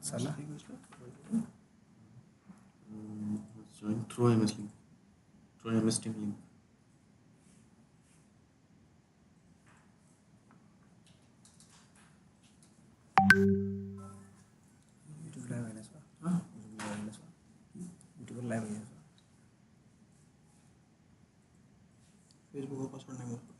Salah. Join through MS link. Through MS Team link. YouTube live आहे sir. YouTube live आहे sir. Facebook password नाही माहित.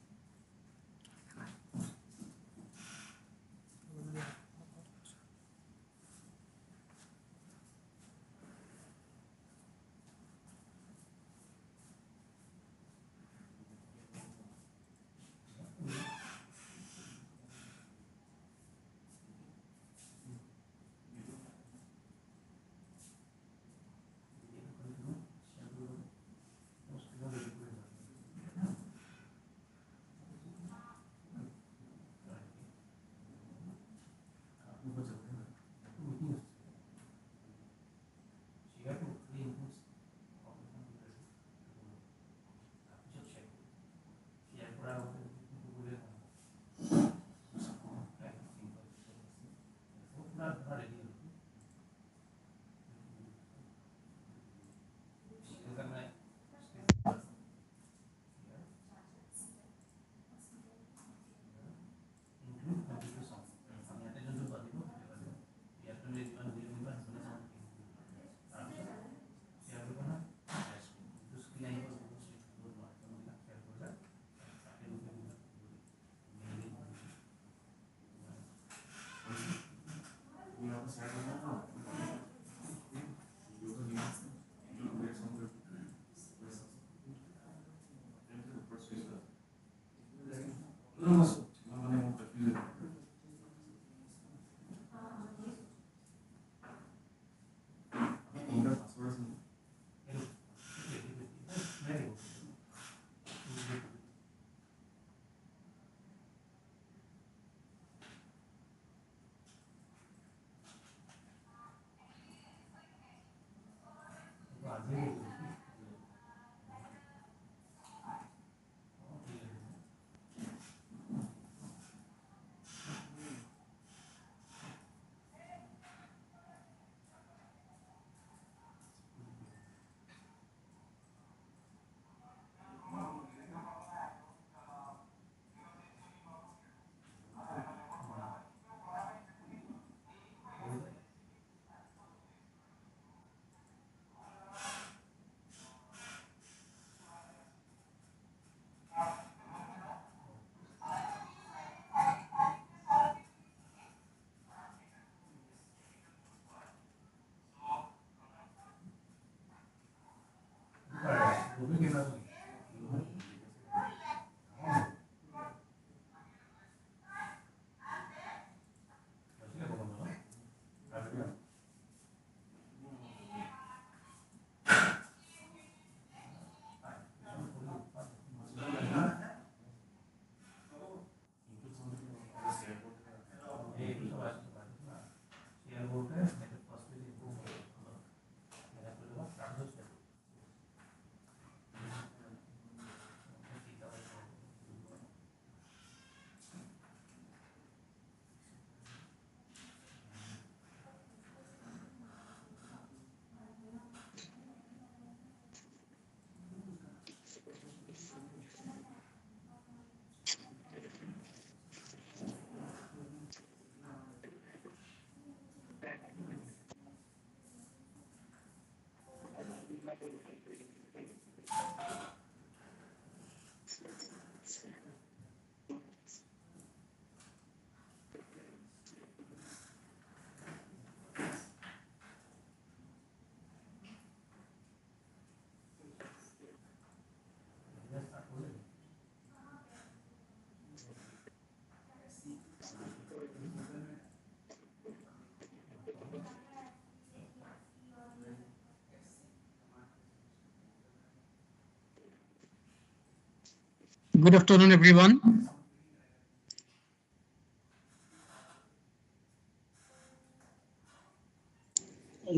Good afternoon, everyone.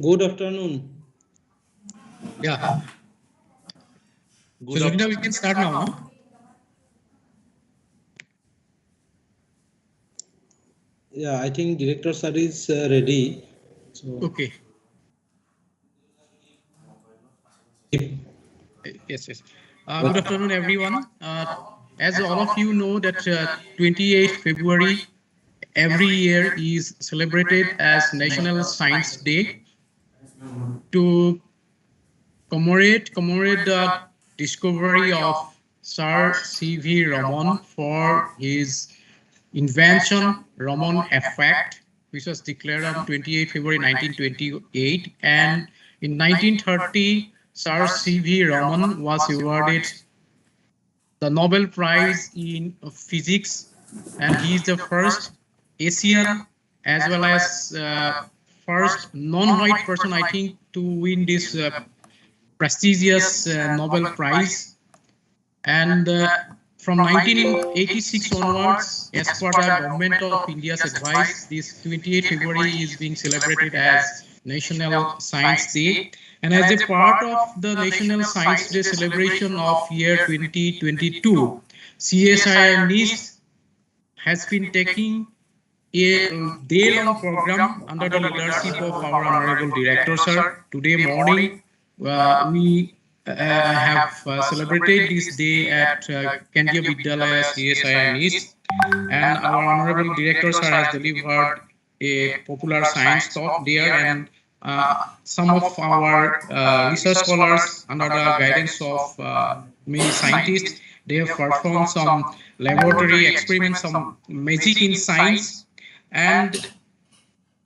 Good afternoon. Yeah. So, Jugna, we can start now, no? Yeah, I think director sir is ready. Okay. Yes, yes. Good afternoon, everyone. As all of you know that 28th February every year is celebrated as National Science Day to commemorate the discovery of Sir C.V. Raman for his invention Raman effect, which was declared on 28 February 1928, and in 1930 Sir C.V. Raman was awarded the Nobel Prize in Physics, and he is the first Asian as well as first non-white person, I think, to win this prestigious Nobel Prize. And from 1986 onwards, as per the Government of India's advice, this 28th February is being celebrated as National Science Day. And as a part of the National Science Day celebration of year 2022, CSIR NIST has been taking a day-long program under the leadership of our honorable director, sir. Today morning, we have celebrated this day at Kendriya Vidyalaya CSIR East, and our honorable director, sir, has delivered a popular science talk there, and some of our research scholars, under the guidance of many scientists, they have performed some laboratory experiments, some magic in science, and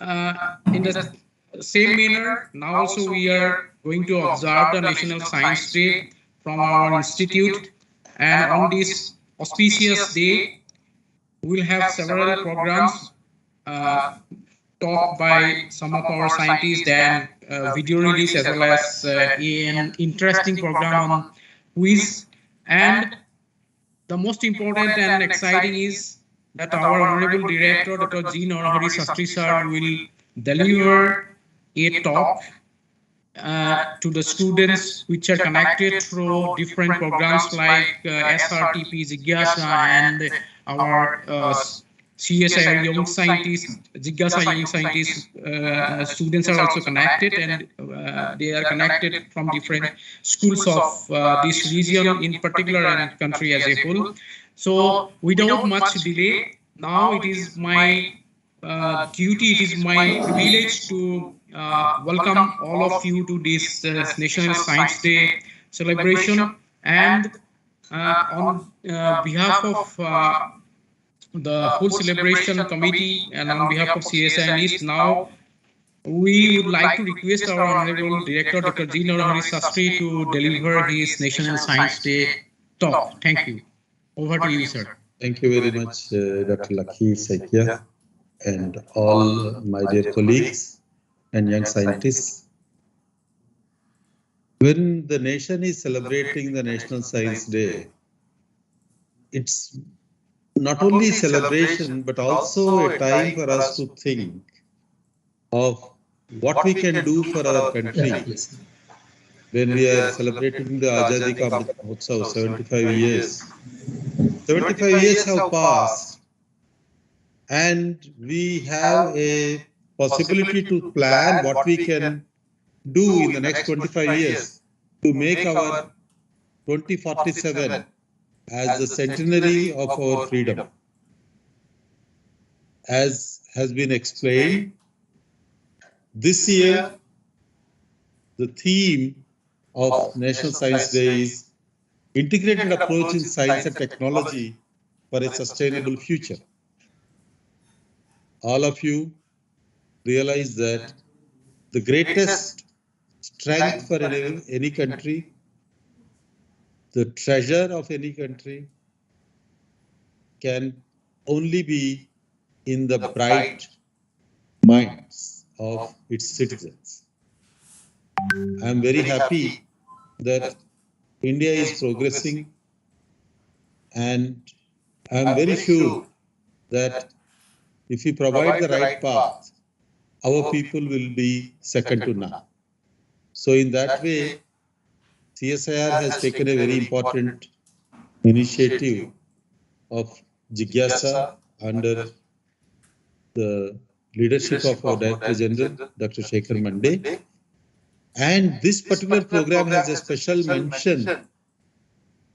in the same manner, now also we are going to observe the National Science Day from our institute. And on this auspicious day, we will have several programs taught by some of our scientists, and video release, as well as an interesting program on quiz. And the most important and exciting is that our honorable director, Dr. G. Narahari Sastry sir, will deliver a talk to the students which are connected through different programs like SRTP, Jigyasa, and our CSIR Young Scientists, Jigyasa Young Scientists students are also connected, and they are connected from different schools of this region in particular and country as a whole. So without much delay, now it is my duty, it is my privilege to welcome all of you to this National Science Day celebration. And on behalf of the whole celebration committee and on behalf of CSI NIST, now we would like to request our Honorable Director, Dr. G. Narahari Sastry, to deliver his National Science Day talk. Thank you. Over to you, sir. Thank you very much, Dr. Lakhi Saikia, and all my dear colleagues and young scientists. When the nation is celebrating the National Science Day, it's not only celebration, but also a time for us to think of what we can do for our country. When we are celebrating the Azadi Ka Amrit Mahotsav, 75 years. 75 years have passed, and we have a possibility to plan what we can do in the next 25 years to make our 2047 as the centenary of our freedom. As has been explained, this year the theme of National Science Day is Integrated Approach in Science and Technology for a Sustainable Future. All of you realize that the greatest strength for any country, the treasure of any country, can only be in the bright minds of its citizens. I am very happy that India is progressing, and I am very sure that if we provide the right path, our people will be second to none. So in that way, CSIR has taken a very important initiative of Jigyasa under the leadership of our Director General, Dr. Shekhar Mande. And this particular program has a special mention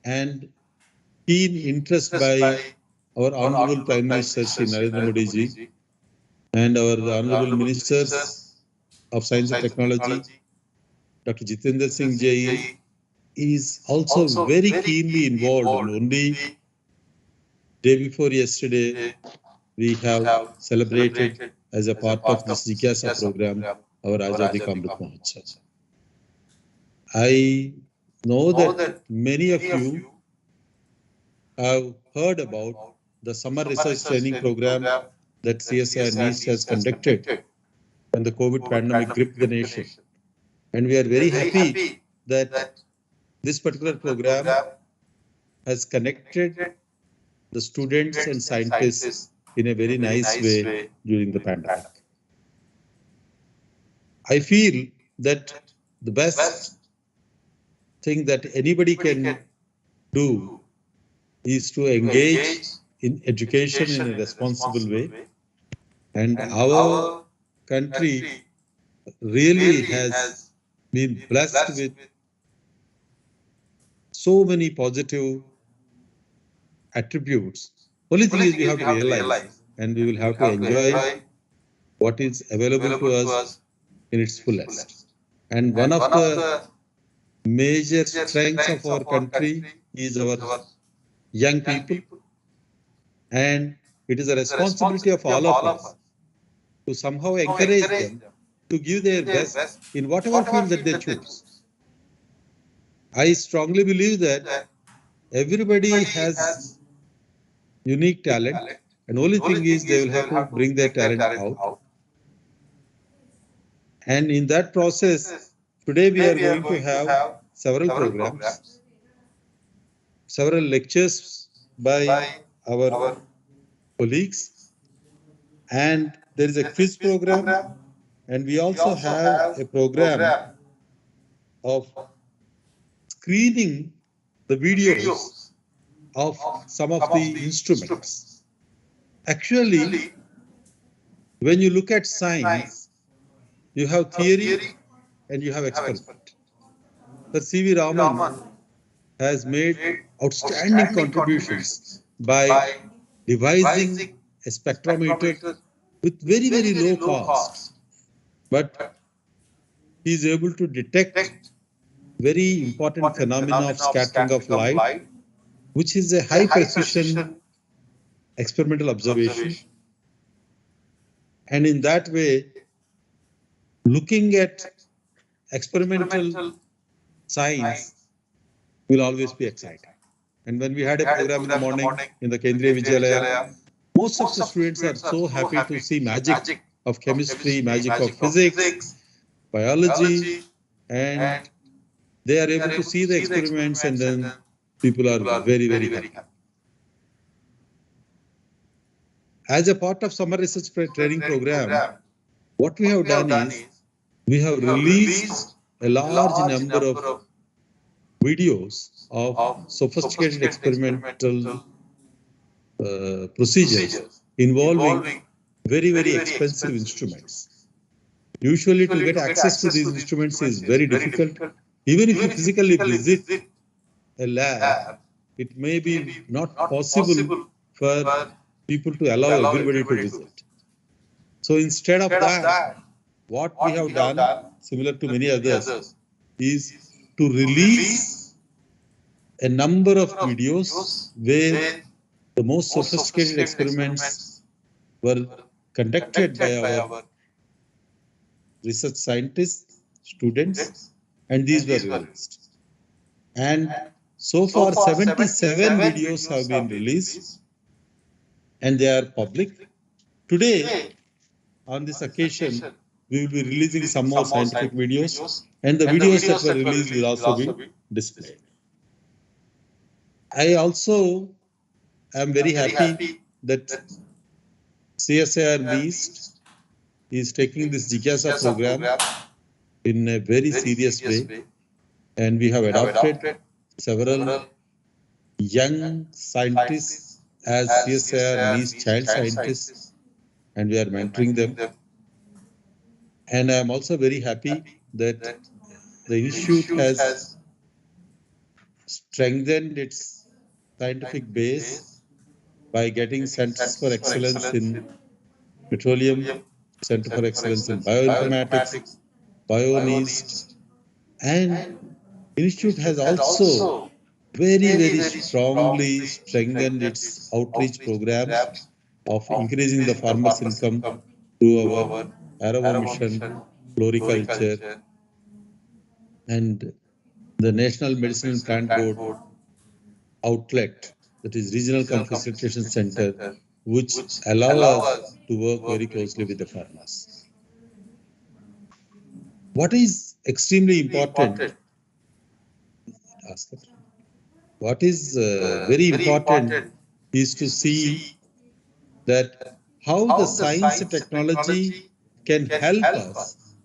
and keen interest by our Honorable Prime Minister Shri Narendra Modi ji and our Honorable Ministers of Science and Technology, Dr. Jitendra Singh ji is also very keenly involved. And only day before yesterday, we have celebrated as a part of this Jigyasa program our Azadi Ka Amrit Mahotsav. I know that many of you have heard about the summer research training program that CSIR NEEST has conducted when the COVID pandemic gripped the nation. And we are very happy that this particular program has connected the students and scientists in a very nice way during the pandemic. I feel that the best thing that anybody can do is to engage in education in a responsible way. And our country really has been blessed with so many positive attributes. Only thing is we have to realize and we will have to enjoy what is available to us in its fullest. And one of the major strengths of our country is our young people. And it is a responsibility of all of us to somehow encourage them to give their best in whatever field that they choose. I strongly believe that everybody has unique talent, and only thing is they will have to bring their talent out. And in that process, today we are going to have several programs, several lectures by our colleagues, and there is a quiz program, and we also have a program of screening the videos of some of the instruments. Actually, when you look at science, you have theory and you have experiment. Sir C.V. Raman has made outstanding contributions by devising a spectrometer with very, very low cost. But he is able to detect very important phenomena of scattering of light, which is a high precision experimental observation. And in that way, looking at experimental science will always be exciting. And when we had a program in the morning in the Kendriya Vidyalaya, most of the students are so happy to see magic of chemistry, magic of physics, biology, and they are able to see the experiments, and then people are very, very happy. As a part of summer research training program, what we have done is we have released a large number of videos of sophisticated experimental procedures involving very, very expensive instruments. Usually to get access to these instruments is very difficult. Even if you physically visit a lab, it may be not possible for people to allow everybody to visit. So instead of that, what we have done, similar to many others, is to release a number of videos where the most sophisticated experiments were conducted by our research scientists, students, and these were released. And so far, 77 videos have been released, and they are public. Today, on this occasion, we will be releasing some more scientific videos, and the videos that were released will also be displayed. I also am very happy that CSIR NEEST is taking this Jigyasa program in a very serious way, and we have adopted several young scientists as CSIR NEEST child scientists, and we are mentoring them. And I'm also very happy that the institute has strengthened its scientific base by getting centers for excellence in petroleum, center for excellence in bioinformatics, bioNIST, and institute has also very strongly strengthened its outreach programs of increasing the farmers' income through our Arrow mission, floriculture, and the National Medicine and Plant Board outlet, that is Regional Cum Facilitation Center, which allow us to work very closely with the farmers. What is extremely important, what is very important is to see that how the science and technology can help us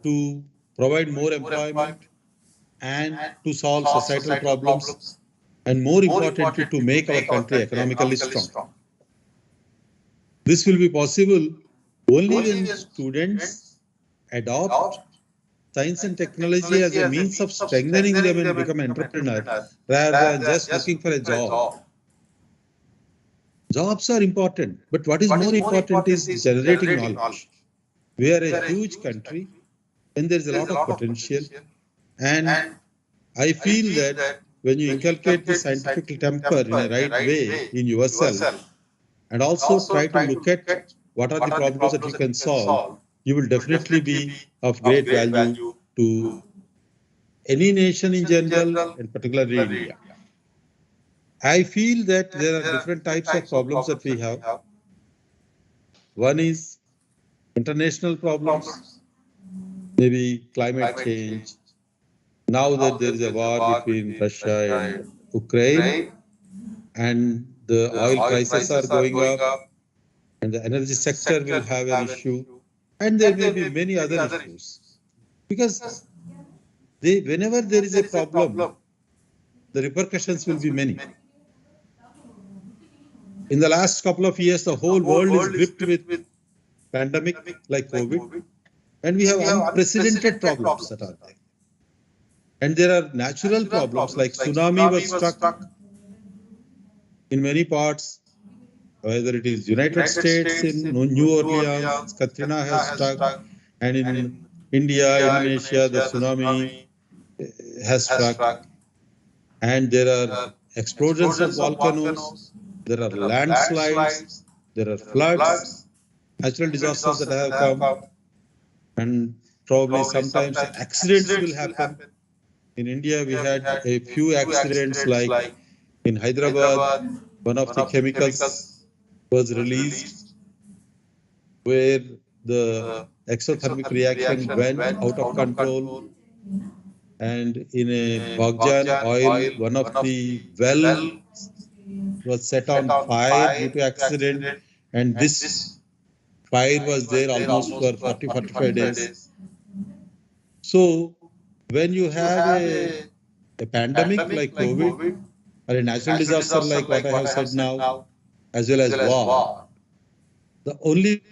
to provide more employment and to solve societal problems, and more importantly, to make our country economically strong. This will be possible only when students adopt science and technology as a means of strengthening them and become entrepreneurs rather than just looking for a job. Jobs are important, but what is more important is generating knowledge. We are a huge country and there is a lot of potential. And I feel that when you inculcate the scientific temper in a right way in yourself, and also try to look at what are the problems that you can solve, you will definitely be of great value to any nation in general and particularly India. I feel that there are different types of problems that we have. One is international problems, maybe climate change. Now that there is a war between Russia and Ukraine, and the oil prices are going up, and the energy sector will have an issue, and there may be many other issues. Because whenever there is a problem, the repercussions will be many. In the last couple of years, the whole world is gripped with pandemic like COVID, and we have unprecedented problems that are there. And there are natural problems like tsunami was struck in many parts, whether it is United States in New Orleans, Katrina has struck, and in India, Indonesia, the tsunami has struck. And there are explosions of volcanoes, there are landslides, there are floods, natural disasters that have come, and probably sometimes accidents will happen. In India, we had a few accidents, like in Hyderabad, one of the chemicals was released where the exothermic reaction went out of control, and in a Bagjan oil, one of the well was set on fire due to accident, and this fire was there almost for 40-45 days. So when you have a pandemic like COVID or a natural disaster like what I have said now, as well as war, the only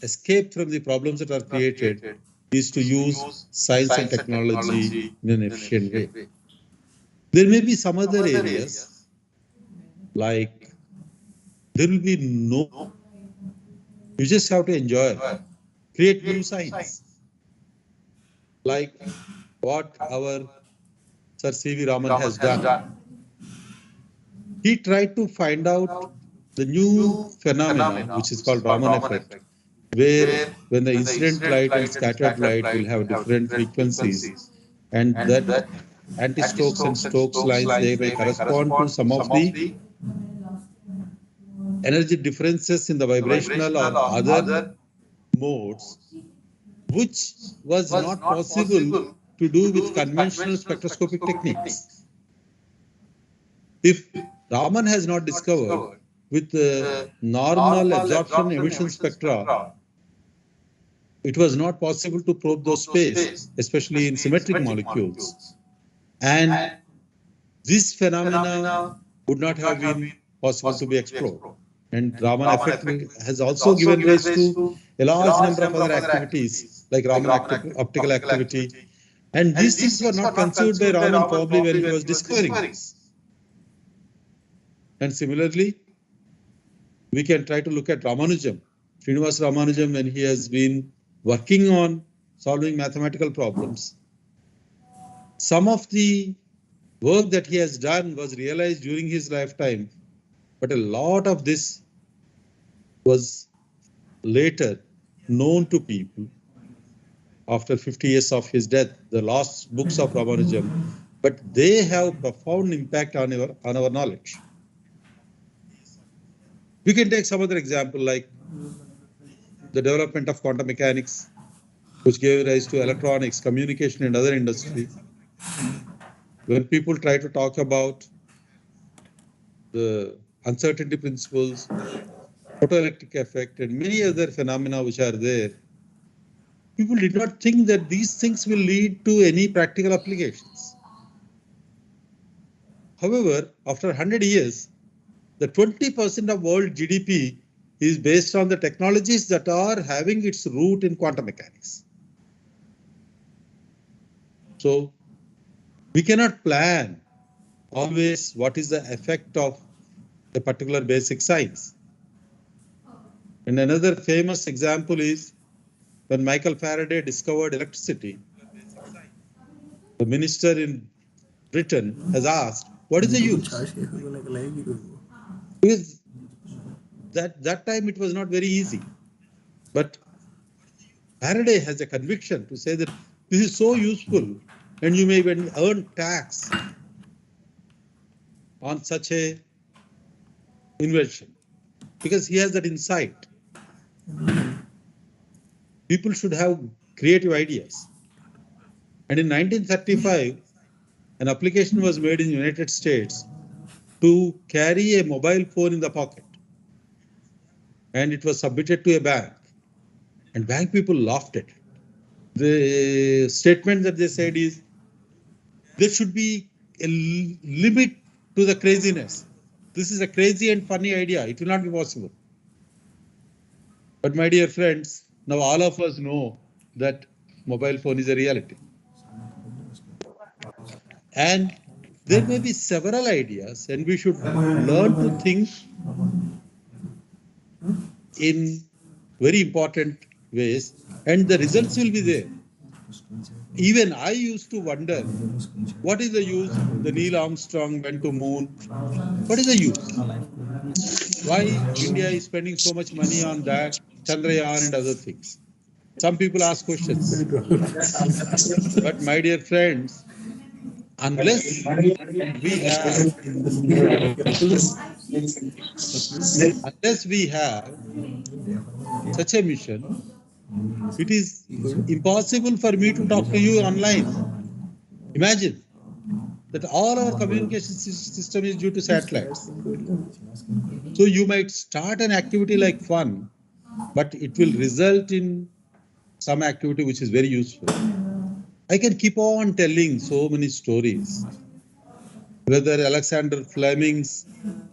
escape from the problems that are created is to use science and technology in an efficient way. There may be some other areas, like there will be no, you just have to enjoy, create new science, like what our Sir C.V. Raman has done. He tried to find out the new phenomena, which is called Raman effect, where when the incident light and scattered light will have different frequencies, and that anti-Stokes and Stokes lines, they may correspond to some of the energy differences in the vibrational or other modes, which was not possible to do with conventional spectroscopic techniques. If Raman has not discovered with normal absorption emission spectra, it was not possible to probe those space, especially in symmetric molecules. And this phenomena would not have been possible to be explored. And Raman effect has also given rise to a large number of other activities like Raman optical activity. And these things were not conceived by Raman probably when he was discovering this. And similarly, we can try to look at Ramanujam, Srinivas Ramanujam, when he has been working on solving mathematical problems. Some of the work that he has done was realized during his lifetime, but a lot of this was later known to people after 50 years of his death, the last books of Ramanujam, but they have profound impact on our knowledge. We can take some other example like the development of quantum mechanics, which gave rise to electronics, communication, and other industries. When people try to talk about the uncertainty principles, photoelectric effect, and many other phenomena which are there, people did not think that these things will lead to any practical applications. However, after 100 years, the 20% of world GDP is based on the technologies that are having its root in quantum mechanics. So we cannot plan always what is the effect of a particular basic science. And another famous example is when Michael Faraday discovered electricity, the minister in Britain has asked, what is the use? Because that time it was not very easy. But Faraday has a conviction to say that this is so useful and you may even earn tax on such a invention because he has that insight. People should have creative ideas. And in 1935, an application was made in the United States to carry a mobile phone in the pocket. And it was submitted to a bank. And bank people laughed at it. The statement that they said is, there should be a limit to the craziness. This is a crazy and funny idea. It will not be possible. But my dear friends, now all of us know that mobile phone is a reality. And there may be several ideas, and we should learn to think in very important ways, and the results will be there. Even I used to wonder, what is the use? The Neil Armstrong went to moon. What is the use? Why India is spending so much money on that, Chandrayaan and other things? Some people ask questions. But my dear friends, unless we have such a mission, it is impossible for me to talk to you online. Imagine that all our communication system is due to satellites. So you might start an activity like fun, but it will result in some activity which is very useful. I can keep on telling so many stories. Whether Alexander Fleming's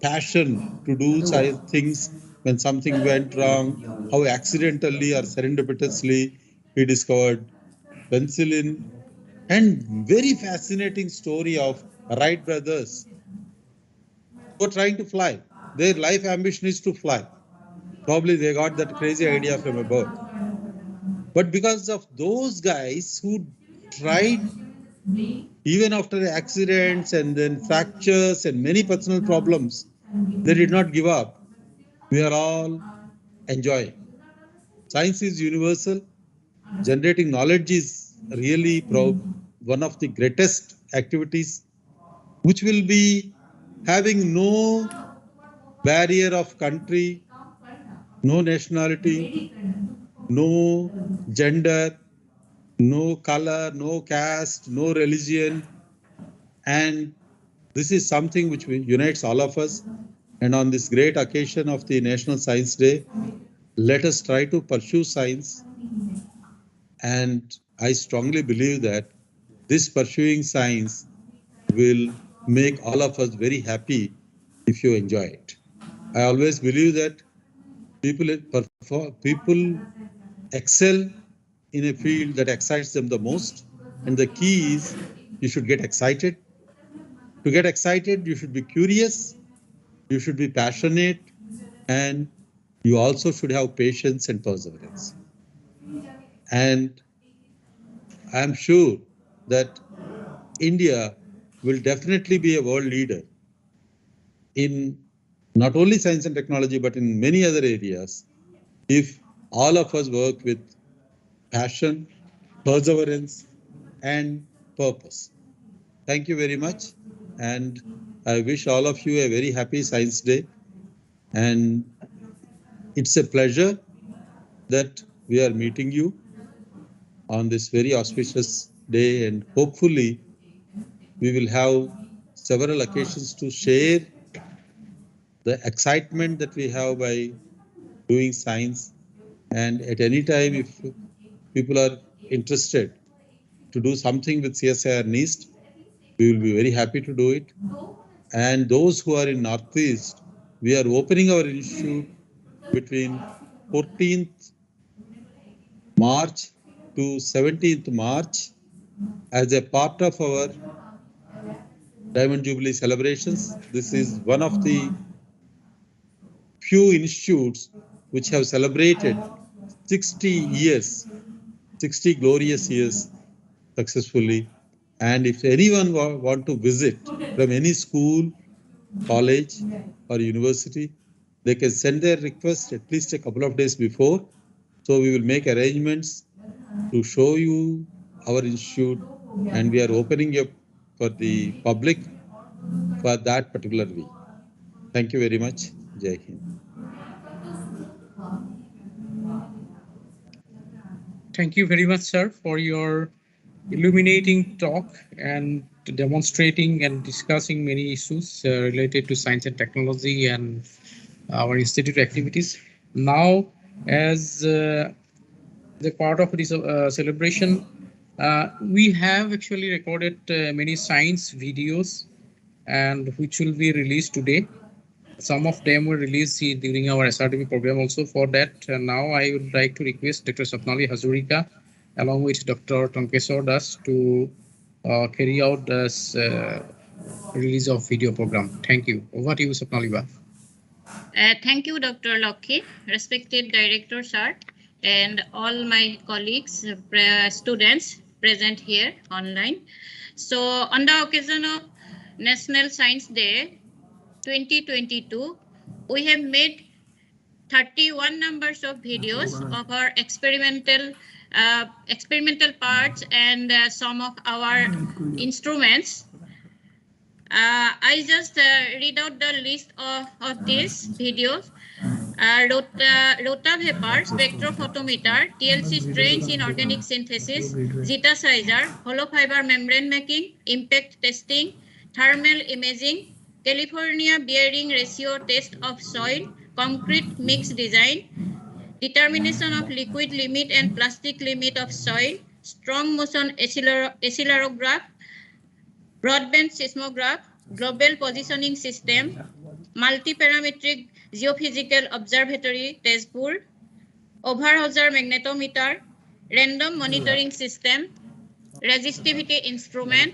passion to do things when something went wrong, how accidentally or serendipitously he discovered penicillin, and very fascinating story of Wright brothers who are trying to fly. Their life ambition is to fly. Probably they got that crazy idea from a bird. But because of those guys who tried even after accidents and then fractures and many personal problems, they did not give up. We are all enjoying. Science is universal. Generating knowledge is really one of the greatest activities, which will be having no barrier of country, no nationality, no gender, no color, no caste, no religion. And this is something which unites all of us. And on this great occasion of the National Science Day, let us try to pursue science. And I strongly believe that this pursuing science will make all of us very happy if you enjoy it. I always believe that people excel in a field that excites them the most. And the key is you should get excited. To get excited, you should be curious, you should be passionate, and you also should have patience and perseverance. And I'm sure that India will definitely be a world leader in not only science and technology, but in many other areas if all of us work with passion, perseverance, and purpose. Thank you very much. And I wish all of you a very happy Science Day. And it's a pleasure that we are meeting you on this very auspicious day. And hopefully, we will have several occasions to share the excitement that we have by doing science. And at any time, if people are interested to do something with CSIR NEAST, we will be very happy to do it. And those who are in Northeast, we are opening our institute between 14th March to 17th March as a part of our Diamond Jubilee celebrations. This is one of the few institutes which have celebrated 60 years, 60 glorious years successfully. And if anyone want to visit from any school, college, or university, they can send their request at least a couple of days before. So we will make arrangements to show you our institute, and we are opening up for the public for that particular week. Thank you very much. Jai Hind. Thank you very much, sir, for your illuminating talk and demonstrating and discussing many issues related to science and technology and our institute activities. Now, as the part of this celebration, we have actually recorded many science videos and which will be released today. Some of them were released during our SRTP program also. For that, now I would like to request Dr. Swapnali Hazurika along with Dr. Tonkeshwar Das to carry out this release of video program. Thank you. Over to you, Swapnali. Thank you, Dr. Lokhi, respected director, sir, and all my colleagues, students present here online. So, on the occasion of National Science Day 2022, we have made 31 numbers of videos of our experimental parts and some of our instruments. I just read out the list of these videos. Rota vapor spectrophotometer, TLC strains in organic synthesis, zeta sizer, hollow fiber membrane making, impact testing, thermal imaging, California bearing ratio test of soil, concrete mix design, determination of liquid limit and plastic limit of soil, strong motion accelerograph, broadband seismograph, global positioning system, multi-parametric geophysical observatory Tezpur, overhauser magnetometer, random monitoring system, resistivity instrument,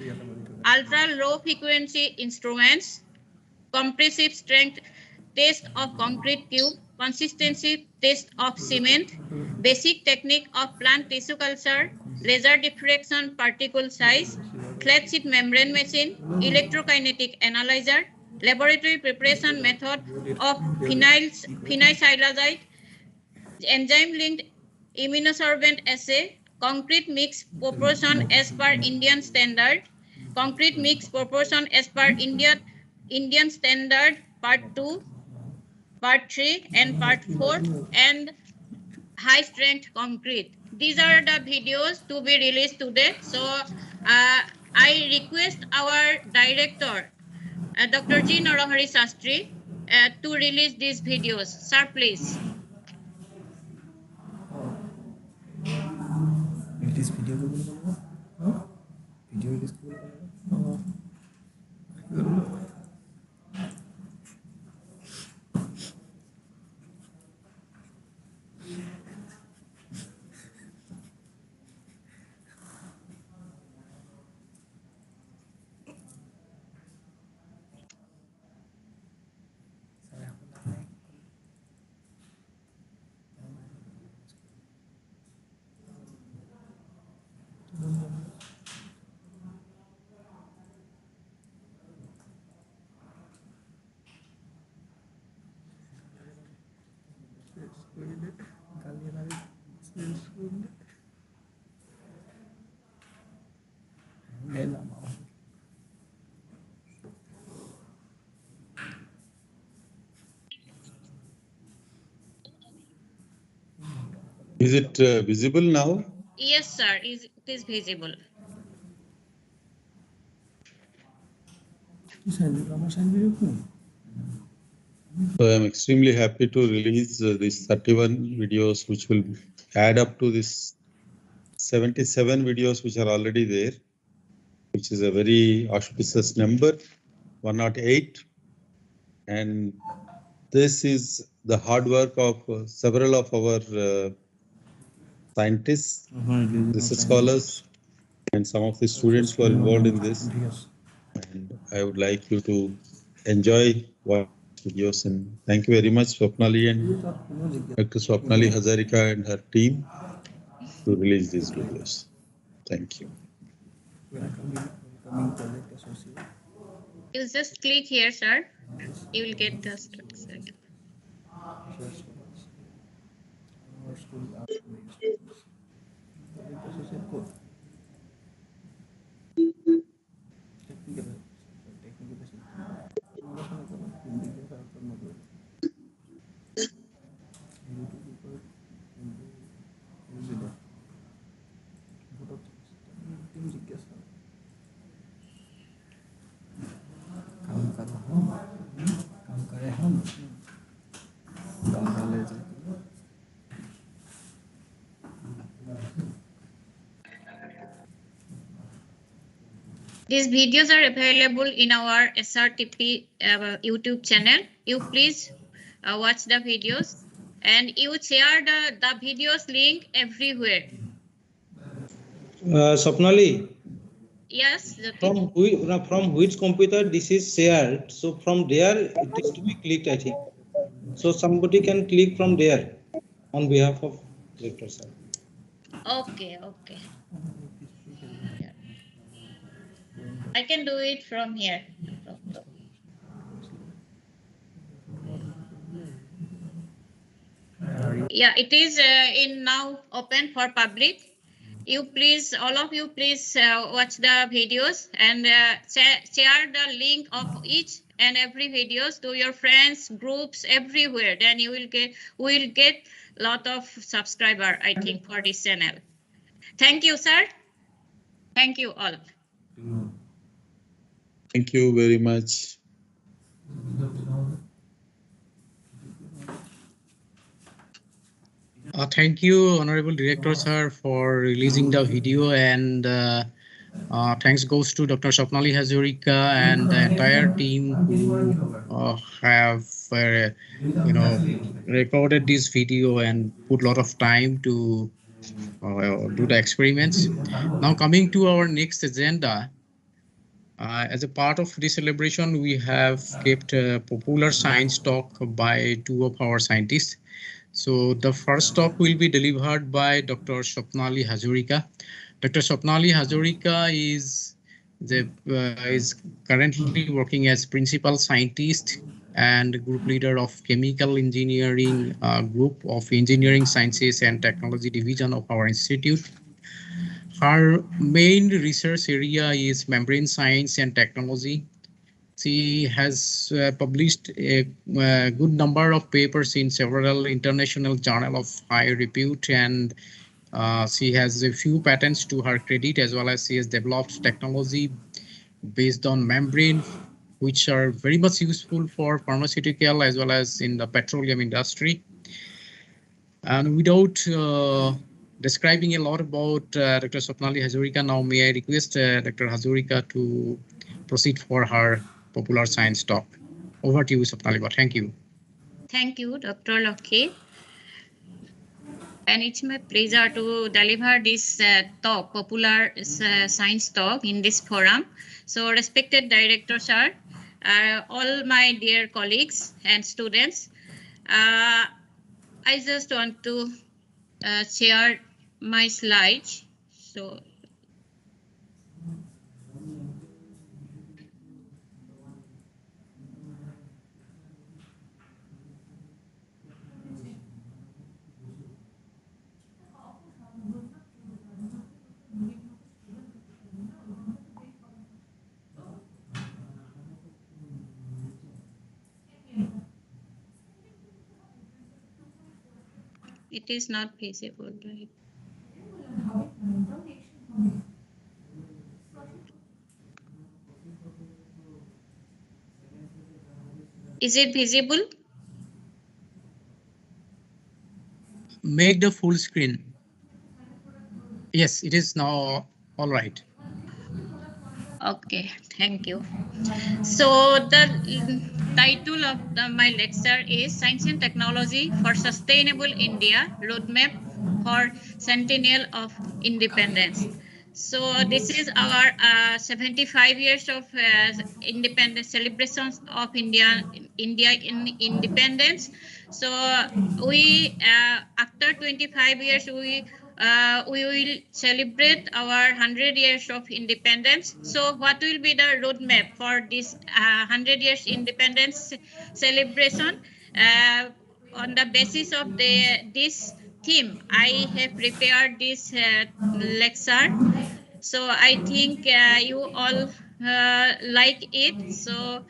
ultra-low frequency instruments, compressive strength test of concrete cube, consistency test of cement, basic technique of plant tissue culture, laser diffraction particle size, flat sheet membrane machine, electrokinetic analyzer, laboratory preparation method of phenylsilazide, enzyme-linked immunosorbent assay, concrete mix proportion as per Indian standard, concrete mix proportion as per Indian standard part 2, part 3 and part 4, and high strength concrete. These are the videos to be released today. So I request our director, Dr. G. Narahari Sastry, to release these videos. Sir, please. Release video को बोलो हाँ video release को बोलो हाँ Is it visible now? Yes, sir. It is visible. So I'm extremely happy to release these 31 videos, which will add up to this 77 videos which are already there, which is a very auspicious number, 108. And this is the hard work of several of our scientists, research scholars, and some of the students who are involved in this. And I would like you to enjoy watch videos, and thank you very much, Swapnali and Dr. Swapnali Hazarika and her team to release these videos. Thank you. You just click here, sir. You will get the structure. काम करो हम काम करे हम काम वाले जाके These videos are available in our SRTP YouTube channel. You please watch the videos and you share the videos link everywhere. Swapnali, Yes, Jyoti. from which computer this is shared? So from there it is to be clicked, I think. So somebody can click from there on behalf of director sir. Okay. Yeah. I can do it from here. No problem. Yeah, it is in now open for public. You please, all of you, please watch the videos and share the link of each and every videos to your friends, groups, everywhere. Then you will get lot of subscriber, I think, for this channel. Thank you, sir. Thank you all. Thank you very much. Thank you, Honorable Director, sir, for releasing the video, and thanks goes to Dr. Swapnali Hazarika and the entire team who have, recorded this video and put a lot of time to do the experiments. Now coming to our next agenda, as a part of this celebration, we have kept a popular science talk by two of our scientists. So the first talk will be delivered by Dr. Swapnali Hazarika. Dr. Swapnali Hazarika is currently working as principal scientist and group leader of chemical engineering group of engineering sciences and technology division of our institute. Her main research area is membrane science and technology. She has published a good number of papers in several international journals of high repute, and she has a few patents to her credit, as well as she has developed technology based on membrane, which are very much useful for pharmaceutical as well as in the petroleum industry. And without describing a lot about Dr. Swapnali Hazarika, now may I request Dr. Hazarika to proceed for her popular science talk. Over to you, Swapnali. Thank you. Thank you, Dr. Lokhi. And it's my pleasure to deliver this talk, popular science talk in this forum. So respected director, sir, all my dear colleagues and students, I just want to share my slides. So It is not visible, right? Is it visible? Make the full screen. Yes, it is now all right. Okay, thank you. So the title of my lecture is Science and Technology for Sustainable India Roadmap for Centennial of Independence. So this is our 75 years of independence celebrations of India in independence. So we after 25 years we will celebrate our 100 years of independence. So what will be the roadmap for this 100 years independence celebration? On the basis of this theme, I have prepared this lecture. So I think you all like it. So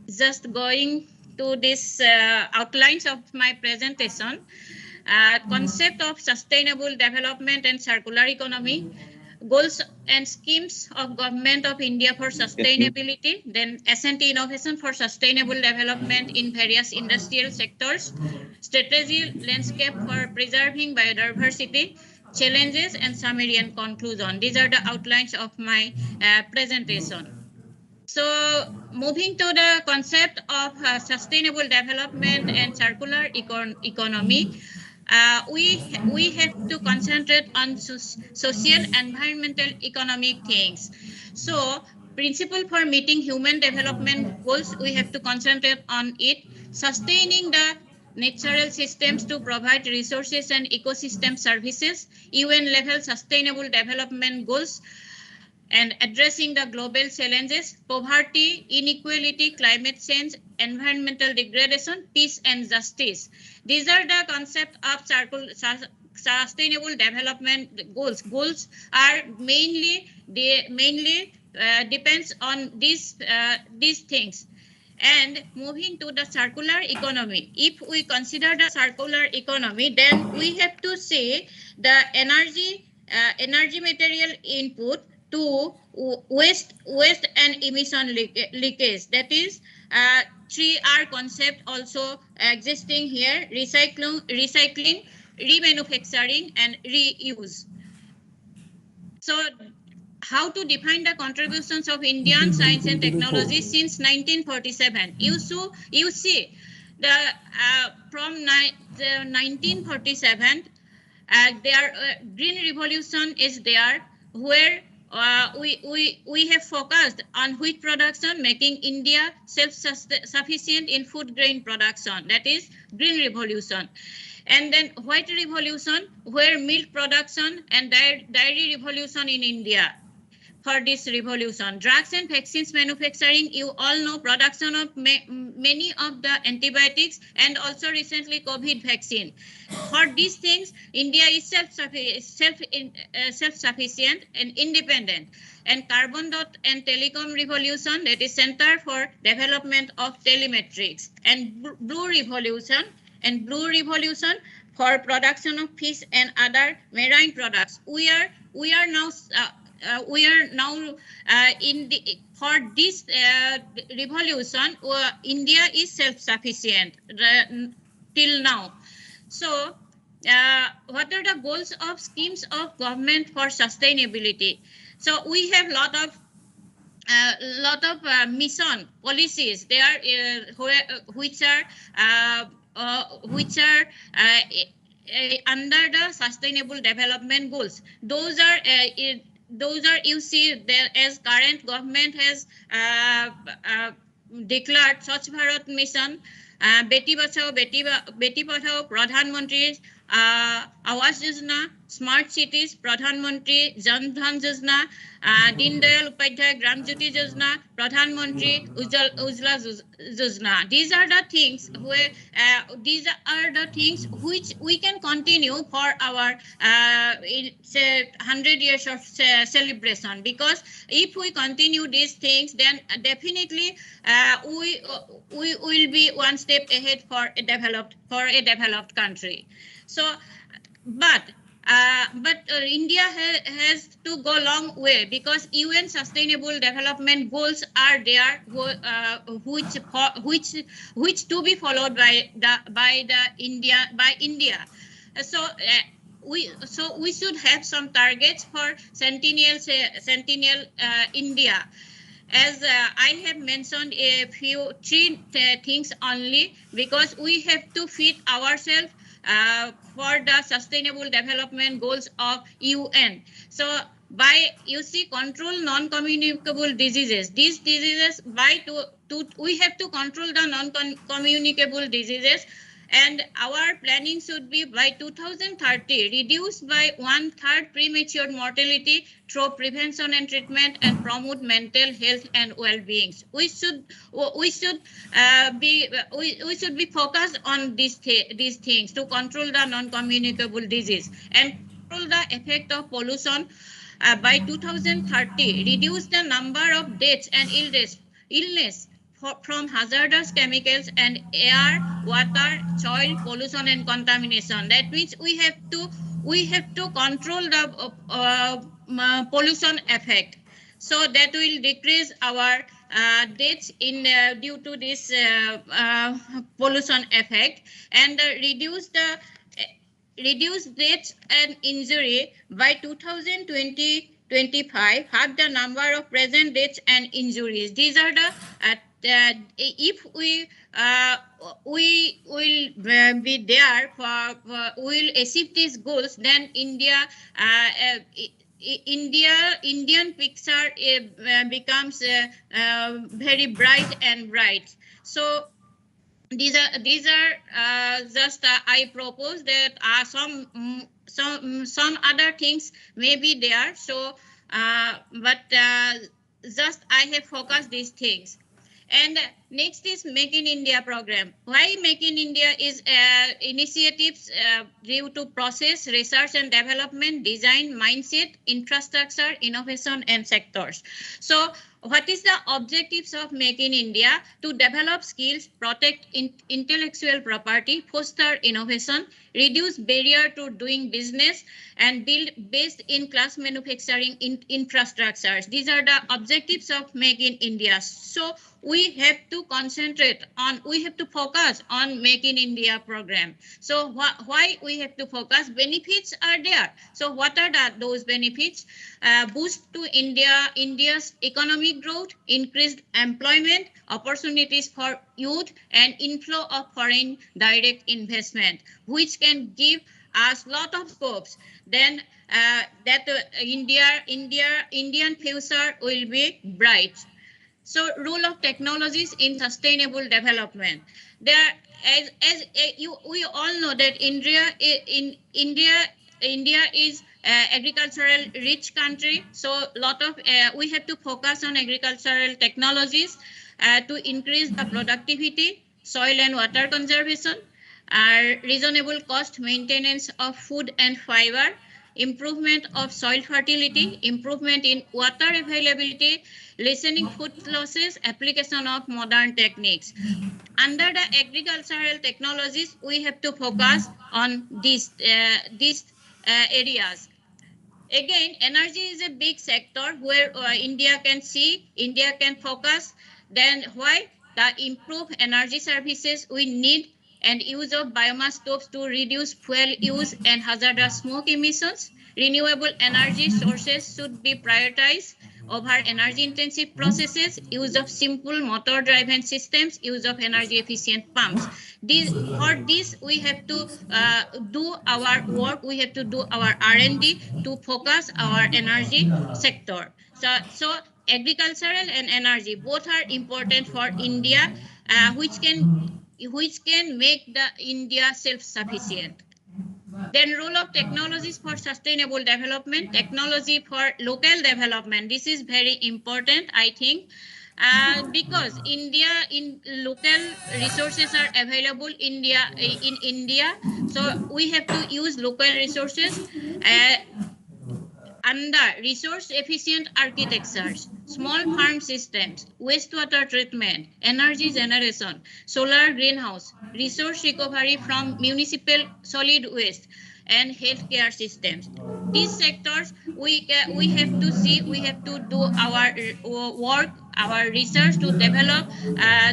just going to this outlines of my presentation. Concept of sustainable development and circular economy, goals and schemes of Government of India for sustainability, then S&T innovation for sustainable development in various industrial sectors, strategy landscape for preserving biodiversity, challenges and summary and conclusion. These are the outlines of my presentation. So moving to the concept of sustainable development and circular economy, we have to concentrate on social, environmental, economic things. So principle for meeting human development goals, we have to concentrate on it, sustaining the natural systems to provide resources and ecosystem services, UN level sustainable development goals, and addressing the global challenges, poverty, inequality, climate change, environmental degradation, peace and justice. These are the concepts of sustainable development goals. Goals are mainly depends on these things. And moving to the circular economy, if we consider the circular economy, then we have to see the energy material input to waste and emission leakage. That is 3R concept also existing here: recycling, remanufacturing, and reuse. So how to define the contributions of Indian science and technology since 1947? You see the from the 1947 their green revolution is there, where we have focused on wheat production, making India self-sufficient in food grain production. That is green revolution. And then white revolution, where milk production and dairy revolution in India. For this revolution, drugs and vaccines manufacturing, you all know, production of many of the antibiotics, and also recently COVID vaccine. For these things, India is self-sufficient and independent. And carbon dot and telecom revolution, that is Center for Development of Telemetrics. And blue revolution for production of fish and other marine products. We are now in the for this revolution. India is self-sufficient till now. So what are the goals of schemes of government for sustainability? So we have lot of mission policies. They are which are under the sustainable development goals. Those are you see there, as current government has declared Swachh Bharat mission, Beti Bachao Beti Padhao, Pradhan Mantri Awas Yojana, Smart Cities, Pradhan Mantri Jan Dhan Yojana, Deen Dayal Upadhyay Gram Jyoti Yojana, Pradhan Mantri Ujjwala Yojana. These are the things which we can continue for our 100 years of celebration. Because if we continue these things, then definitely we will be one step ahead for a developed country. So, but India has to go long way, because UN Sustainable Development Goals are there, which to be followed by India. So we should have some targets for Sentinel India. As I have mentioned three things only, because we have to feed ourselves for the Sustainable Development Goals of UN. So control non-communicable diseases. These diseases, we have to control the non-communicable diseases, and our planning should be by 2030 reduce by 1/3 premature mortality through prevention and treatment, and promote mental health and well-being. We should be focused on these things to control the non-communicable disease and control the effect of pollution. By 2030, reduce the number of deaths and illness from hazardous chemicals and air, water, soil pollution and contamination. That means we have to control the pollution effect, so that will decrease our deaths in due to this pollution effect, and reduce deaths and injury by 2025, half the number of present deaths and injuries. These are the if we will be there will achieve these goals, then Indian picture becomes very bright and bright. So these are just I propose that some other things may be there. So just I have focused these things. And next is Make in India program. Why Make in India is initiatives due to process, research and development, design, mindset, infrastructure, innovation and sectors. So what is the objectives of Make in India? To develop skills, protect intellectual property, foster innovation, reduce barrier to doing business, and build best-in-class manufacturing infrastructures. These are the objectives of Make in India. So we have to focus on Make in India program. So why we have to focus? Benefits are there. So what are those benefits? Boost to India's economic growth, increased employment, opportunities for youth, and inflow of foreign direct investment, which can give us lot of scopes. Then Indian future will be bright. So role of technologies in sustainable development. There, we all know that India is agricultural rich country. So we have to focus on agricultural technologies to increase the productivity, soil and water conservation, reasonable cost maintenance of food and fiber, improvement of soil fertility, improvement in water availability, lessening food losses, application of modern techniques. Under the agricultural technologies, we have to focus on these areas. Again, energy is a big sector where India can focus. Then why? The improved energy services we need, and use of biomass stoves to reduce fuel use and hazardous smoke emissions. Renewable energy sources should be prioritized over energy intensive processes, use of simple motor driven systems, use of energy efficient pumps. For this we have to do our work, we have to do our R&D to focus our energy sector. So agricultural and energy both are important for India, which can make the India self-sufficient. Then role of technologies for sustainable development, technology for local development. This is very important, I think, because local resources are available in India. So we have to use local resources. under resource efficient architectures, small farm systems, wastewater treatment, energy generation, solar greenhouse, resource recovery from municipal solid waste, and healthcare systems. These sectors we have to see, we have to do our work, our research to develop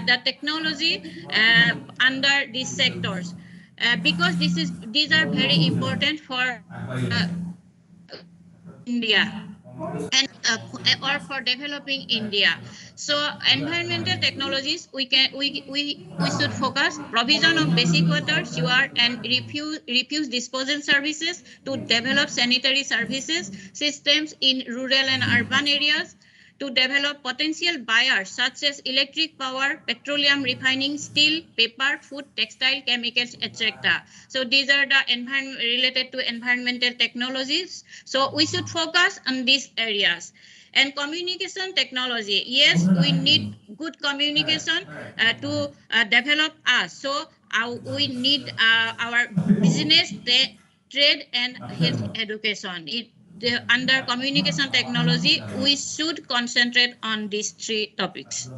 the technology under these sectors, because these are very important for India and or for developing India. So environmental technologies, we should focus provision of basic water, sewer, and refuse disposal services to develop sanitary services systems in rural and urban areas, to develop potential buyers such as electric power, petroleum refining, steel, paper, food, textile, chemicals, etc. So these are the related to environmental technologies. So we should focus on these areas. And communication technology, yes, we need good communication to develop us. So we need our business, trade, and health education. Under communication technology, we should concentrate on these three topics.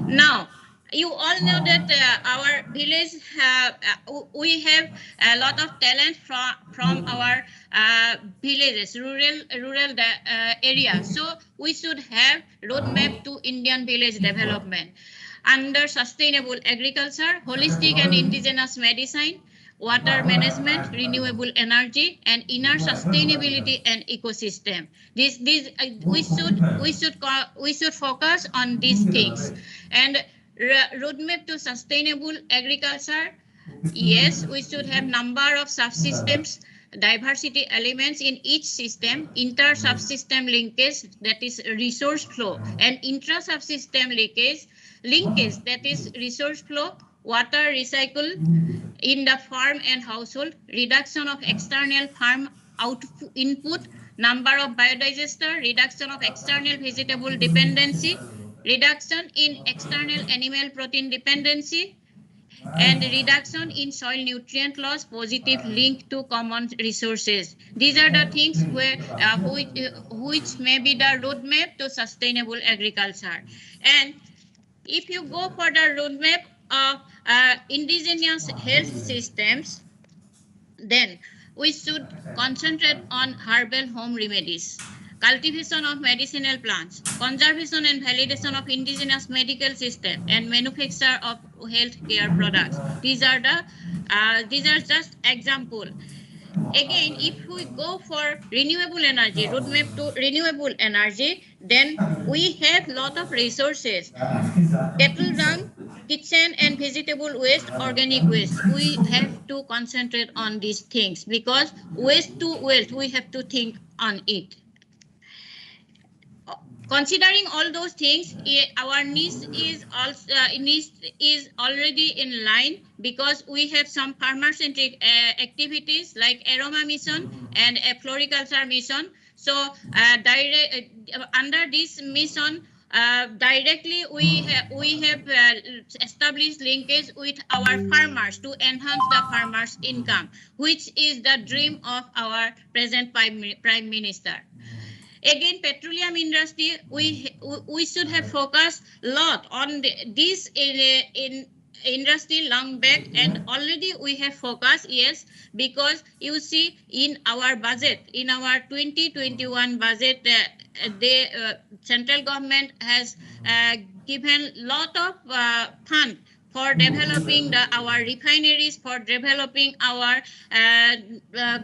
Now, you all know that our village we have a lot of talent from our villages, rural area. So we should have roadmap to Indian village development under sustainable agriculture, holistic and indigenous medicine, water management, renewable energy, and inner sustainability and ecosystem. We should focus on these things. And roadmap to sustainable agriculture. Yes, we should have number of subsystems, diversity elements in each system, inter-subsystem linkage, that is resource flow, and intra-subsystem linkage, that is resource flow, water recycle in the farm and household, reduction of external farm input, number of biodigester, reduction of external vegetable dependency, reduction in external animal protein dependency, and reduction in soil nutrient loss, positive link to common resources. These are the things which may be the roadmap to sustainable agriculture. And if you go for the roadmap of indigenous health systems, then we should concentrate on herbal home remedies, cultivation of medicinal plants, conservation and validation of indigenous medical system, and manufacture of healthcare products. These are just example. Again, if we go for renewable energy, roadmap to renewable energy, then we have lot of resources. Cattle dung, kitchen and vegetable waste, organic waste. We have to concentrate on these things because waste to wealth, we have to think on it. Considering all those things, our niche is already in line because we have some farmer-centric activities like aroma mission and a floriculture mission. So under this mission, directly we have established linkage with our farmers to enhance the farmers' income, which is the dream of our present Prime Minister. Again, petroleum industry, we should have focused a lot on this in industry long back, and already we have focused, yes, because you see in our budget, in our 2021 budget, the central government has given lot of fund for developing our refineries, for developing our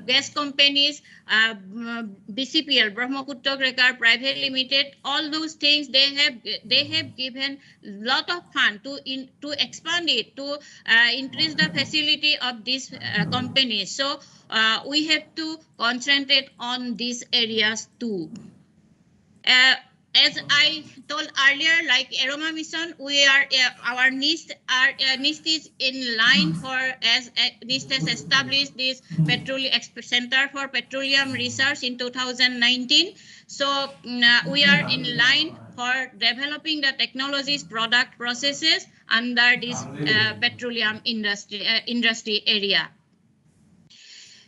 gas companies, BCPL, Brahmaputra Rekar Private Limited, all those things they have given lot of fund to expand it, to increase the facility of these companies. So we have to concentrate on these areas too. As I told earlier, like aroma mission, we are our NIST is in line for, as NIST has established this Center for Petroleum Research in 2019. So we are in line for developing the technologies, product, processes under this petroleum industry area.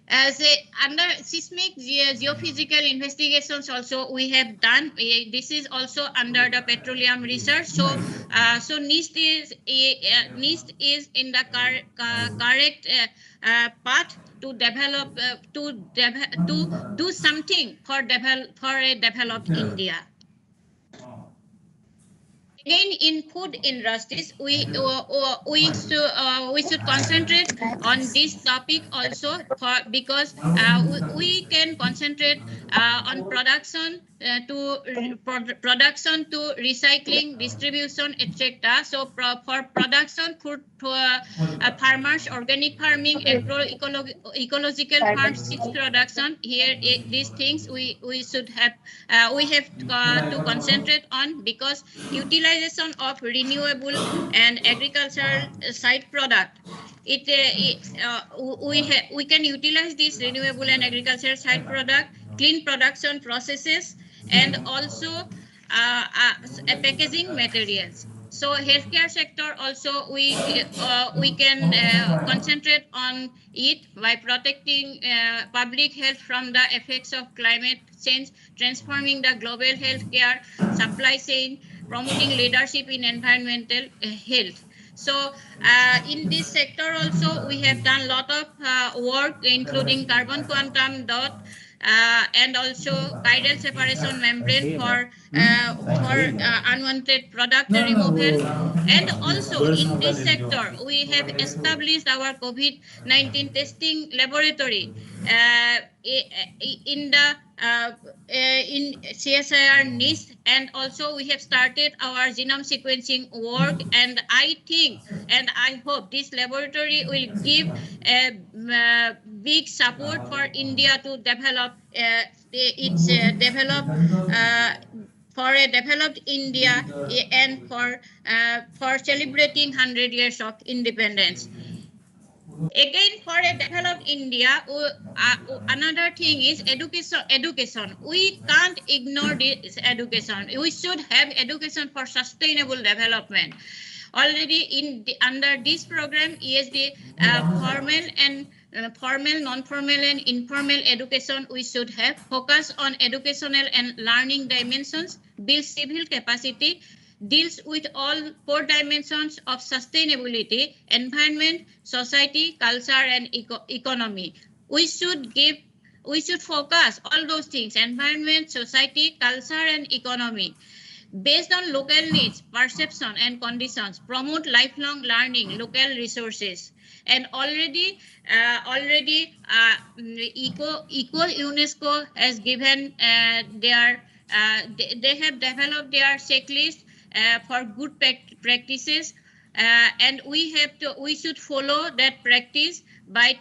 As under seismic geophysical investigations also we have done. This is also under the petroleum research. So so NIST is in the correct path to develop to do something for a developed India. Again, in food industries, we should concentrate on this topic also because we can concentrate on production production to recycling, distribution, etc. So for production, food farmers, organic farming, ecological farms, seeds production. Here, these things we should have to concentrate on because utilization of renewable and agricultural side product. We can utilize this renewable and agricultural side product, clean production processes, and also packaging materials. So healthcare sector also we can concentrate on it by protecting public health from the effects of climate change, transforming the global healthcare supply chain, promoting leadership in environmental health. So in this sector also we have done a lot of work, including carbon quantum dot and also chiral separation membrane for unwanted product removal. And also in this sector, we have established our COVID-19 testing laboratory in the in CSIR NIST, and also we have started our genome sequencing work. And I think and I hope this laboratory will give a big support for India to develop for a developed India and for celebrating 100 years of independence. Again, for a developed India, another thing is education. We can't ignore this education. We should have education for sustainable development. Already under this program, ESD formal, non-formal, and informal education, we should have focus on educational and learning dimensions, build civil capacity, deals with all 4 dimensions of sustainability: environment, society, culture, and economy. We should focus all those things: environment, society, culture, and economy. Based on local needs, perception, and conditions, promote lifelong learning, local resources. And already UNESCO has given they have developed their checklist for good practices, and we should follow that practice by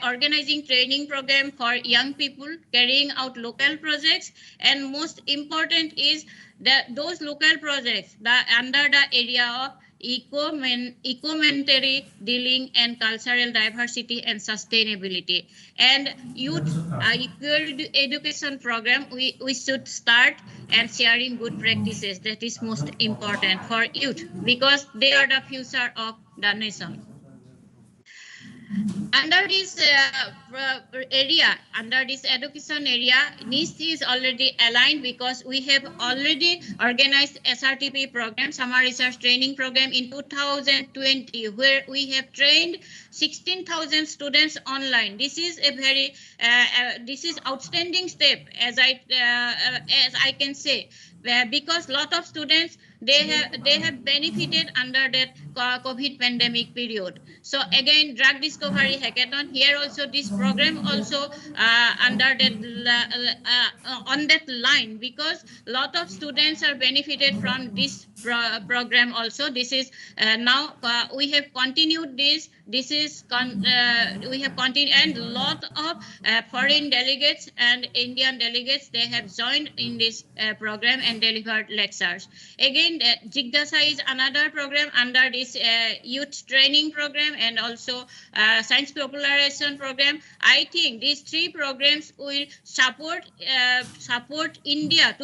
organizing training program for young people, carrying out local projects, and most important is that those local projects under the area of eco-monetary dealing and cultural diversity and sustainability. And youth equal education program, we should start and sharing good practices. That is most important for youth because they are the future of the nation. Under this education area, NIST is already aligned because we have already organized SRTP program, Summer Research Training Program in 2020, where we have trained 16,000 students online. This is a very this is outstanding step, as I can say, because lot of students they have benefited under that COVID pandemic period. So again, drug discovery hackathon, here also this program also under that on that line, because lot of students are benefited from this program also. This is now we have continued this. This is we have continued, and lot of foreign delegates and Indian delegates, they have joined in this program and delivered lectures. Again, Jigyasa is another program under this youth training program and also science popularization program. I think these 3 programs will support India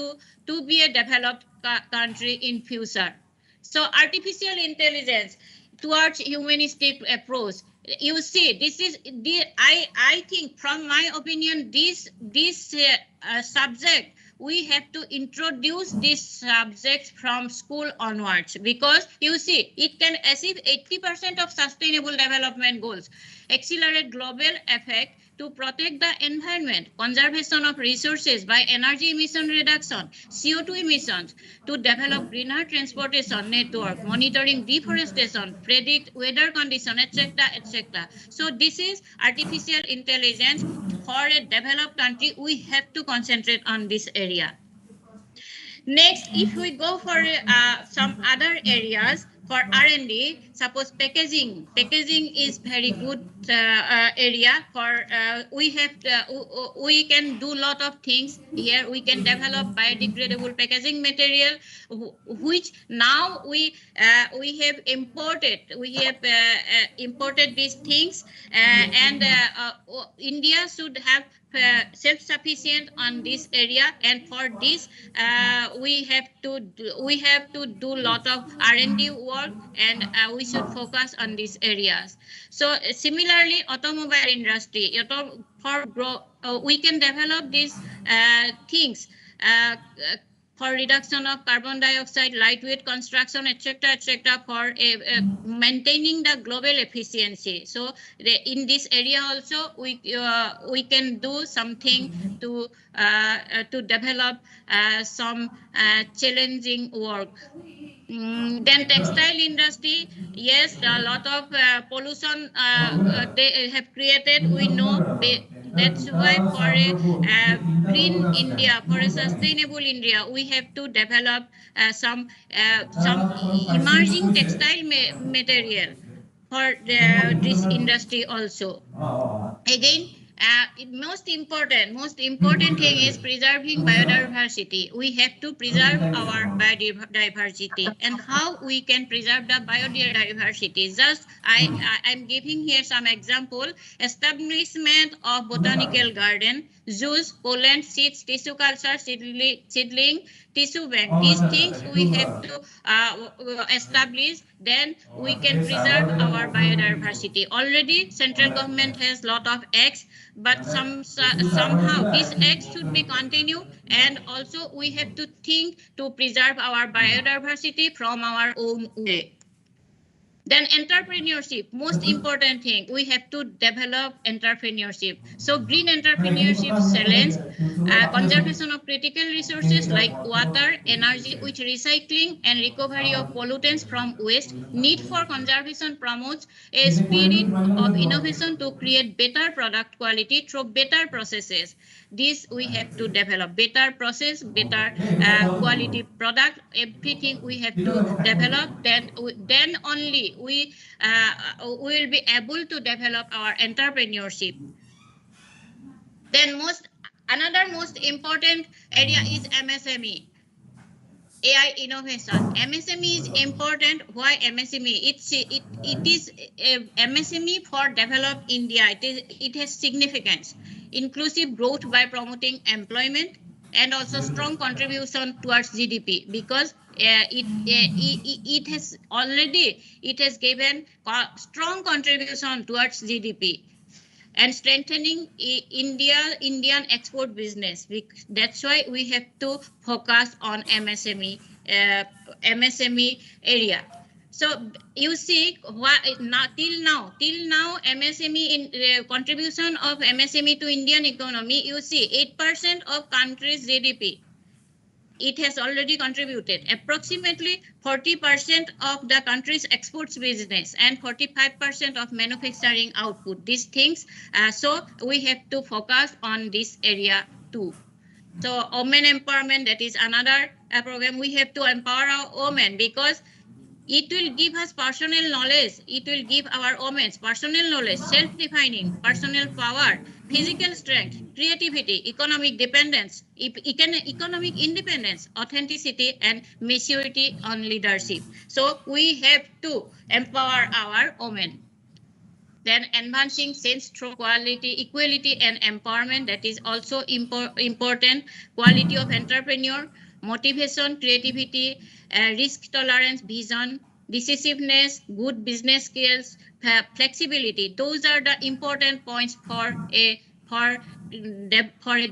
to be a developed country in future. So artificial intelligence towards humanistic approach. you see, this is the I think, from my opinion, this subject, we have to introduce this subject from school onwards, because you see, it can achieve 80% of sustainable development goals, accelerate global effect to protect the environment, conservation of resources by energy emission reduction, CO2 emissions, to develop greener transportation network, monitoring deforestation, predict weather condition, etc., etc. So this is artificial intelligence. For a developed country, we have to concentrate on this area. Next, if we go for some other areas for R&D, suppose packaging. Packaging is very good area for we can do lot of things here. We can develop biodegradable packaging material, which now we have imported. We have imported these things, and India should have self-sufficient on this area, and for this we have to do lot of R&D work, and we should focus on these areas. So similarly, automobile industry, we can develop these things for reduction of carbon dioxide, lightweight construction, etc., etc., for maintaining the global efficiency. So in this area also, we can do something to develop some challenging work. Then textile industry, yes, a lot of pollution they have created. We know that's why for a green India, for a sustainable India, we have to develop some emerging textile material for this industry also. Again, most important thing is preserving biodiversity. We have to preserve our biodiversity, and how we can preserve the biodiversity. Just I'm giving here some example: establishment of botanical garden, zoos, pollen, seeds, tissue culture, seedling, tissue bank. These things we have to establish. Then we can preserve our biodiversity. Already, central government has lot of acts, but somehow this act should be continued, and also we have to think to preserve our biodiversity from our own way. Then entrepreneurship, most important thing, we have to develop entrepreneurship. So green entrepreneurship challenge conservation of critical resources like water, energy, with recycling and recovery of pollutants from waste. Need for conservation promotes a spirit of innovation to create better product quality through better processes. This we have to develop: better process, better quality product. Everything we have to develop. Then only we will be able to develop our entrepreneurship. Then another most important area is MSME. AI innovation. MSME is important. Why MSME? It is MSME for developed India. It has significance. Inclusive growth by promoting employment, and also strong contribution towards GDP, because it has given strong contribution towards GDP, and strengthening Indian export business. That's why we have to focus on MSME area. So you see, till now MSME in contribution of MSME to Indian economy, you see 8% of country's GDP. It has already contributed approximately 40% of the country's exports business and 45% of manufacturing output. These things, so we have to focus on this area too. So women empowerment, that is another program. We have to empower our women, because it will give us personal knowledge. It will give our women personal knowledge, self-defining, personal power, physical strength, creativity, economic dependence, economic independence, authenticity, and maturity on leadership. So we have to empower our women. Then advancing sense through quality, equality, and empowerment. That is also important. Quality of entrepreneur, motivation, creativity, risk tolerance, vision, decisiveness, good business skills, flexibility. Those are the important points for a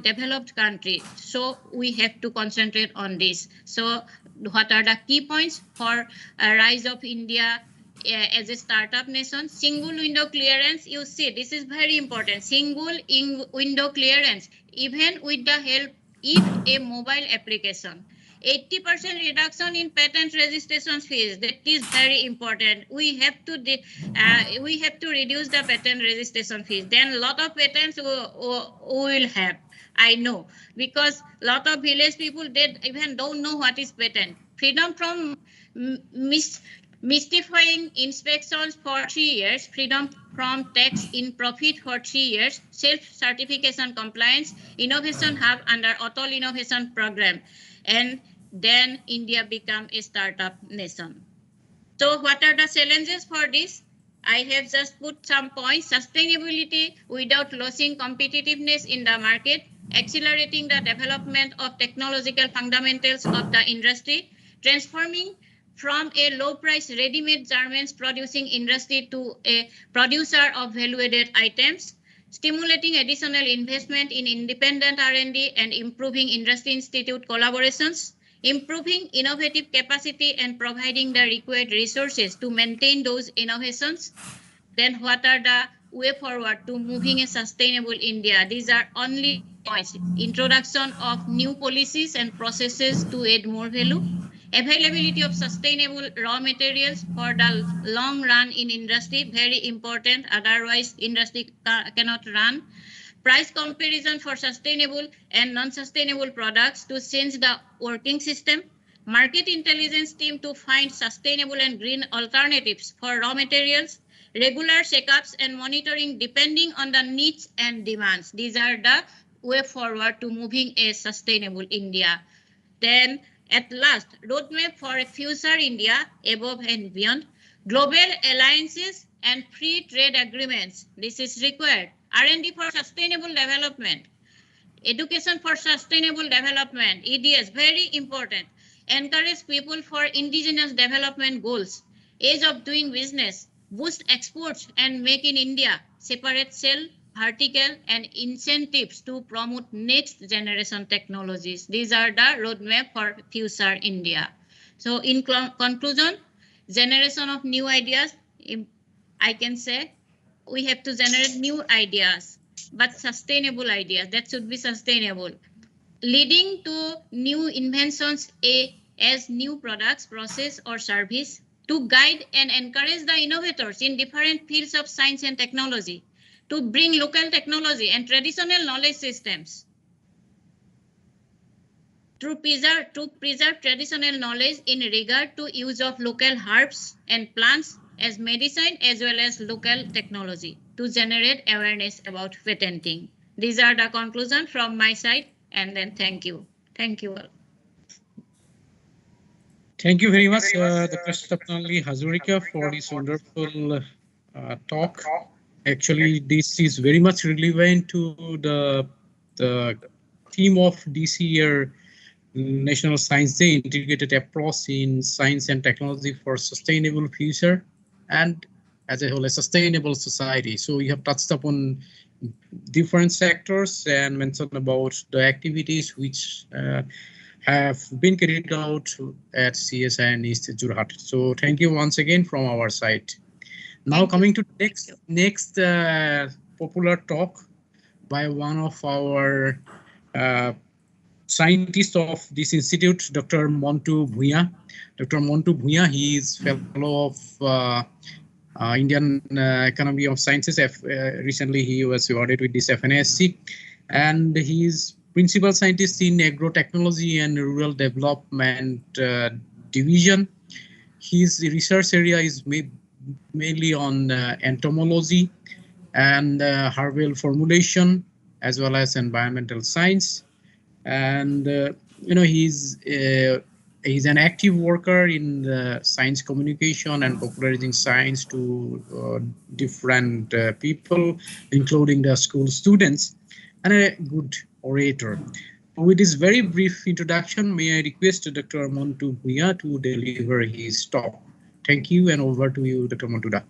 developed country. So we have to concentrate on this. So what are the key points for a rise of India as a startup nation? Single window clearance. You see, this is very important. Single window clearance, even with the help if a mobile application. 80% reduction in patent registration fees. That is very important. We have to reduce the patent registration fees. Then a lot of patents we will have. I know, because a lot of village people, they even don't know what is patent. Freedom from mystifying inspections for 3 years, freedom from tax in profit for 3 years, self-certification compliance, innovation hub under Atol Innovation Program, and then India become a startup nation. So what are the challenges for this? I have just put some points. Sustainability without losing competitiveness in the market, accelerating the development of technological fundamentals of the industry, transforming from a low-price ready-made garments producing industry to a producer of value-added items, stimulating additional investment in independent R&D and improving industry-institute collaborations, improving innovative capacity and providing the required resources to maintain those innovations. Then what are the way forward to moving a sustainable India? These are only points. Introduction of new policies and processes to add more value. Availability of sustainable raw materials for the long run in industry, very important. Otherwise, industry cannot run. Price comparison for sustainable and non-sustainable products to change the working system. Market intelligence team to find sustainable and green alternatives for raw materials. Regular checkups and monitoring depending on the needs and demands. These are the way forward to moving a sustainable India. Then at last, roadmap for a future India above and beyond. Global alliances and free trade agreements. This is required. R&D for sustainable development. Education for sustainable development. EDS, very important. Encourage people for indigenous development goals. Ease of doing business. Boost exports and make in India. Separate sell, vertical and incentives to promote next generation technologies. These are the roadmap for future India. So in conclusion, generation of new ideas, I can say we have to generate new ideas, but sustainable ideas that should be sustainable, leading to new inventions as new products, process or service, to guide and encourage the innovators in different fields of science and technology, to bring local technology and traditional knowledge systems, to preserve traditional knowledge in regard to use of local herbs and plants as medicine as well as local technology, to generate awareness about patenting. These are the conclusions from my side, and then thank you. Thank you all. Thank you very much, Dr. Sapnali Hazarika, for this wonderful talk. Actually, this is very much relevant to the theme of this year National Science Day, integrated approach in science and technology for sustainable future and as a whole a sustainable society. So we have touched upon different sectors and mentioned about the activities which have been carried out at CSI and East Jorhat. So thank you once again from our side. Now coming to next popular talk by one of our scientists of this institute, Dr. Montu Bhuiya. Dr. Montu Bhuiya, he is fellow of Indian Academy of Sciences. Recently, he was awarded with this FNSC, and he is principal scientist in agrotechnology and rural development division. His research area is mainly on entomology and herbal formulation, as well as environmental science. And he's an active worker in science communication and popularizing science to different people, including the school students, and a good orator. With this very brief introduction, may I request Dr. Montu Bhuiya to deliver his talk. Thank you, and over to you, Dr. Montuda.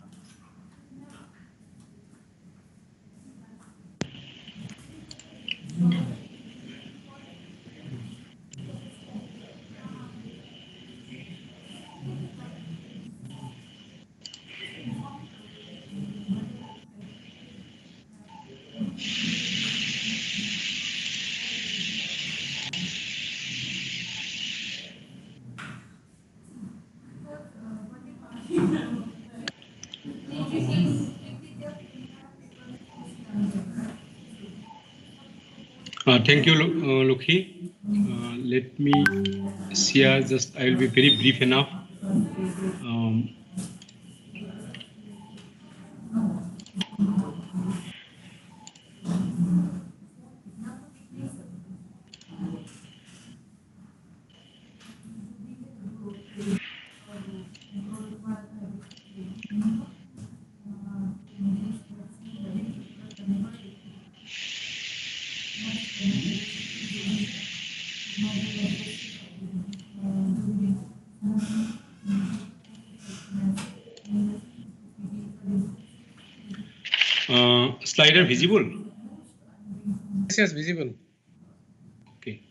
Thank you, Lokhi. Let me share just, I will be very brief enough. Slider visible? Yes, visible. Okay.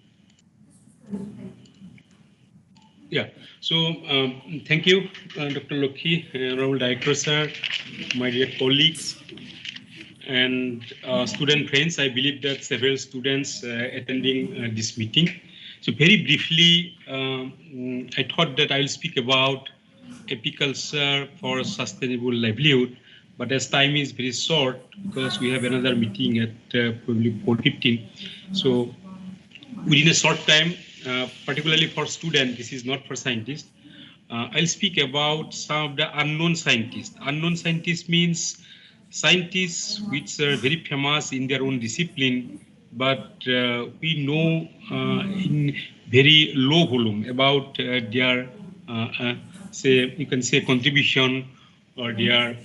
Yeah. So thank you, Dr. Lokhi, Honorable Director Sir, my dear colleagues, and student friends. I believe that several students attending this meeting. So very briefly, I thought that I will speak about apiculture for sustainable livelihood. But as time is very short, because we have another meeting at probably 4:15, so within a short time, particularly for students, this is not for scientists. I'll speak about some of the unknown scientists. Unknown scientists means scientists which are very famous in their own discipline, but we know in very low volume about their, say, you can say contribution or their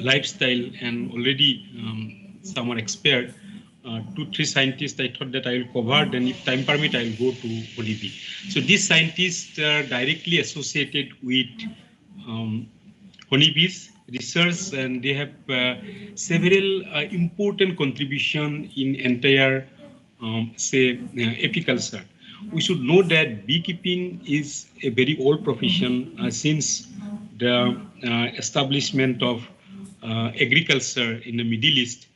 lifestyle, and already some are expert. 2-3 scientists I thought that I will cover, then if time permit, I will go to honeybee. So these scientists are directly associated with honeybees research, and they have several important contribution in entire, say, apiculture. We should know that beekeeping is a very old profession since the establishment of agriculture in the Middle East.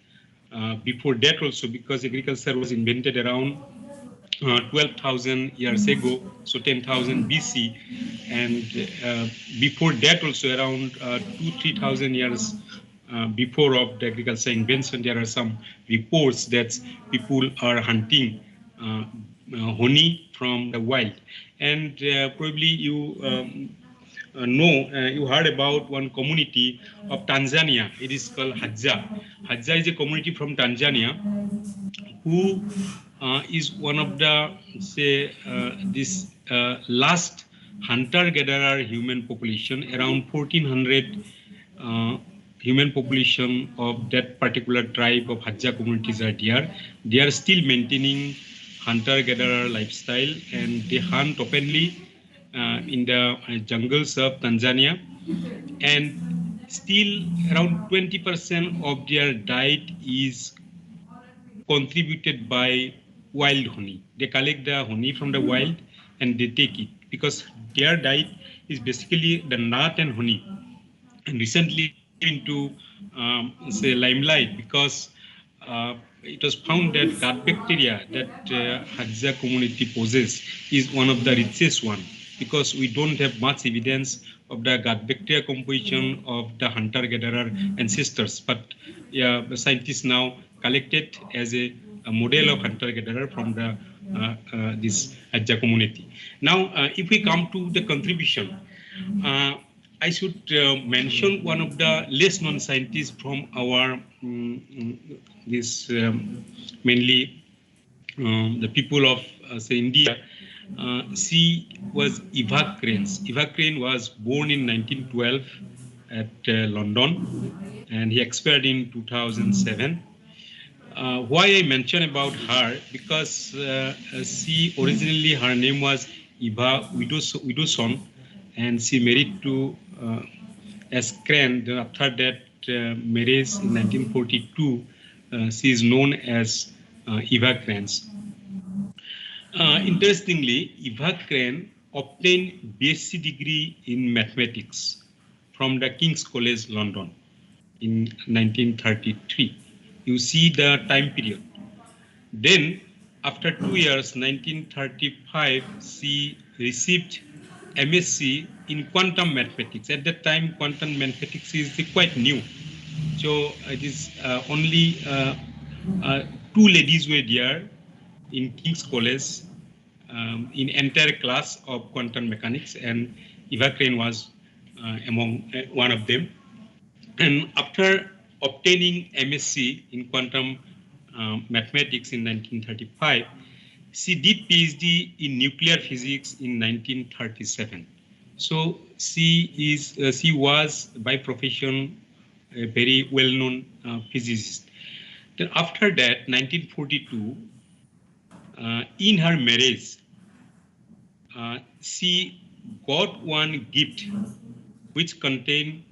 Before that also, because agriculture was invented around 12,000 years ago, so 10,000 BC, and before that also around 2-3,000 years before of the agriculture invention, there are some reports that people are hunting honey from the wild. And probably you you heard about one community of Tanzania. It is called Hadza. Hadza is a community from Tanzania who is one of the, say, this last hunter-gatherer human population, around 1400 human population of that particular tribe of Hadza communities are there. They are still maintaining hunter-gatherer lifestyle, and they hunt openly in the jungles of Tanzania, and still around 20% of their diet is contributed by wild honey. They collect the honey from the wild and they take it, because their diet is basically the nut and honey. And recently into say limelight, because it was found that gut bacteria that Hadza community possesses is one of the richest one, because we don't have much evidence of the gut bacteria composition of the hunter-gatherer ancestors. But yeah, the scientists now collected as a model of hunter-gatherer from the this Hadza community. Now, if we come to the contribution, I should mention one of the less known scientists from our this mainly the people of say India. She was Eva Cranes. Eva Crane was born in 1912 at London, and he expired in 2007. Why I mention about her? Because she originally, her name was Eva Widdowson, and she married to S. Crane. Then after that marriage in 1942, she is known as Eva Crane. Interestingly, Eva Crane obtained BSc degree in mathematics from the King's College, London in 1933. You see the time period. Then, after 2 years, 1935, she received MSc in quantum mathematics. At that time, quantum mathematics is quite new. So it is only 2 ladies were there in King's College in entire class of quantum mechanics, and Eva Crane was among one of them. And after obtaining MSc in quantum mathematics in 1935, she did PhD in nuclear physics in 1937. So she was by profession a very well-known physicist. Then after that, 1942, in her marriage, she got one gift which contained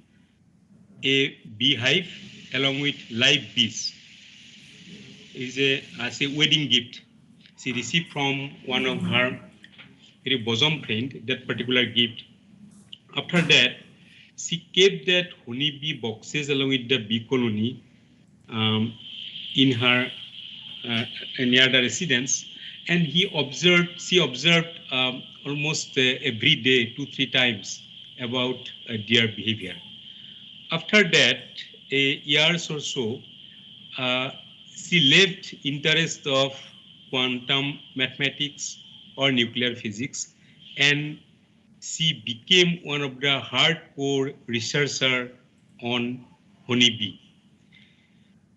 a beehive along with live bees. It is as a wedding gift she received from one of her very bosom friend, that particular gift. After that, she kept that honeybee boxes along with the bee colony in her near the residence, and she observed almost every day, 2-3 times about their behavior. After that, a years or so, she left interest of quantum mathematics or nuclear physics, and she became one of the hardcore researcher on honeybee.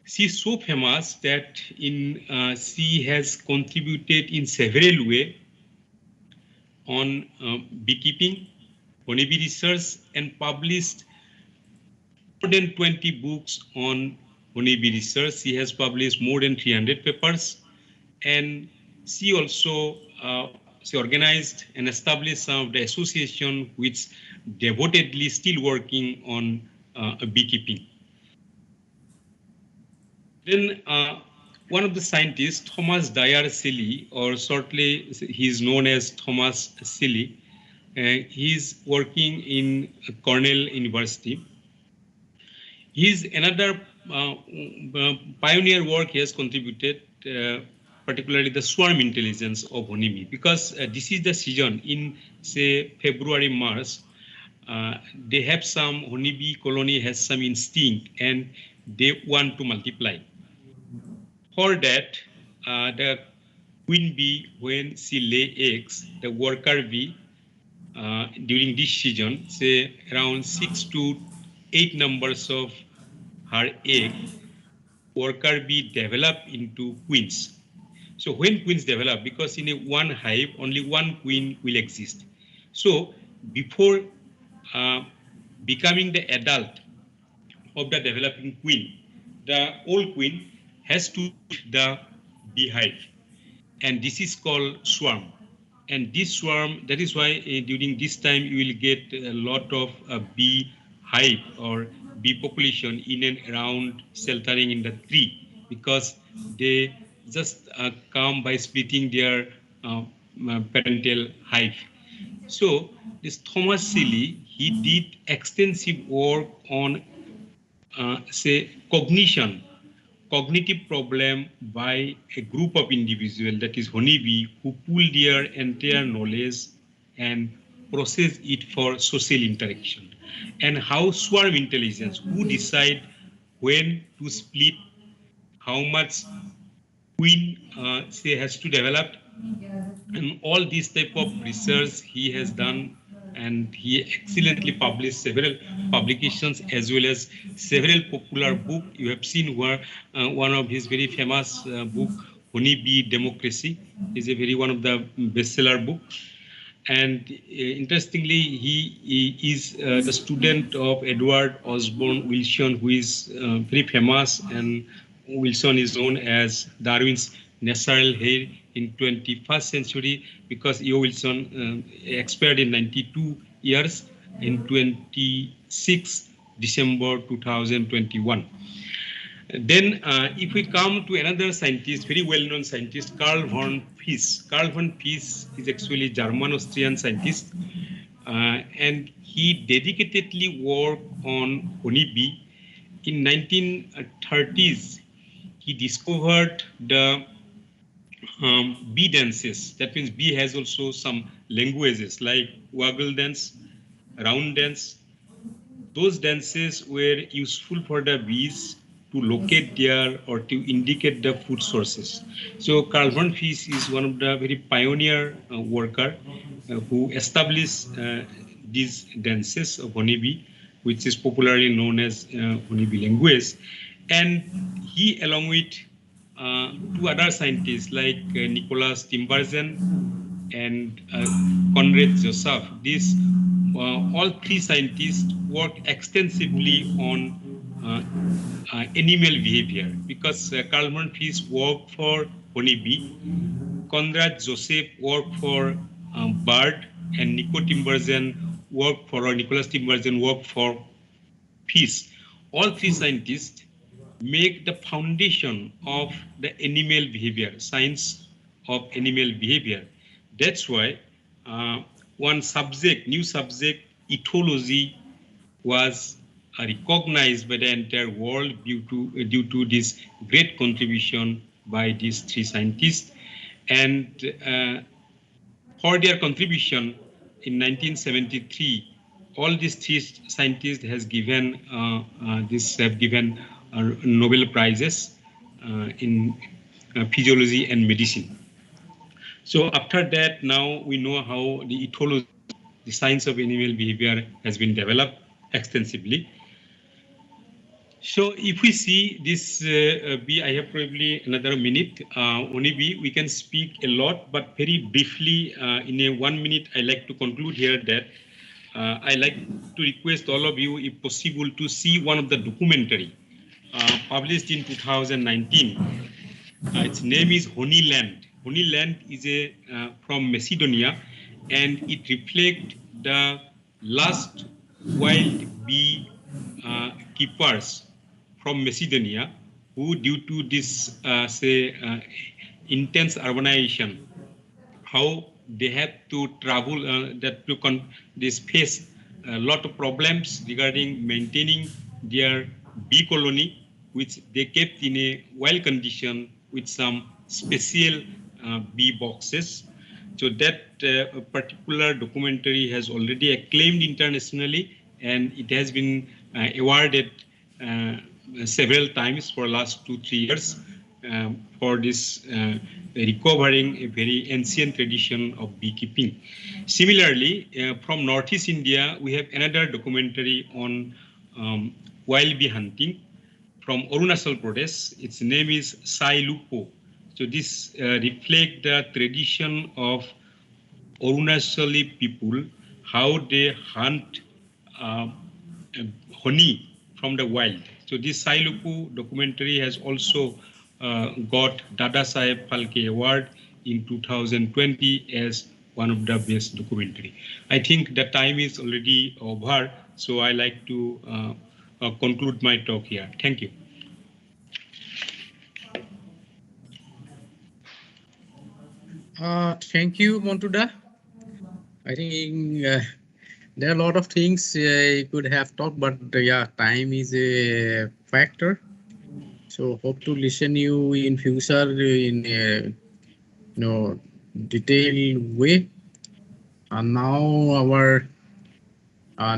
She is so famous that she has contributed in several ways on beekeeping, honeybee research, and published more than 20 books on honeybee research. She has published more than 300 papers, and she also she organized and established some of the association which devotedly still working on beekeeping. Then one of the scientists, Thomas Dyer Seeley, or shortly he is known as Thomas Seeley, he is working in Cornell University. His another pioneer work he has contributed, particularly the swarm intelligence of honeybee, because this is the season in, say, February, March, they have some honeybee colony has some instinct and they want to multiply. For that, the queen bee, when she lay eggs, the worker bee, during this season, say around 6 to 8 numbers of her egg, worker bee develop into queens. So when queens develop, because in a one hive, only one queen will exist. So before becoming the adult of the developing queen, the old queen has to leave the beehive, and this is called swarm. And this swarm, that is why during this time you will get a lot of bee hive or bee population in and around sheltering in the tree, because they just come by splitting their parental hive. So this Thomas Seeley, he did extensive work on say cognitive problem by a group of individuals, that is honeybee, who pool their entire knowledge and process it for social interaction. And how swarm intelligence, who decide when to split, how much queen say has to develop, and all these type of research he has done, and he excellently published several publications as well as several popular books. You have seen where one of his very famous book, Honeybee Democracy, is a very one of the bestseller book. And interestingly, he is the student of Edward Osborne Wilson, who is very famous, and Wilson is known as Darwin's natural heir in 21st century, because E.O. Wilson expired in 92 years in 26 December 2021. Then if we come to another scientist, very well-known scientist, Carl von Fies. Carl von Fies is actually German-Austrian scientist, and he dedicatedly worked on honeybee. In 1930s, he discovered the bee dances. That means bee has also some languages like waggle dance, round dance. Those dances were useful for the bees to locate their or to indicate the food sources. So Carl von Fies is one of the very pioneer worker who established these dances of honeybee, which is popularly known as honeybee language. And he, along with two other scientists like Nicholas Timbergen and Konrad Joseph, these all three scientists worked extensively on animal behavior, because Carl von Fies worked for honeybee, Konrad Joseph worked for bird, and Nicholas Timbergen worked for fish. All three scientists make the foundation of the animal behavior, science of animal behavior. That's why one subject, new subject, ethology, was recognized by the entire world due to this great contribution by these three scientists. And for their contribution in 1973, all these three scientists have given Nobel prizes in physiology and medicine. So after that, now we know how the ethology, the science of animal behavior, has been developed extensively. So if we see this bee, I have probably another minute. Only bee, we can speak a lot, but very briefly, in a 1 minute, I like to conclude here that I like to request all of you, if possible, to see one of the documentary published in 2019. Its name is Honeyland. Honeyland is from Macedonia, and it reflects the last wild bee keepers from Macedonia, who, due to this intense urbanization, how they have to travel, this face a lot of problems regarding maintaining their bee colony, which they kept in a wild condition with some special bee boxes. So that particular documentary has already acclaimed internationally, and it has been awarded several times for last 2-3 years for this recovering a very ancient tradition of beekeeping. Similarly, from Northeast India, we have another documentary on wild bee hunting from Arunachal Pradesh. Its name is Sai Lupo. So this reflects the tradition of Arunachali people, how they hunt honey from the wild. So this Sai Lupo documentary has also got Dada Saheb Phalke Award in 2020 as one of the best documentary. I think the time is already over, so I like to conclude my talk here. Thank you. Thank you, Montuda. I think there are a lot of things I could have talked, but yeah, time is a factor. So hope to listen you in future in a detailed way. And now our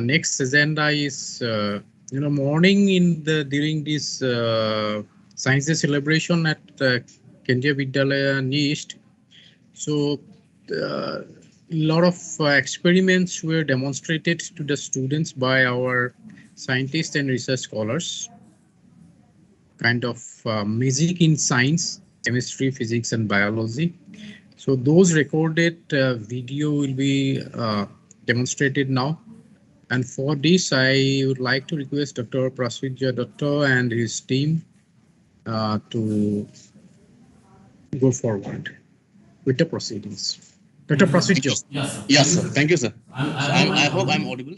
next agenda is morning during this Science Day celebration at Kendriya Vidyalaya East. So a lot of experiments were demonstrated to the students by our scientists and research scholars. Kind of magic in science, chemistry, physics, and biology. So those recorded video will be demonstrated now. And for this, I would like to request Dr. Prasvidya Datta and his team to go forward with the proceedings. Dr. Prasidjo. Yes, sir. Thank you, sir. I hope I'm audible.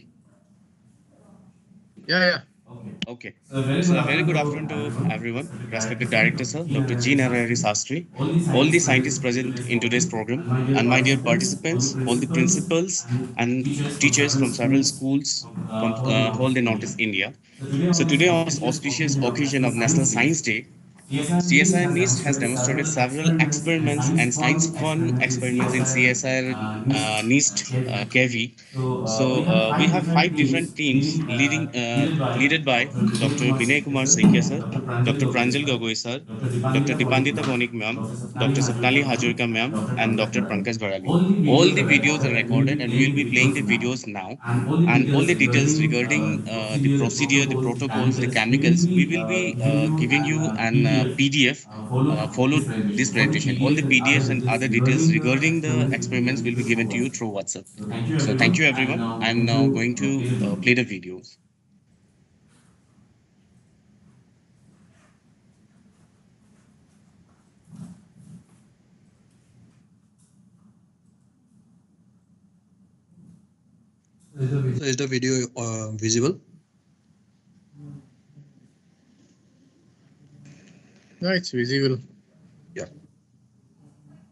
Yeah. Okay. So a very good afternoon to everyone. Respected Director, sir, Dr. G. Narayani Sastry, all the scientists present in today's program, and my dear participants, all the principals and teachers from several schools from whole the Northeast India. So today on this auspicious occasion of National Science Day, CSIR NIST has demonstrated several experiments and science fun experiments in CSIR NIST KV. So we have 5 different teams led by Dr. Binay Kumar Saikia sir, Dr. Pranjal Gogoi sir, Dr. Dipandita Bonik ma'am, Dr. Sapnali Hajurka ma'am, and Dr. Pankaj Barali. All the videos are recorded and we will be playing the videos now. And all the details regarding the procedure, the protocols, the chemicals, we will be giving you an PDF follow this presentation. All the PDFs and other details regarding the experiments will be given to you through WhatsApp. So thank you everyone. I'm now going to play the videos. So is the video visible? No, it's visible. Yeah.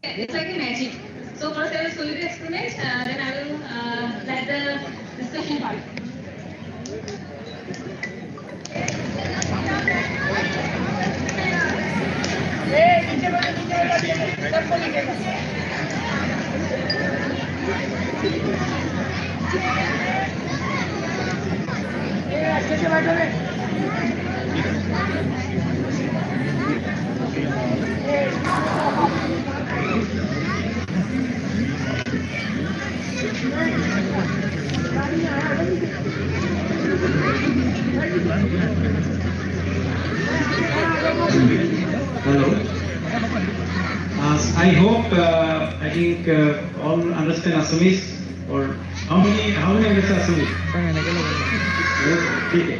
It's like a magic. So first I will show you the experiment, then I will let the discussion part. Hello. I hope, I think all understand Assamese, or how many understand Assamese? Okay.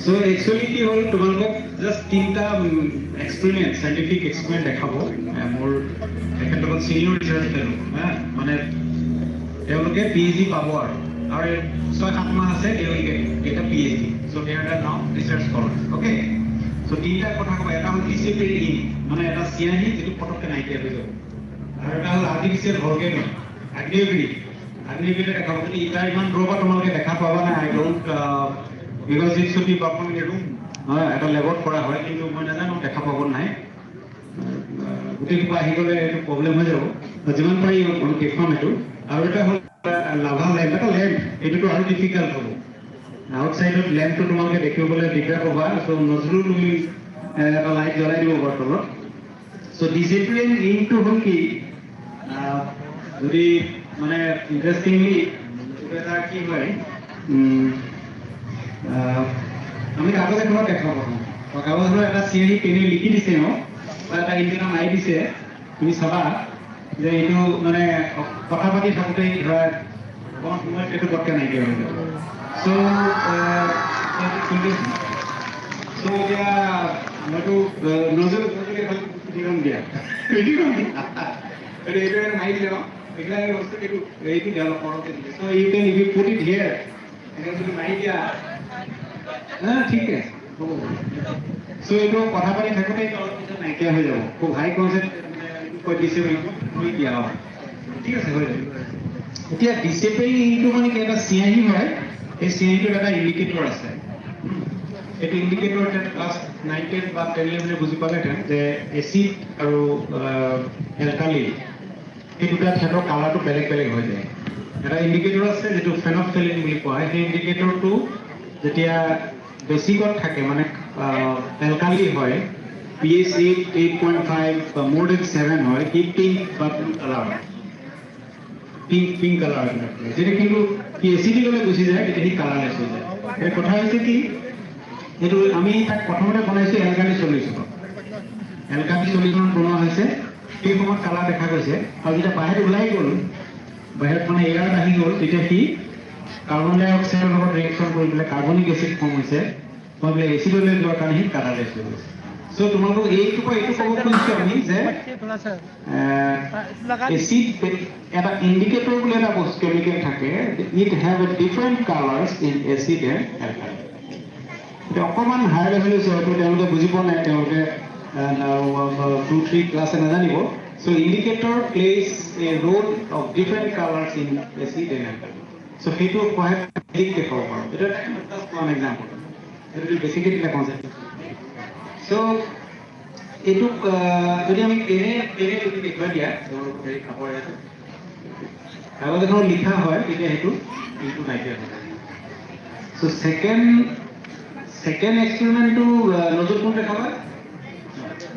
So actually কি হল তোমালোকক just তিনটা experiment scientific experiment দেখাব মোৰ এখেতসকল senior research ফেলো মানে তেওঁলোকে PhD পাব আৰু 6-7 মাহ আছে তেওঁলোকে এটা PhD so they are now research scholar okay so তিনটা কথা কব এটা হল ডিসিপ্লিন মানে এটা সিআইনি যেটো পটককে নাইকিয়া হৈ যাব আৰু এটা হল আৰ্টিফিশিয়াল ভলকেনো আগ্নেয়গিৰি দেখাব যদি এটা ইমান দূৰৰ পৰা তোমালোকে দেখা পাবা না I don't because it should be performed in a room at a level for a while in the morning and দেখা পাব নাই গোটেই আহি গলে এটা প্ৰবলেম হৈ যাব যিমান পাৰি দেখুৱাম এটো আৰু এটা হল লাভা ল্যাম্প এটা ল্যাম্প এটো আৰু ডিফিকাল্ট হ'ব আউটসাইডত ল্যাম্পটো তোমালোকে দেখিবলৈ দিগদাৰ পাবা সো নজরুল তুমি এটা লাইট জ্বলাই দিব বটলত সো ডিসিপ্লিন ইনটু হল কি যদি মানে ইন্টারেস্টিংলি এটা কি হয় আমি কাগজ এখন দেখা পাবো কাগজৰ এটা চিআই পেনে লিখি দিছে বা এটা ইন্ডিয়ান আই দিছে তুমি চাবা যে এইটো মানে কথা পাতি থাকোতে ধৰা কোন সময়ত এইটো পটকে নাইকিয়া হৈ যাব সো এতিয়া মইতো নজৰ দিগম দিয়া এইটো মাৰি দিলে এইবিলাক বস্তু এইটো ডেভেলপ কৰোঁতে দিলে সো ইউ কেন ইফ ইউ পুট ইট হিয়াৰ এটা যদি মাৰি দিয়া ঠিক আছে সো এইটো কথা পাতি থাকোতে নাইকিয়া হৈ যাব খুব হাই কনসেপ্ট কৈ দিছে বুলি দিয়া হয় ঠিক আছে হৈ যাব এতিয়া ডিসিপ্লিনটো মানে কি এটা সিআইনি হয় এই সিআইনিটোৰ এটা ইন্ডিকেটৰ আছে এইটো ইন্ডিকেটৰ ক্লাছ 9 10 বা 10 লেভেলে বুজি পালে যে এসিড আৰু এলকালি এই দুটা ক্ষেত্ৰৰ কালাৰটো বেলেগ বেলেগ হৈ যায় এটা ইন্ডিকেটৰ আছে যেটো ফেনফথেলিন বুলি কোৱা হয় সেই ইন্ডিকেটৰটো যেতিয়া বেসিকত থাকে মানে এলকালি হয় pH 8.5 বা more than 7 হয় কি পিঙ্ক বা ব্লু কালার পিঙ্ক কালার যেটা কিন্তু কি এসিডি গলে গুছি যায় এটা হি কালারলেস হৈ যায় এই কথা হৈছে কি এটো আমি তাক প্ৰথমতে বনাইছো এলকালি সলিউশন বনোৱা হৈছে এই সময়ত কালাৰ দেখা গৈছে আৰু যেতিয়া বাহিৰ ওলাই গ'ল বাহিৰত মানে এয়াৰ আহি গ'ল তেতিয়া কি কার্বন ডাই অক্সাইডৰ লগত ৰিএকশন কৰি পেলাই কার্বনিক এসিড ফর্ম হৈছে মই এসিডলৈ যোৱাৰ কাৰণে হি কালাৰলেস হৈ গৈছে So tomorrow এইটো ক'ব খুজিছোঁ আমি যে এচিড এটা ইণ্ডিকেটৰ বুলি এটা বস্তু কেমিকেল থাকে, it have a different colours in acid and alkyl. এতিয়া অকণমান হাই লেভেল হৈছে, হয়তো তেওঁলোকে বুজি পোৱা নাই, তেওঁলোকে 2-3 ক্লাছে নাজানিব। So' indicator plays a role of different colours in acid and alkali. So' সেইটো সহায় দেখুৱাব পাৰোঁ। এইটো এটা এক্সাম্পল, সেইটো বেছিকৈ এটা কনচেপ্ট। চ' এইটোক যদি আমি পেনে যদি দেখুৱাই দিয়া হেৰি খাবৰ ইয়াতে কাগজ এখন লিখা হয়, তেতিয়া সেইটো নাইকিয়া হয়। চ' ছেকেণ্ড এক্সপেৰিমেণ্টটো নতুন কোন দেখাবা?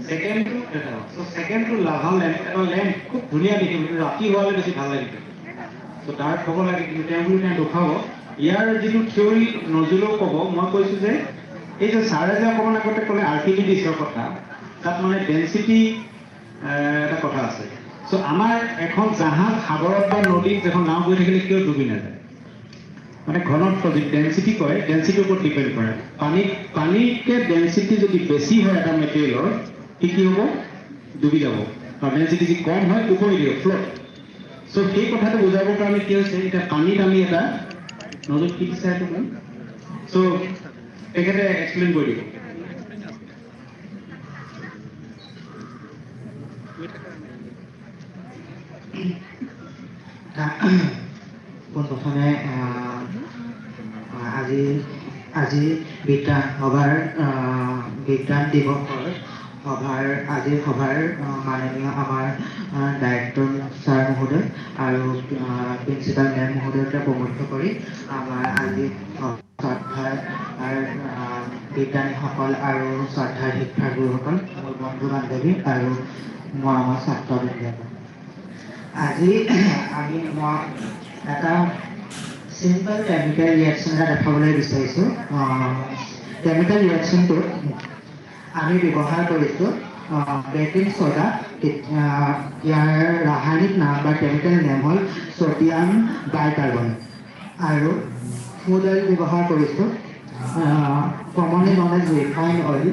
ছেকেণ্ডটো দেখাব। চ' ছেকেণ্ডটো লাভা লেম্প, এটা লেম্প খুব ধুনীয়া দেখিব, ৰাতি হোৱালে বেছি ভাল লাগিব। চ' ডাৰ্ক হ'ব লাগে, কিন্তু তেওঁ দেখুৱাব। ইয়াৰ যিটো থিয়ৰী নজুলেও ক'ব, মই কৈছোঁ যে এই যে ছাৰে যে অকণমান আগতে ক'লে আৰ্কিমিডিছৰ কথা, তাত মানে ডেঞ্চিটি এটা কথা আছে। চ' আমাৰ এখন জাহাজ সাগৰত বা নদীত এখন নাও গৈ থাকিলে কিয় ডুবি নাযায়? মানে ঘনত্ব যদি ডেঞ্চিটি কয়, ডেঞ্চিটিৰ ওপৰত ডিপেণ্ড কৰে। পানীতকৈ ডেঞ্চিটি যদি বেছি হয় এটা মেটেৰিয়েলৰ, কি হ'ব? ডুবি যাব। আৰু ডেঞ্চিটি যদি কম হয়, উপৰি দিব, ফ্ল'ট। চ' সেই কথাটো বুজাবৰ কাৰণে কি হৈছে, এতিয়া পানীত আমি এটা নদীত কি দিছে সেইটো ক'ম। চ' তেখেতে এক্সপ্লেইন কৰি দিব। পোনপ্ৰথমে আজি বিজ্ঞান দিৱসৰ আজিৰ সভাৰ মাননীয় আমাৰ ডাইৰেক্টৰ ছাৰ মহোদয় আৰু প্ৰিন্সিপাল মেম মহোদয়কে প্ৰমুখ কৰি আমাৰ আজি শ্ৰদ্ধাৰ বিজ্ঞানীসকল আৰু শ্ৰদ্ধাৰ শিক্ষাগুৰুসকল, মোৰ বন্ধু বান্ধৱী আৰু মৰমৰ ছাত্ৰবৃন্দসকল, আজি মই এটা চিম্পল কেমিকেল ৰিয়েকশ্যন এটা দেখাবলৈ বিচাৰিছোঁ। কেমিকেল ৰিয়েকশ্যনটোত আমি ব্যৱহাৰ কৰিছোঁ বেকিং ছ'ডা। ইয়াৰ ৰাসায়নিক নাম বা কেমিকেল নেম হ'ল ছ'ডিয়াম বাইকাৰ্বনেট। আৰু ফুড অইল ব্যৱহাৰ কৰিছোঁ, commonly known as refined oil.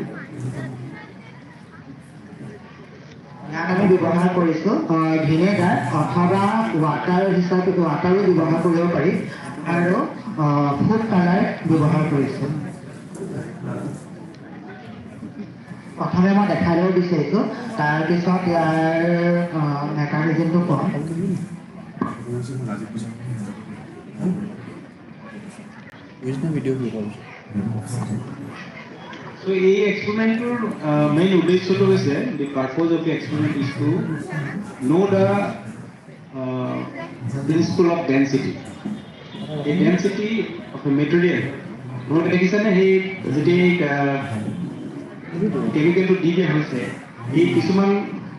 ইয়াত আমি ব্যৱহাৰ কৰিছোঁ ভিনেগাৰ অথবা ৱাটাৰো ব্যৱহাৰ কৰিব পাৰি, আৰু ফুড কালাৰ ব্যৱহাৰ কৰিছোঁ। প্ৰথমে মই দেখাই দিব বিচাৰিছোঁ, তাৰপিছত ইয়াৰ মেকানিজমটো ক'ম। So, এই এক্সপেৰিমেণ্টৰ মেইন উদ্দেশ্যটো হৈছে, the purpose of the experiment is to know the principle of density. The density of a material. তোমালোকে দেখিছানে সেই যেতিয়া কেমিকেলটো দি দিয়া হৈছে, এই কিছুমান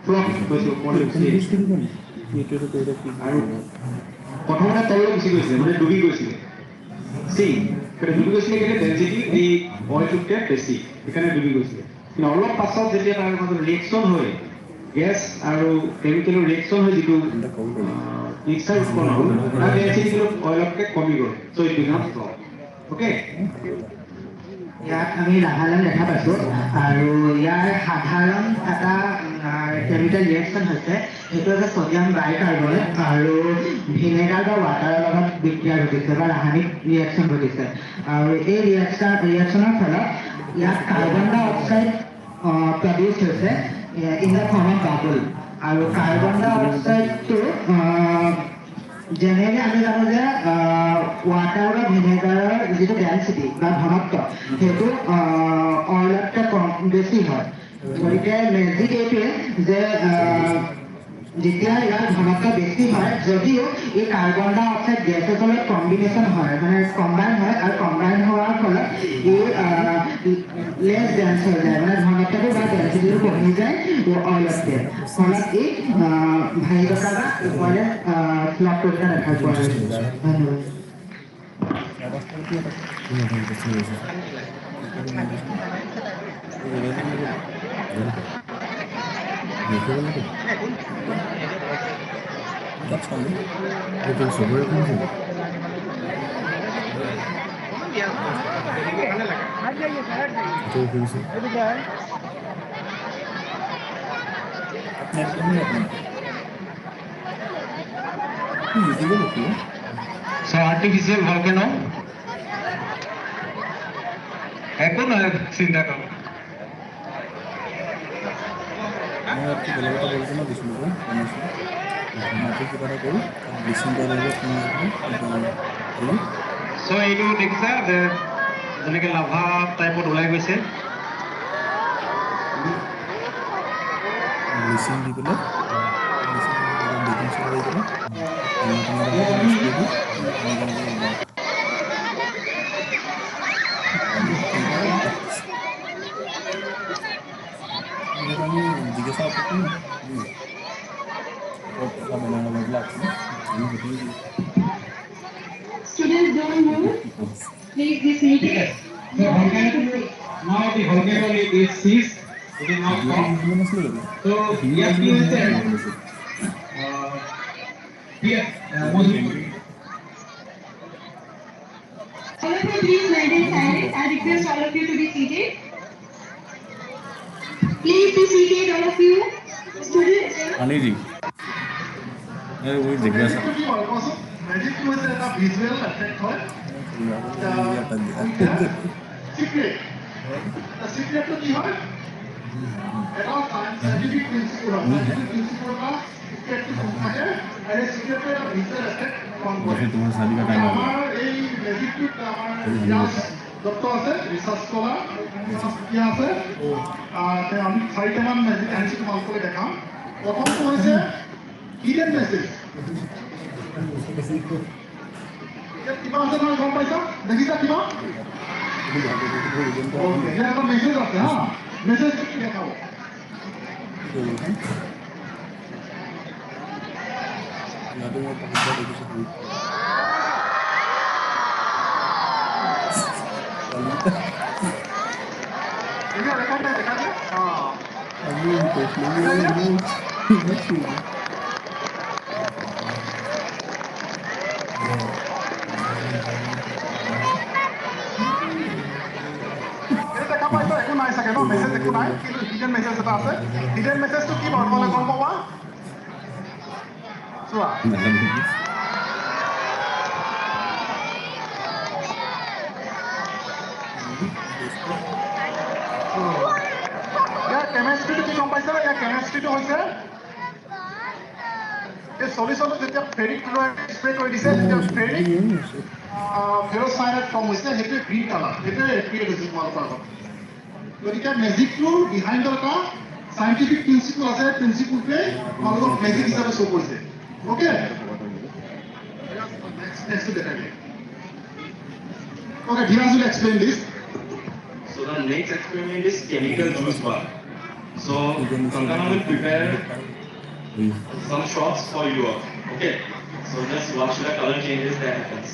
ফ্লক হৈছে ওপৰলৈ গুচি আহিছে আৰু প্ৰথমতে তললৈ গুচি গৈছিলে, মানে ডুবি গৈছিলে। ডুবি গৈছিলে কিন্তু ডেঞ্চিটি এই অইলটোতকৈ বেছি, সেইকাৰণে ডুবি গৈছিলে। কিন্তু অলপ পাছত যেতিয়া তাৰ মাজত ৰিয়েকশ্যন হয়, গেছ আৰু কেমিকেলৰ ৰিয়েকশ্যন হয়, যিটো মিক্সাৰ উৎপন্ন হ'ল, তাৰ ডেঞ্চিটি অইলতকৈ কমি গ'ল। চ' ইট বিকামছ ফ্লক। অ'কে, ইয়াত আমি লাভা লেম্প দেখা পাইছোঁ, আৰু ইয়াৰ সাধাৰণ এটা কেমিকেল ৰিয়েকশ্যন হৈছে, সেইটো হৈছে ছ'ডিয়াম বাইকাৰ্বনেট আৰু ভিনেগাৰ বা ৱাটাৰৰ লগত বিক্ৰিয়া ঘটিছে বা ৰাসায়নিক ৰিয়েকশ্যন ঘটিছে। আৰু এই ৰিয়েকশ্যনৰ ফলত ইয়াত কাৰ্বন ডাই অক্সাইড প্ৰডিউচ হৈছে in the form of bubble. আৰু কাৰ্বন ডাই অক্সাইডটো জেনেৰেলি আমি জানো যে ৱাটাৰ বা ভিনেগাৰৰ যিটো ডেঞ্চিটি বা ঘনত্ব, সেইটো অইলতকৈ বেছি হয়। গতিকে মেজিক এইটোৱে যে যেতিয়া ইয়াৰ ঘনত্ব বেছি হয়, যদিও এই কাৰ্বন ডাই অক্সাইড গেছৰ লগত কম্বিনেশ্যন হয়, মানে কম্বাইন হয়, আৰু কম্বাইন হোৱাৰ ফলত এই লেছ ডেন্স হৈ যায়, মানে ঘনত্বটো বা ডেন্সিটিটো কমি যায় অইলতকৈ। ফলত এই ভাৰি থকা বা অইলে ফ্লক কৰি থকা দেখা পোৱা গৈছে। ধন্যবাদ। So artificial volcano. একো নহয় চিন্তা কৰক So এইটো দেখিছা যে যেনেকে লাভা টাইপত ওলাই গৈছে Jigyasa apa pun, Students don't move. Please this meeting. So volcano now the volcano is ceased. It is now stopped. So yes, please yes, All of you please maintain silence. I request all of you to be seated. Please be seated, all of you. Students. Aniji. Jigyasa. Magic was a visual effect. Secret. The secret to be heard. At all times, scientific principle of secret to secret and a secret of visual effect on body. Our magic to our doctor আছে research scholar কি আছে আমি চাৰিটামান magic আনিছো তোমালোকলৈ দেখাম প্ৰথমটো হৈছে hidden message কিবা আছে নহয় গম পাইছা দেখিছা কিবা ইয়াৰ এটা মেছেজ আছে হা মেছেজটো কি দেখাব ini rekan ya দেখা পাইছো একো নাই চাগে ন মেছেজ একো নাই কিন্তু হিডেন মেছেজ এটা আছে হিডেন মেছেজটো কি বৰ্তমানে গম পাবা চোৱা ইয়াৰ কেমেষ্ট্ৰিটো কি গম পাইছে ইয়াৰ কেমেষ্ট্ৰিটো হৈছে এই সলিউশ্যনটো যেতিয়া ফেৰিক স্প্ৰে কৰি দিছে তেতিয়া ফেৰিক ফেৰ'চাইনাইড ফৰ্ম হৈছে সেইটোৱে গ্ৰীণ কালাৰ সেইটোৱে ক্ৰিয়েট হৈছে তোমালোকৰ আগত গতিকে মেজিকটোৰ বিহাইণ্ড এটা চাইণ্টিফিক প্ৰিন্সিপল আছে প্ৰিন্সিপলটোৱে তোমালোকক মেজিক হিচাপে শ্ব' কৰিছে অ'কে নেক্সটটো দেখাই দিয়ে Okay, Dhiras will explain this. So the next experiment is chemical juice bar. So Kankana will prepare some shots for you all. Okay. So just watch the color changes that happens.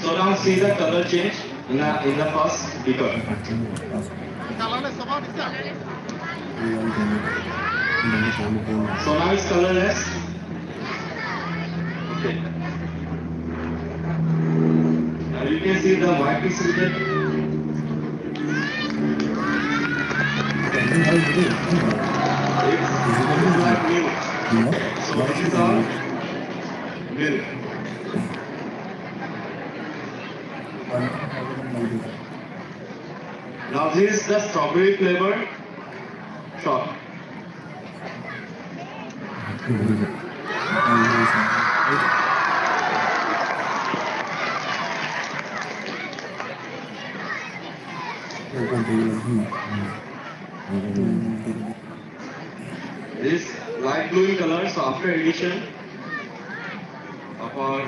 So now see the color change in the first beaker. So now it's colorless. Okay. Now you can see the white is with it. It's like milk. So this is all milk. Now this is the strawberry flavor shot. This light blue in color, so after addition of our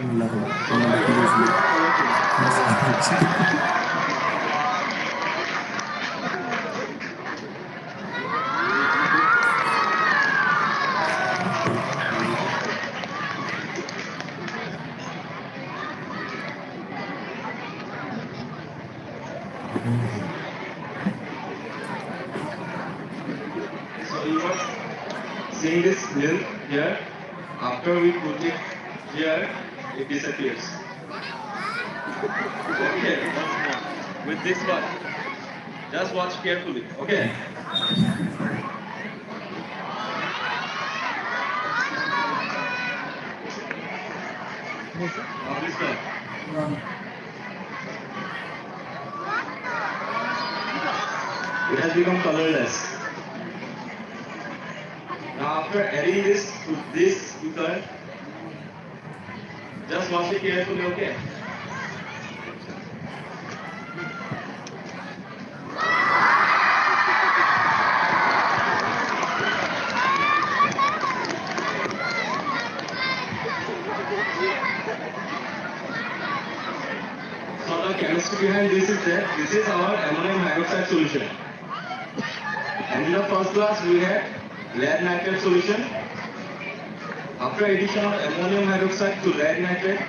so you are seeing this milk here. After we put it here, it disappears. Okay, once more. With this one. Just watch carefully. Okay. Now this one. It has become colorless. Now after adding this to this ether, just watch it carefully, okay? So the chemistry behind this is that this is our ammonium hydroxide solution. And in the first glass we had lead nitrate solution. After addition of ammonium hydroxide to lead nitrate,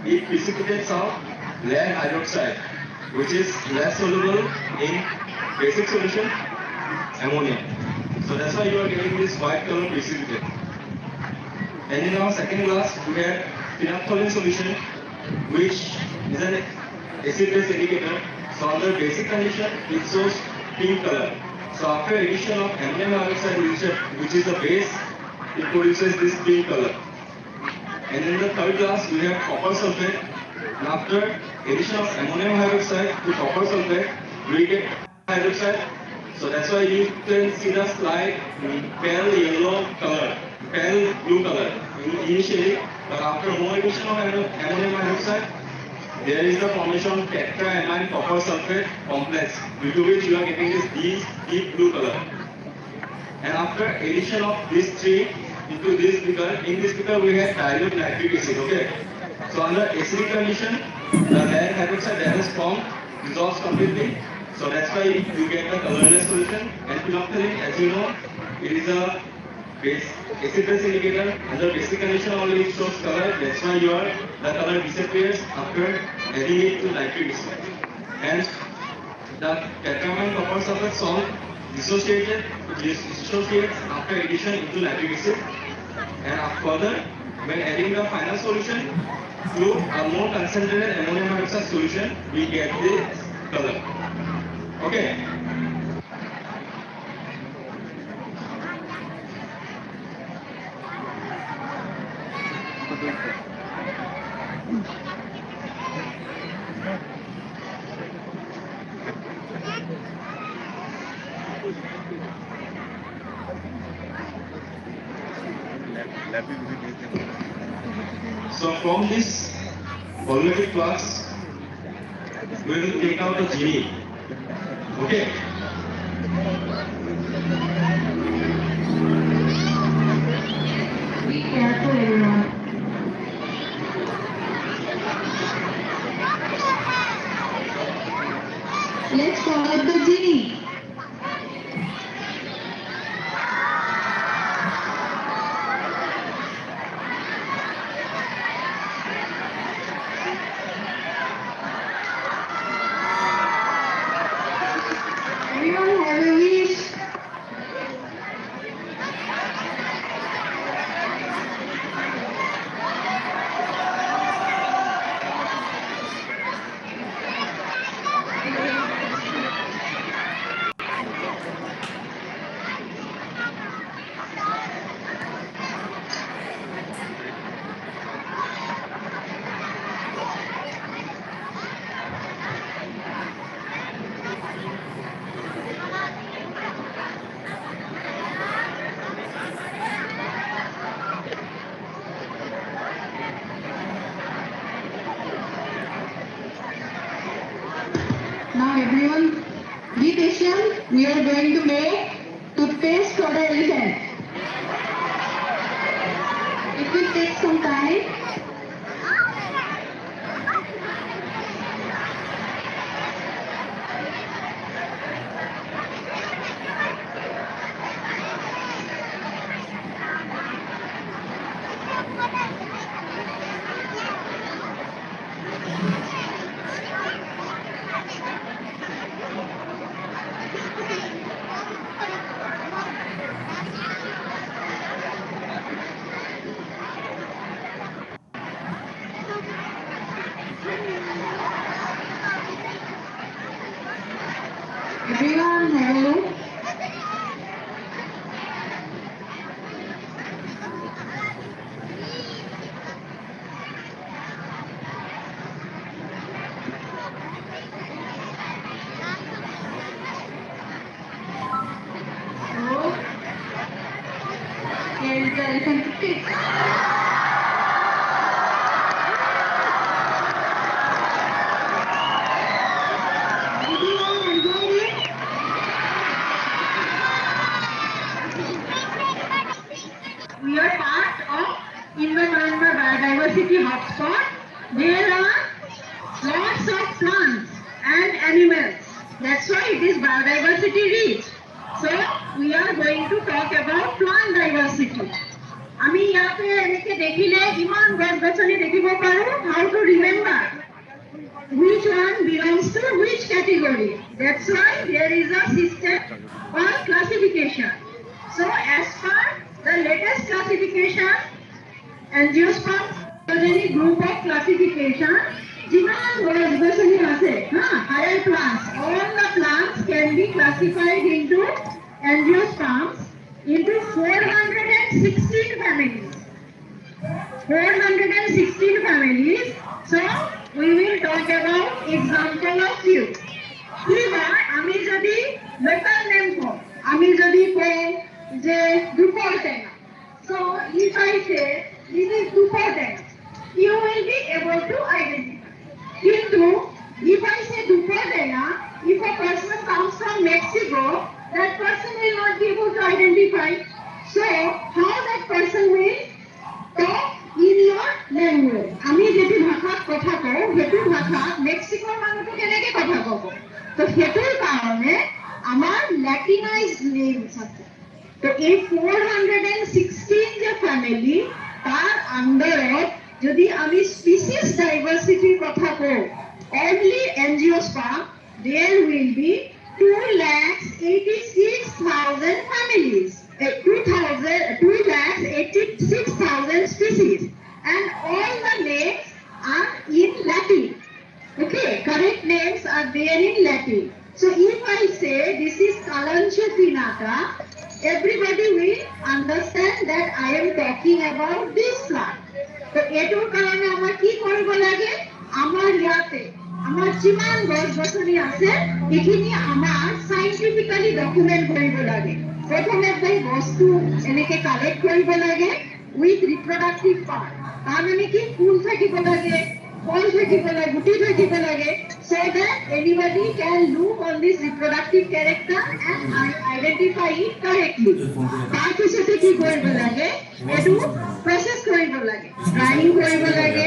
it precipitates out lead hydroxide, which is less soluble in basic solution, ammonia. So that's why you are getting this white color precipitate. And in our second glass, we had phenolphthalein solution, which is an acid-base indicator. So under basic condition, it shows pink color. So after addition of ammonium hydroxide, which is the base, it produces this pink color. And in the third glass, we have copper sulfate. And after addition of ammonium hydroxide to copper sulfate, we get hydroxide. So that's why you can see the slide pale yellow color, pale blue color initially, but after more addition of ammonium hydroxide, there is the formation of tetraamine copper sulfate complex, due to which you are getting this deep blue color. And after addition of these three into this beaker, in this beaker we have dilute nitric acid, okay? So under acidic condition, the lead hydroxide that is formed dissolves completely. So that's why you get the colorless solution. And phenolphthalein, as you know, it is a acid-base indicator. Under basic condition only it shows color. That's why the color disappears after adding it to nitric acid. And the tetraamine copper sulfate salt dissociates after addition into nitric acid. And further, when adding the final solution to a more concentrated ammonium hydroxide solution, we get this color. Okay. So from this volumetric flux, we will take out the genie. Okay. Be careful, everyone. Let's call up the genie. Everyone have a wish. everyone be patient. We are going to make toothpaste for the elephant. It will take some time. Everyone, hello. So, here is the elephant toothpaste. Everyone enjoyed it? We are part of Environmental Biodiversity Hotspot. There are lots of plants and animals. That's why it is biodiversity rich. So we are going to talk about plant diversity. আমি ইয়াতে এনেকে দেখিলে ইমান গছ গছনি দেখিব পাৰো, how to remember which one belongs to which category. That's why there is a system called classification. So as per the latest classification, angiosperms any group of classification, jiman gosgosani ase, higher plants, all the plants can be classified into angiosperms into 416 families. 416 families. So we will talk about example of few. Here আমি যদি local name কো, আমি যদি কো যে দুপরটেনা. So if I say this is duportena, you will be able to identify. Kintu if I say duportena, if a person comes from Mexico, that person will not be able to identify. So how that person will talk in your language? আমি যেটি ভাষাত কথা কওঁ সেইটো ভাষাত মেক্সিকোৰ মানুহটো কেনেকৈ কথা ক'ব? তো সেইটোৰ কাৰণে আমাৰ ল্যাটিনাইজড নেমছ আছে। তো এই 416 যে ফ্যামিলি তার আন্ডাৰত যদি আমি স্পিচিস ডাইভার্সিটিৰ কথা কওঁ, only angiosperm there will be 2,86,000 families, 2,86,000 species, and all the names are in Latin. Okay, correct names are there in Latin. So if I say this is Kalanchotinata, everybody will understand that I am talking about this plant. So এটোৰ কাৰণে আমাৰ কি কৰিব লাগে? আমাৰ ইয়াতে আমাৰ যিমান গছ গছনি আছে এইখিনি আমাৰ সাইন্টিফিক্যালি ডকুমেন্ট কৰিব লাগে। প্ৰথমে এই বস্তু এনেকে কালেক্ট কৰিব লাগে উইথ ৰিপ্ৰডাক্টিভ পাৰ্ট। তাৰ মানে কি ফুল থাকিব লাগে, ফল থাকিব লাগে, গুটি থাকিব লাগে, so that anybody can look on this reproductive character and identify it correctly. তাৰ পিছতে কি কৰিব লাগে? এটো process কৰিব লাগে, drying কৰিব লাগে,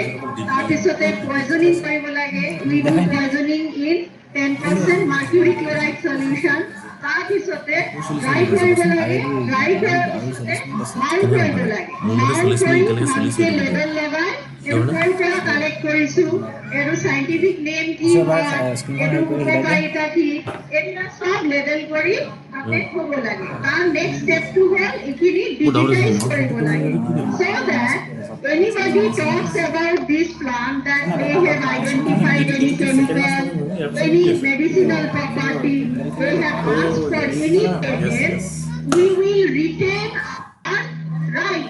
তাৰ পিছতে poisoning কৰিব লাগে। We do poisoning in 10% mercury chloride solution. তাৰ পিছতে dry কৰিব লাগে, dry কৰাৰ পিছতে মাল কৰিব লাগে, মাল কৰি ভালকে লেবেল লগাই এটো পৰা কালেক্ট কৰিছো, এটো সাইন্টিফিক নেম কি হয়, এটো উপকাৰিতা কি, এটা সব লেবেল কৰি আপডেট হ'ব লাগে। তাৰ নেক্সট স্টেপটো হ'ল এখিনি ডিজিটাইজ কৰিব লাগে, so that anybody talks about this plant that they have identified any chemical, any medicinal property, they have asked for any patent, we will retain our right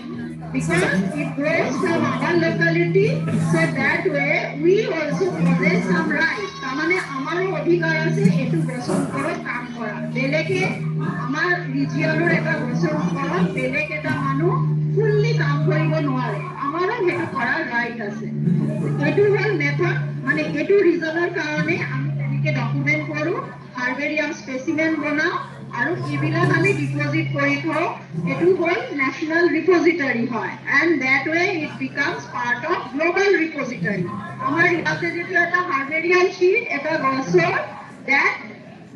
because it grows from our locality, so that way we also possess some right. তামানে আমাৰো অধিকাৰ আছে এটো গছৰ ওপৰত কাম কৰা। বেলেগে আমাৰ ৰিজিয়নৰ এটা গছৰ ওপৰত বেলেগ এটা মানুহ ফুললি কাম কৰিব নোৱাৰে, আমাৰো সেইটো কৰাৰ ৰাইট আছে। এটো হ'ল মেথড, মানে এটো ৰিজনৰ কাৰণে আমি তেনেকে ভালকে ডকুমেন্ট কৰো হাৰ্বেৰিয়াম স্পেচিমেন বনাও আৰু এইবিলাক আমি ডিপোজিট কৰি থওঁ এটো হ'ল ন্যাশনাল ৰিপোজিটৰি হয় and that way it becomes part of global repository আমাৰ ইয়াতে যেটো এটা হাৰ্বেৰিয়াম শীট এটা গছৰ that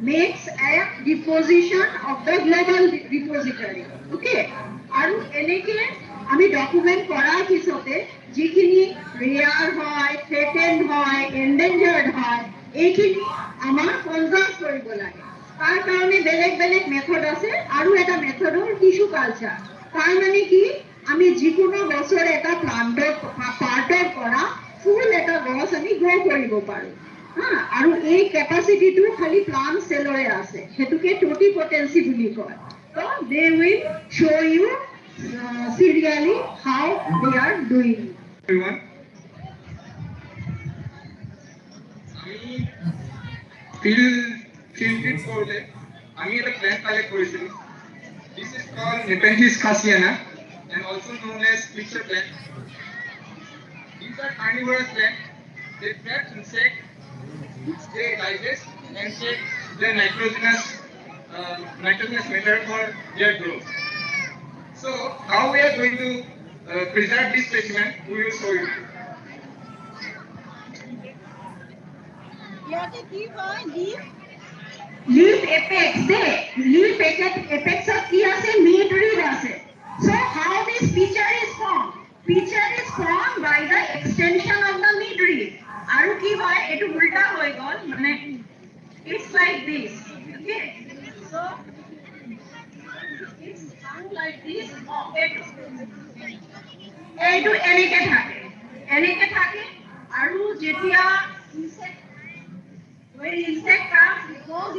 makes a deposition of the global repository okay আৰু এনেকে আমি ডকুমেন্ট কৰাৰ পিছতে যিখিনি ৰেয়াৰ হয় থ্ৰেটেন্ড হয় এন্ডেঞ্জাৰ্ড হয় এইখিনি আমাৰ কনজাৰ্ভ কৰিব লাগে তাৰ কাৰণে বেলেগ বেলেগ মেথড আছে আৰু এটা মেথড হ'ল টিস্যু কালচাৰ তাৰ মানে কি আমি যিকোনো গছৰ এটা প্লান্টৰ পাৰ্টৰ পৰা ফুল এটা গছ আমি গ্ৰো কৰিব পাৰো আৰু এই ক্যাপাসিটিটো খালি প্লান্ট সেলৰে আছে হেতুকে টোটিপটেন্সি বুলি কয় so they will show you serially how they are doing everyone field trip korte ami eta plant collect korichilu this is called Nepenthes khasiana and also known as pitcher plant these are carnivorous plants they trap insects which they digest and take the nitrogenous matter for their growth. So how we are going to preserve this specimen, we will show you. Leaf apex, leaf apex of ki ase meat reed ase. So how this picture is formed? Picture is formed by the extension of the meat reed. Aru ki hoy etu ulta hoy gol mane it's like this okay so it's hung like this etu enike thake aru jetia insect when insect comes it goes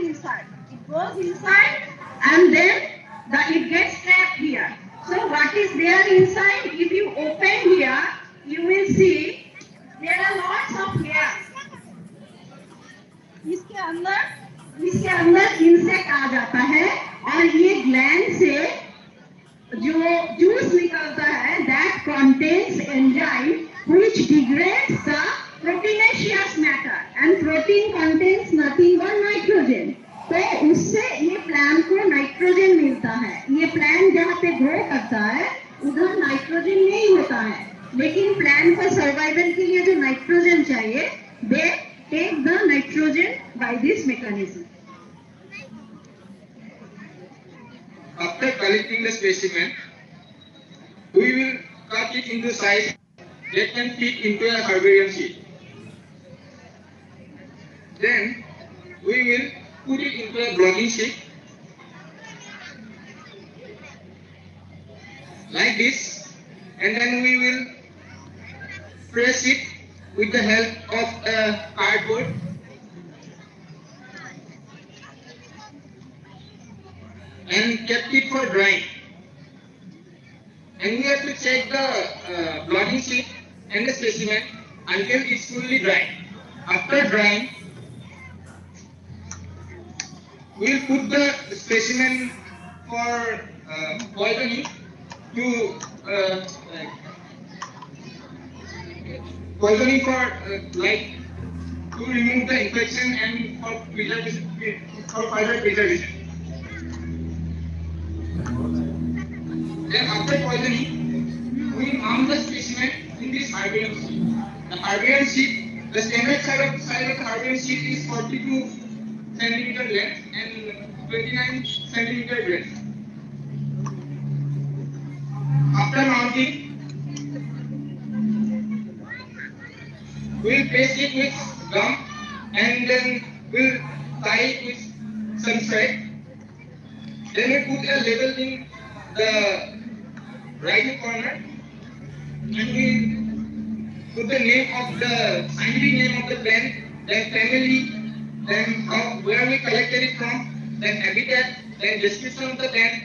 inside and then it gets trapped here so what is there inside if you open here you will see there are lots of hairs इसके अंदर insect आ जाता है और ये gland से जो juice निकलता है that contains enzyme which degrades the proteinaceous matter and protein contains nothing but nitrogen तो उससे ये प्लांट को नाइट्रोजन मिलता है ये प्लांट जहाँ पे ग्रो करता है उधर नाइट्रोजन नहीं होता है लेकिन प्लांट का सर्वाइवल के लिए जो नाइट्रोजन चाहिए दे take the nitrogen by this mechanism. After collecting the specimen, we will cut it into size that can fit into a herbarium sheet. Then we will put it into a blotting sheet like this, and then we will press it with the help of a cardboard and kept it for drying. And we have to check the blotting sheet and the specimen until it's fully dry. After drying, we'll put the specimen for poisoning to poisoning for to remove the infection and for further preservation. Then after poisoning, we mount the specimen in this herbarium sheet. The herbarium sheet, the standard size of the herbarium sheet is 42 centimeter length and 29 centimeter breadth. After mounting, we'll paste it with gum and then we'll tie it with some thread. Then we put a label in the right corner and we put the name of the scientific name of the plant, then family, then where we collected it from, then habitat, then description of the plant,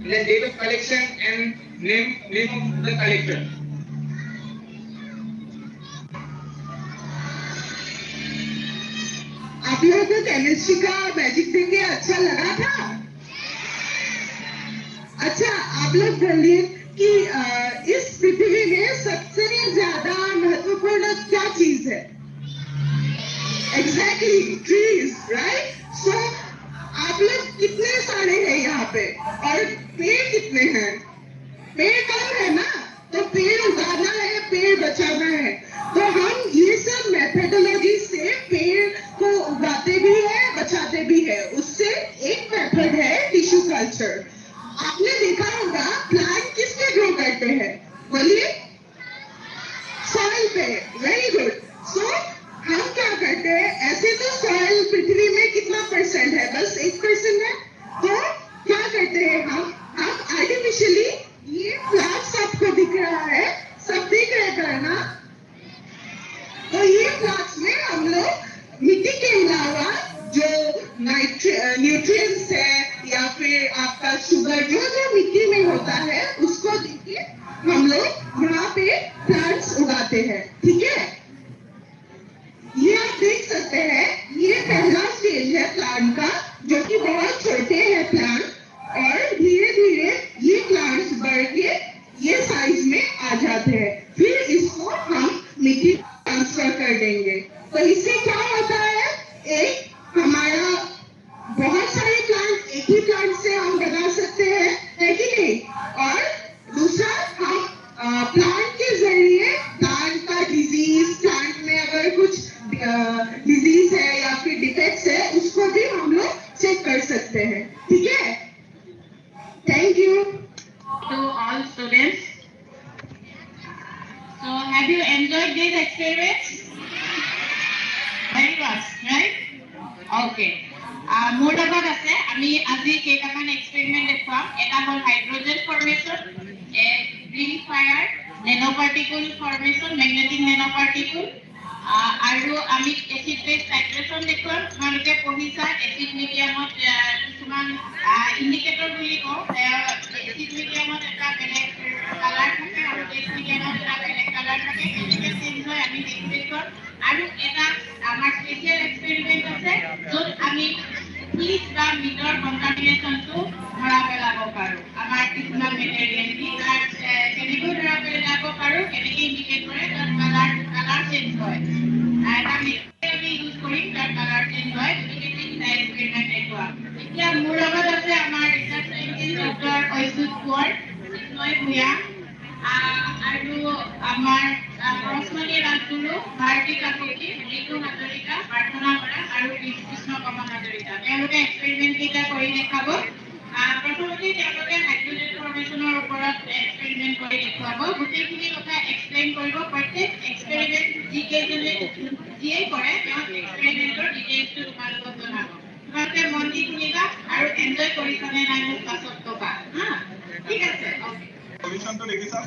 then date of collection and name of the collector. आप लोगों को chemistry का magic देख के अच्छा लगा था अच्छा आप लोग बोलिए कि इस पृथ्वी में सबसे ज्यादा महत्वपूर्ण क्या चीज है Exactly, trees, right? So आप लोग कितने सारे हैं यहाँ पे और पेड़ कितने हैं? पेड़ कम है ना, तो पेड़ उगाना है, पेड़ बचाना है। तो हम ये सब मेथडोलॉजी से पेड़ को उगाते भी है, बचाते भी है। उससे एक मेथड है टिश्यू कल्चर। आपने देखा होगा प्लांट किस पे ग्रो करते हैं? बोलिए, सॉइल पे। Very good. सो हम क्या करते हैं, ऐसे तो सॉइल पृथ्वी में कितना परसेंट है? बस 1% है। तो क्या करते हैं हम आर्टिफिशियली, ये प्लांट्स आपको दिख रहा है, सब दिख रहा है ना? तो ये प्लांट्स में हम लोग मिट्टी के अलावा जो न्यूट्रिएंट्स है या फिर आपका शुगर जो जो मिट्टी में होता है उसको देके हम लोग यहाँ पे प्लांट्स उगाते हैं। ठीक है, ये आप देख सकते हैं, ये पहला स्टेज है प्लांट का, जो कि बहुत छोटे हैं प्लांट, और धीरे धीरे ये प्लांट्स बढ़ के ये साइज में आ जाते हैं। फिर इसको हम मिट्टी ट्रांसफर कर देंगे। तो इससे क्या होता है, एक हमारा बहुत सारे प्लांट एक ही प्लांट से हम बना सकते हैं, है कि नहीं? और दूसरा, हम प्लांट के जरिए प्लांट का डिजीज, प्लांट में अगर कुछ डिजीज है या फिर डिफेक्ट्स है, उसको भी हम लोग चेक कर सकते हैं। ठीक है, thank you To all students. So have you enjoyed these experiments? Very much, right? Okay. মোৰ লগত আছে, আমি আজি কেইটামান এক্সপেৰিমেণ্ট দেখুৱাম। এটা হ'ল hydrogen formation, green fire, nano particle formation, magnetic nano particle, আৰু আমি এচিড বেছ টাইট্ৰেশ্যন দেখুৱাম। তোমালোকে পঢ়িছা এচিড মিডিয়ামত কিছুমান ইণ্ডিকেটৰ বুলি কওঁ। এচিড মিডিয়ামত এটা বেলেগ কালাৰ থাকে আৰু বেছ মিডিয়ামত এটা বেলেগ কালাৰ থাকে, কেনেকৈ চেঞ্জ হয় আমি সেইটো দেখুৱাম। আৰু এটা আমাৰ স্পেচিয়েল এক্সপেৰিমেণ্ট আছে, য'ত আমি ফ্লিজ বা মিটৰ কণ্টামিনেশ্যনটো ধৰা পেলাব পাৰোঁ। আমাৰ কিছুমান মেটেৰিয়েল দি তাত কেনেকৈ ধৰা পেলাব পাৰোঁ, কেনেকৈ ইণ্ডিকেট কৰে তাত কালাৰ চেঞ্জ হয়। এটা মেটেৰিয়েল আমি ইউজ কৰিম, তাত কালাৰ চেঞ্জ হয়। গতিকে তিনিটা এক্সপেৰিমেণ্ট দেখুৱাম। এতিয়া মোৰ লগত আছে আমাৰ ৰিচাৰ্চ সাইণ্টিষ্ট ডক্টৰ অচ্যুত কোঁৱৰ, চিন্ময় ভূঞা, আৰু আমাৰ ৰশ্মনী ৰাজগুৰু, ভাৰতী কাকতি, ঋতু হাজৰিকা, প্ৰাৰ্থনা বৰা আৰু কৃষ্ণ কমল হাজৰিকা। তেওঁলোকে এক্সপেৰিমেণ্ট কেইটা কৰি দেখাব। প্ৰথমতে তেওঁলোকে হাইড্ৰজেন ফৰ্মেশ্যনৰ ওপৰত এক্সপেৰিমেণ্ট কৰি দেখুৱাব। গোটেইখিনি কথা এক্সপ্লেইন কৰিব। প্ৰত্যেক এক্সপেৰিমেণ্ট যিয়েই কৰে তেওঁ এক্সপেৰিমেণ্টৰ ডিটেইলছটো তোমালোকক জনাব। তোমালোকে মন দি শুনিবা আৰু এনজয় কৰিছানে নাই মোক পাছত ক'বা। ঠিক আছে? সলিউশনটো দেখিছা?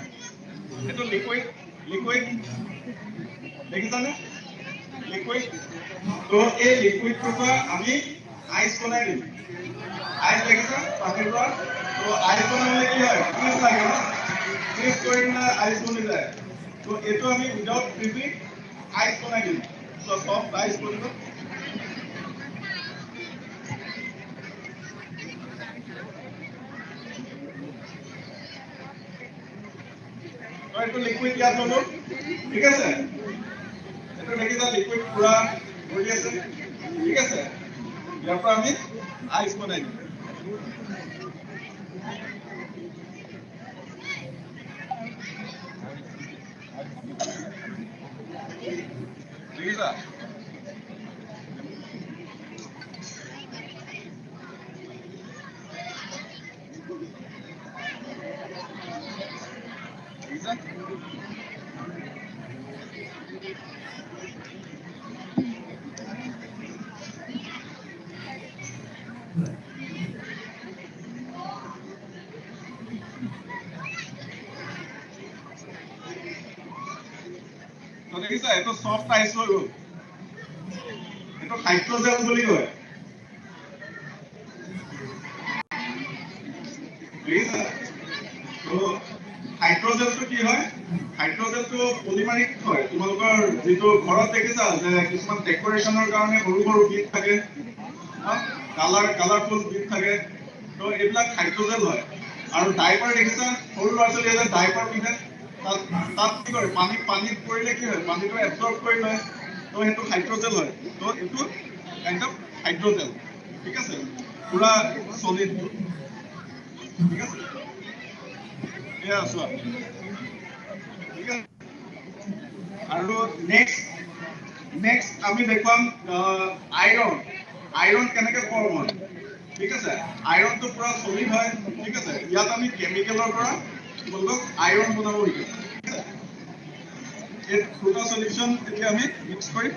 এইটো লিকুইড দেখিছানে? লিকুইড। তো এই লিকুইডটোৰ পৰা আমি আইচ বনাই দিম। আইচ দেখিছা পানীৰ পৰা? তো আইচ বনাবলৈ কি হয়? ফ্ৰিজ লাগে ন? ফ্ৰিজ কৰি কিনে আইচ বনি যায়। তো এইটো আমি উইদাউট ফ্ৰিজিং আইচ বনাই দিম। তো সফ্ট আইচ বনিব। এইটো লিকুইড ইয়াত ল'লো, ঠিক আছে? এইটো দেখিছা লিকুইড পুৰা ভৰি আছে, ঠিক আছে? ইয়াৰ পৰা আমি আইচ বনাই দিম। দেখিছা? দেখিছা? তো দেখিছা এইটো সফ্ট আইচ হৈ গ'ল। এইটো হাইড্ৰজেল বুলি কয়। দেখিছা? তো হাইড্ৰজেলটো কি হয়? হাইড্ৰজেলটো পলিমাৰিক হয়। তোমালোকৰ যিটো ঘৰত দেখিছা যে কিছুমান ডেকৰেশ্যনৰ কাৰণে সৰু সৰু বিট থাকে, কালাৰফুল বিট থাকে, তো এইবিলাক হাইড্ৰজেল হয়। আৰু ডাইপাৰ দেখিছা? সৰু ল'ৰা ছোৱালীয়ে যে ডাইপাৰ পিন্ধে, তাত কি কৰে? পানীত পৰিলে কি হয়? পানীটো এবজৰ্ব কৰি লয়, তো সেইটো হাইড্ৰজেল হয় তো এইটো কাইন্ড অফ হাইড্ৰজেল ঠিক আছে পুৰা সলিড ঠিক আছে এয়া চোৱা ঠিক আছে আৰু নেক্সট আমি দেখুৱাম আইৰণ কেনেকৈ ফৰ্ম হয় ঠিক আছে আইৰণটো পুৰা সলিড হয় ঠিক আছে ইয়াত আমি কেমিকেলৰ পৰা তোমালোকক আইৰণ বনাব শিকিম এই দুটা সলিউশন এতিয়া আমি মিক্স কৰিম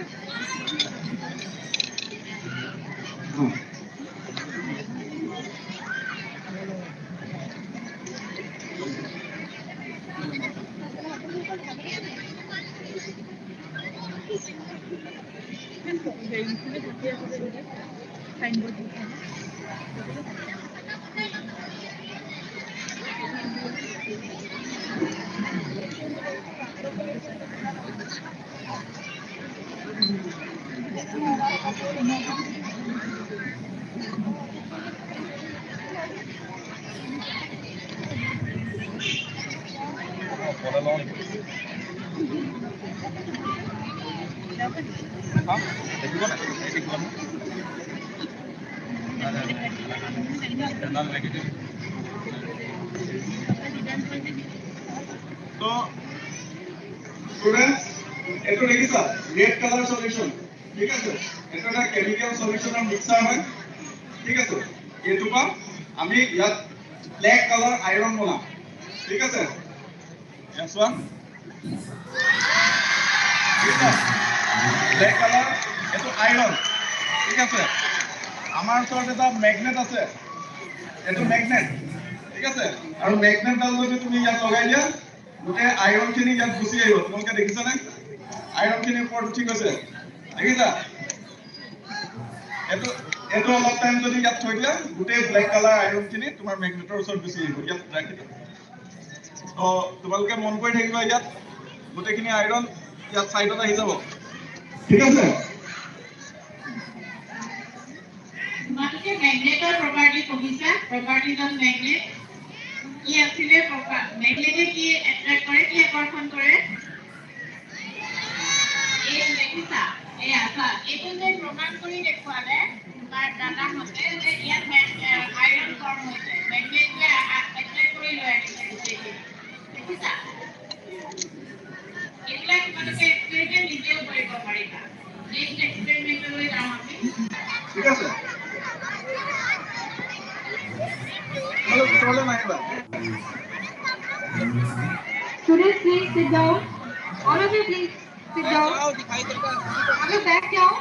তো স্টুডেন্টস এটো দেখিছা রেড কালার সলিউশন ঠিক আছে এটা একটা কেমিক্যাল সলিউশনৰ মিক্সাৰ হয় ঠিক আছে এটুপা আমি ইয়াত ব্ল্যাক কালার আইৰণ বনাম ঠিক আছে yes one ব্ল্যাক কালার এটো আইৰণ ঠিক আছে আমাৰ ওচৰত এটা ম্যাগনেট আছে এটো ম্যাগনেট ঠিক আছে আৰু ম্যাগনেটডাল যদি তুমি ইয়াত লগাই দিয়া গোটেই আইৰণ খিনি ইয়াত গুচি আহিব তোমালোকে দেখিছা নে আইৰণ খিনি ওপৰত উঠি গৈছে দেখিছা এটো অলপ টাইম যদি ইয়াত থৈ দিয়া গোটেই ব্ল্যাক কালাৰ আইৰণ খিনি তোমাৰ ম্যাগনেটৰ ওচৰত গুচি আহিব ইয়াত ৰাখি দিয়া তো তোমালোকে মন কৰি থাকিবা ইয়াত গোটেইখিনি আইৰণ ইয়াত সাইডত আহি যাব ঠিক আছে তোমালোকে ম্যাগনেটৰ প্ৰপাৰ্টি পঢ়িছা প্ৰপাৰ্টিজ অফ ম্যাগনেট কি আছিলে ম্যাগনেটে কি এট্ৰাক্ট কৰে কি আকৰ্ষণ কৰে এই দেখিছা এই আছা এইটো যে প্ৰমাণ কৰি দেখুৱালে তাৰ ডাটা মতে যে ইয়াত আইৰণ ফৰ্ম হৈছে ম্যাগনেটে এট্ৰাক্ট কৰি লৈ আহিছে দেখিছা এইবিলাক তোমালোকে এক্সপেৰিমেণ্ট নিজেও কৰিব পাৰিবা নেক্সট এক্সপেৰিমেণ্টলৈ যাওঁ আমি ঠিক আছে problem আহিবা Students, please sit down. All of you, please sit down. All of back down.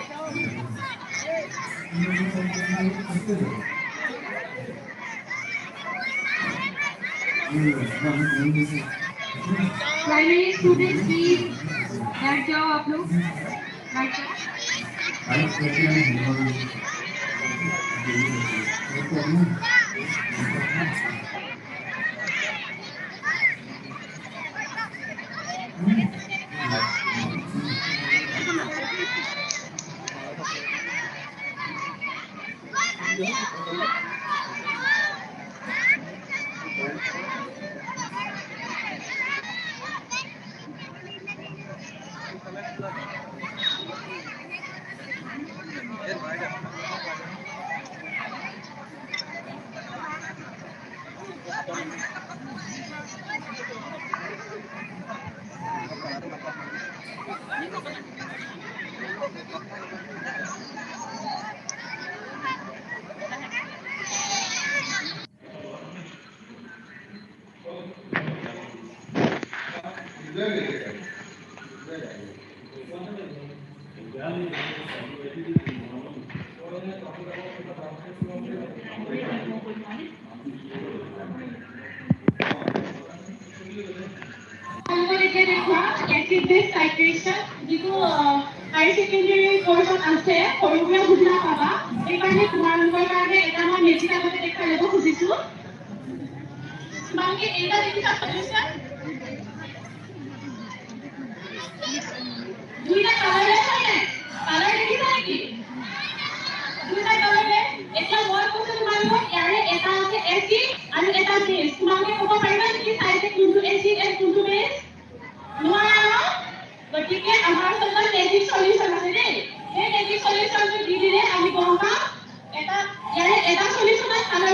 Primary students, please बैठ जाओ आप लोग बैठ जाओ Acid-base titration যিটো হাই সেকেন্ডাৰী কোৰ্সত আছে সৰুৱে বুজা পাবা এইকাৰণে তোমালোকৰ কাৰণে এটা মই মেজিকালতে দেখাই ল'ব খুজিছো তোমালোকে এইটা দেখিছা সলিউশন দুইটা কালাৰ আছে কালাৰ দেখিছা নেকি দুইটা কালাৰ এটা মই কৈছো তোমালোকক ইয়াৰে এটা আছে এসিড আৰু এটা বেস তোমালোকে ক'ব পাৰিবা নেকি চাইছে কোনটো এসিড আৰু কোনটো বেস নোৱাৰা গতিকে আমাৰ ওচৰত মেজিক সলিউশন আছে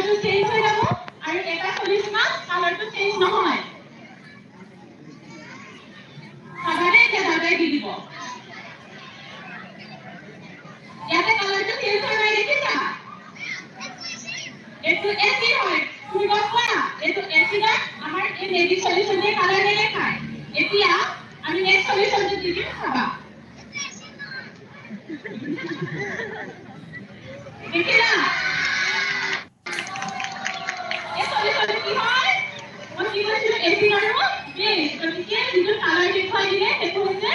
কালাৰটো চেঞ্জ হৈ যাব আৰু এটা সলিউশনত কালাৰটো চেঞ্জ নহয় সাধাৰণতে এতিয়া দাদাই দি দিব ইয়াতে কালাৰটো চেঞ্জ হৈ নাই দেখিছা এইটো এচিড হয় তুমি গম পোৱা এইটো এচিডত আমাৰ এই মেজিক সলিউশনে কালাৰ নেদেখায় এতিয়া আমি নেক্সট সলিউশনটো দি দিম চাবা দেখিলা এই সলিউশনটো কি হয় মই কি কৈছিলো এচিড আৰু বেছ গতিকে যিটো কালাৰ দেখুৱাই দিলে সেইটো হৈছে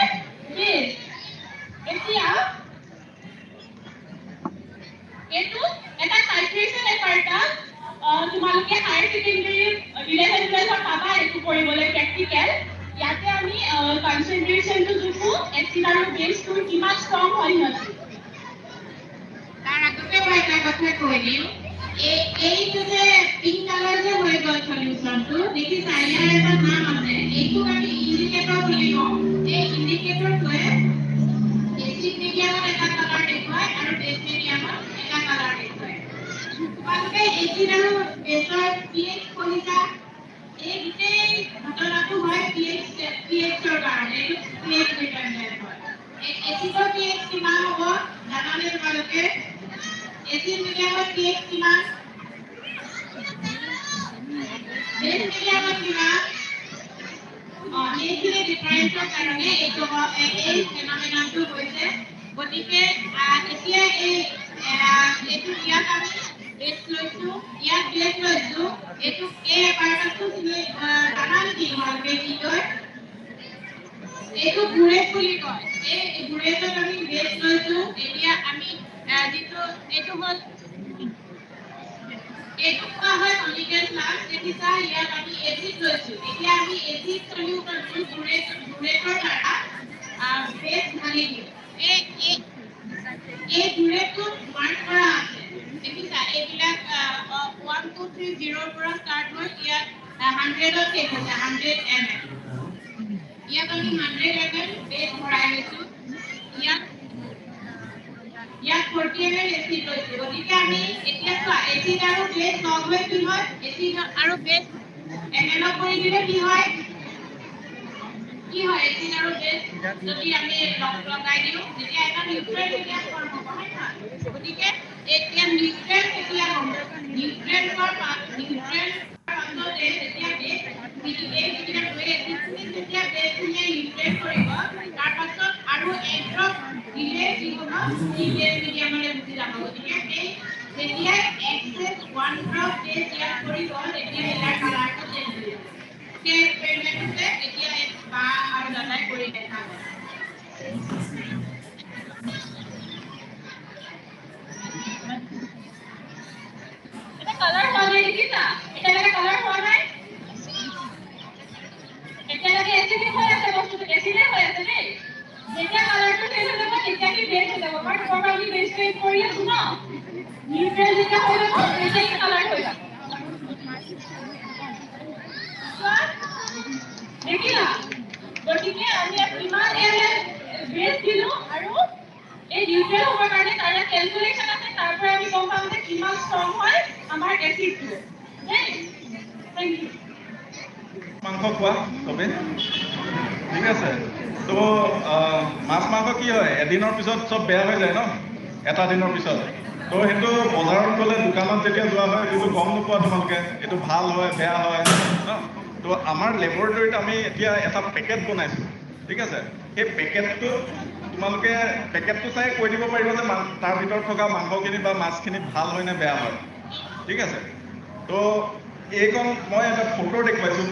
বেছ এতিয়া এইটো এটা টাইট্ৰেশ্যন এপাৰ্টাছ তোমালোকে হায়াৰ সেকেন্ডাৰী 11 12 পাবা এইটো কৰিবলৈ প্ৰেক্টিকেল ইয়াতে আমি কনসেন্ট্ৰেশনটো জুখো এচিড আৰু বেছটো কিমান ষ্ট্ৰং হয় সিহঁতি তাৰ আগতে মই এটা কথা কৈ দিম এইটো যে পিংক কালাৰ যে হৈ গ'ল সলিউশনটো দেখিছা ইয়াৰ এটা নাম আছে এইটো আমি ইণ্ডিকেটৰ বুলি কওঁ এই ইণ্ডিকেটৰটোৱে এচিড মিডিয়ামত এটা কালাৰ দেখুৱায় আৰু বেছ মিডিয়ামত এটা কালাৰ দেখুৱায় তোমালোকে এচিড আৰু বেছৰ pH পঢ়িছা এই গোটেই ঘটনাটো হয় pHৰ কাৰণে এইটো pH ডিপেন্ডেন্ট হয় এচিডৰ pH কিমান হ'ব জানানে তোমালোকে এচিড মিডিয়ামত pH কিমান বেছ মিডিয়ামত কিমান এইখিনি ডিফাৰেন্সৰ কাৰণে এইটো এই ফেনমেননটো হৈছে গতিকে এতিয়া এইটো ইয়াত আমি বেছ লৈছো ইয়াত বেছ লৈছো এইটো এই এপাৰ্টাছটো তুমি জানা নেকি তোমালোকে কি কয় এইটো বুৰেট বুলি কয় এই বুৰেটত আমি বেছ লৈছো এতিয়া আমি যিটো এইটো হ'ল এইটো কোৱা হয় কনিকেল ফ্লাস্ক দেখিছা ইয়াত আমি এচিড লৈছো এতিয়া আমি এচিড সলিউশনটো বুৰেটৰ দ্বাৰা বেছ ঢালি দিওঁ এই বুৰেটটো মাৰ্ক কৰা আছে দেখিছা এইবিলাক 1 2 3 0 পৰা ষ্টাৰ্ট হৈ ইয়াত 100ত শেষ হৈছে 100 ml ইয়াত আমি 100 ml বেছ ভৰাই লৈছো ইয়াত 40 ml এচিড লৈছো গতিকে আমি এতিয়া চোৱা এচিড আৰু বেছ লগ হৈ কি হয় এচিড আৰু বেছ ml কৰি দিলে কি হয় এচিড আৰু বেছ যদি আমি লগাই দিওঁ তেতিয়া এটা নিউট্ৰেল মিডিয়াম ফৰ্ম হ'ব হয় না গতিকে এতিয়া নিউট্ৰেল কেতিয়া হ'ব নিউট্ৰেলৰ পাছতে যেতিয়া বেছ মিডিয়াম হৈ এচিডখিনি যেতিয়া বেছখিনিয়ে নিউট্ৰেল কৰিব তাৰ পাছত আৰু এক ড্ৰপ দিলে কি হ'ব বেছ মিডিয়ামলৈ গুচি যাব গতিকে এই যেতিয়া এক্সেছ 1 ড্ৰপ বেছ ইয়াত কৰিব তেতিয়া ইয়াৰ কালাৰটো চেঞ্জ হৈ যাব সেই এক্সপেৰিমেণ্টটোতে এতিয়া বা আৰু দাদাই কৰি দেখাব এটা কালাৰ হোৱা নাই দেখিছা এতিয়ালৈকে কালাৰ হোৱা নাই এতিয়ালৈকে এচিডে হৈ আছে বস্তুটো এচিডে হৈ আছে দেই যেতিয়া কালাৰটো চেঞ্জ হৈ যাব তেতিয়া কি বেছ হৈ যাব কাৰণ তোমাৰ আমি বেছ চেঞ্জ কৰি আছো ন নিউট্ৰেল যেতিয়া হৈ যাব তেতিয়া কালাৰ হৈ যাব দেখিলা গতিকে আমি কিমান বেছ দিলো আৰু এই নিউট্ৰেল হ'বৰ কাৰণে তাৰ কেলকুলেশ্যন আছে তাৰ পৰা আমি গম পাম যে কিমান ষ্ট্ৰং হয় আমাৰ এচিডটো দেই থেংক ইউ মাংস খোৱা চবে ঠিক আছে তো মাছ মাংস কি হয় এদিনৰ পিছত চব বেয়া হৈ যায় ন এটা দিনৰ পিছত তো সেইটো বজাৰত গ'লে দোকানত যেতিয়া যোৱা হয় সেইটো গম নোপোৱা তোমালোকে এইটো ভাল হয় বেয়া হয় ন তো আমাৰ লেবৰেটৰীত আমি এতিয়া এটা পেকেট বনাইছোঁ ঠিক আছে সেই পেকেটটো তোমালোকে পেকেটটো চাই কৈ দিব পাৰিবা যে তাৰ ভিতৰত থকা মাংসখিনি বা মাছখিনি ভাল হয় নে বেয়া হয় ঠিক আছে তো এইকণ মই এটা ফটো দেখুৱাইছোঁ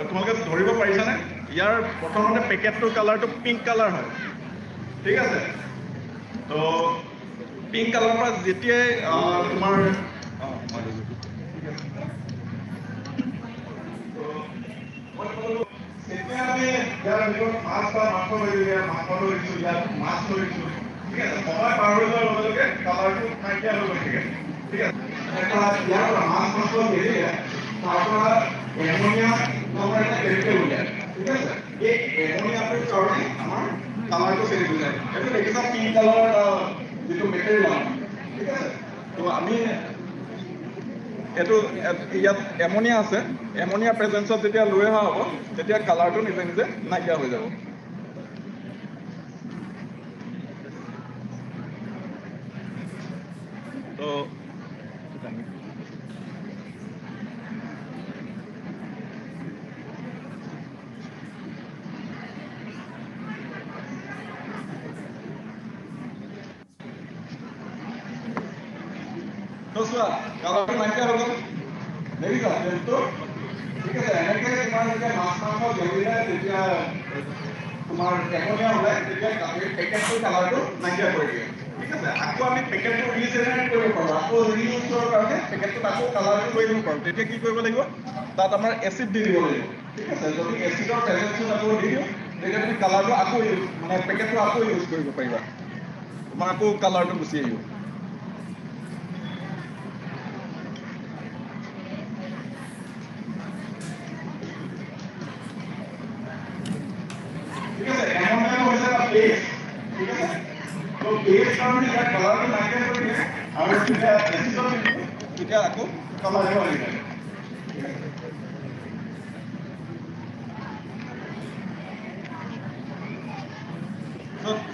তোমালোকে ধৰিব পাৰিছানে ইয়াৰ প্ৰথমতে পেকেটটোৰ কালাৰটো পিংক কালাৰ হয় ঠিক আছে তো পিংক কালাৰৰ পৰা যেতিয়াই তোমাৰ যেতিয়া আমি ইয়াৰ ভিতৰত মাছ বা মাংস ধৰিছোঁ মাংস ধৰিছোঁ ইয়াত মাছ ধৰিছোঁ ঠিক আছে সময় পাৰ হৈ যোৱাৰ লগে লগে কালাৰটো নাইকিয়া হৈ গৈ থাকে ঠিক আছে ইয়াৰ পৰা মাছ মাংস ধৰিলে তাৰ পৰা এমনিয়া নামৰ এটা কেমিকেল উলিয়ায় ঠিক আছে এই এমনিয়াটোৰ কাৰণে আমাৰ কালাৰটো চেঞ্জ হৈ যায় এইটো দেখিছা পিংক কালাৰ যিটো মেটেৰিয়েল ঠিক আছে তো আমি এইটো ইয়াত এমনিয়া আছে, এমনিয়া প্ৰেজেঞ্চত যেতিয়া লৈ অহা হ'ব তেতিয়া কালাৰটো নিজে নিজে নাইকিয়া হৈ যাব। তো চোৱা কালাৰটো নাইকিয়া হৈ গ'ল, দেখিছা টেষ্টটো? ঠিক আছে, এনেকৈ তোমাৰ যেতিয়া মাছ মাংস গেলিলে তেতিয়া তোমাৰ এমনিয়া ওলাই, তেতিয়া পেকেটটোৰ কালাৰটো নাইকিয়া কৰি দিয়ে। ঠিক আছে, আকৌ আমি পেকেটটো ৰিজেনেৰেট কৰিব পাৰোঁ, আকৌ ৰিইউজ কৰাৰ কাৰণে পেকেটটোত আকৌ কালাৰটো লৈ দিব পাৰোঁ। তেতিয়া কি কৰিব লাগিব, তাত আমাৰ এচিড দি দিব লাগিব। ঠিক আছে, যদি এচিডৰ প্ৰেজেঞ্চত আকৌ দি দিওঁ তেতিয়া তুমি কালাৰটো আকৌ মানে পেকেটটো আকৌ ইউজ কৰিব পাৰিবা, তোমাৰ আকৌ কালাৰটো গুচি আহিব। ঠিক আছে, এমনিয়াটো হৈছে এটা বেছ। ঠিক আছে, তো বেছ কাৰণে ইয়াৰ কালাৰটো নাইকিয়া কৰি দিয়ে আৰু যেতিয়া এচিডত দি দিওঁ তেতিয়া আকৌ কালাৰটো আহি যায়।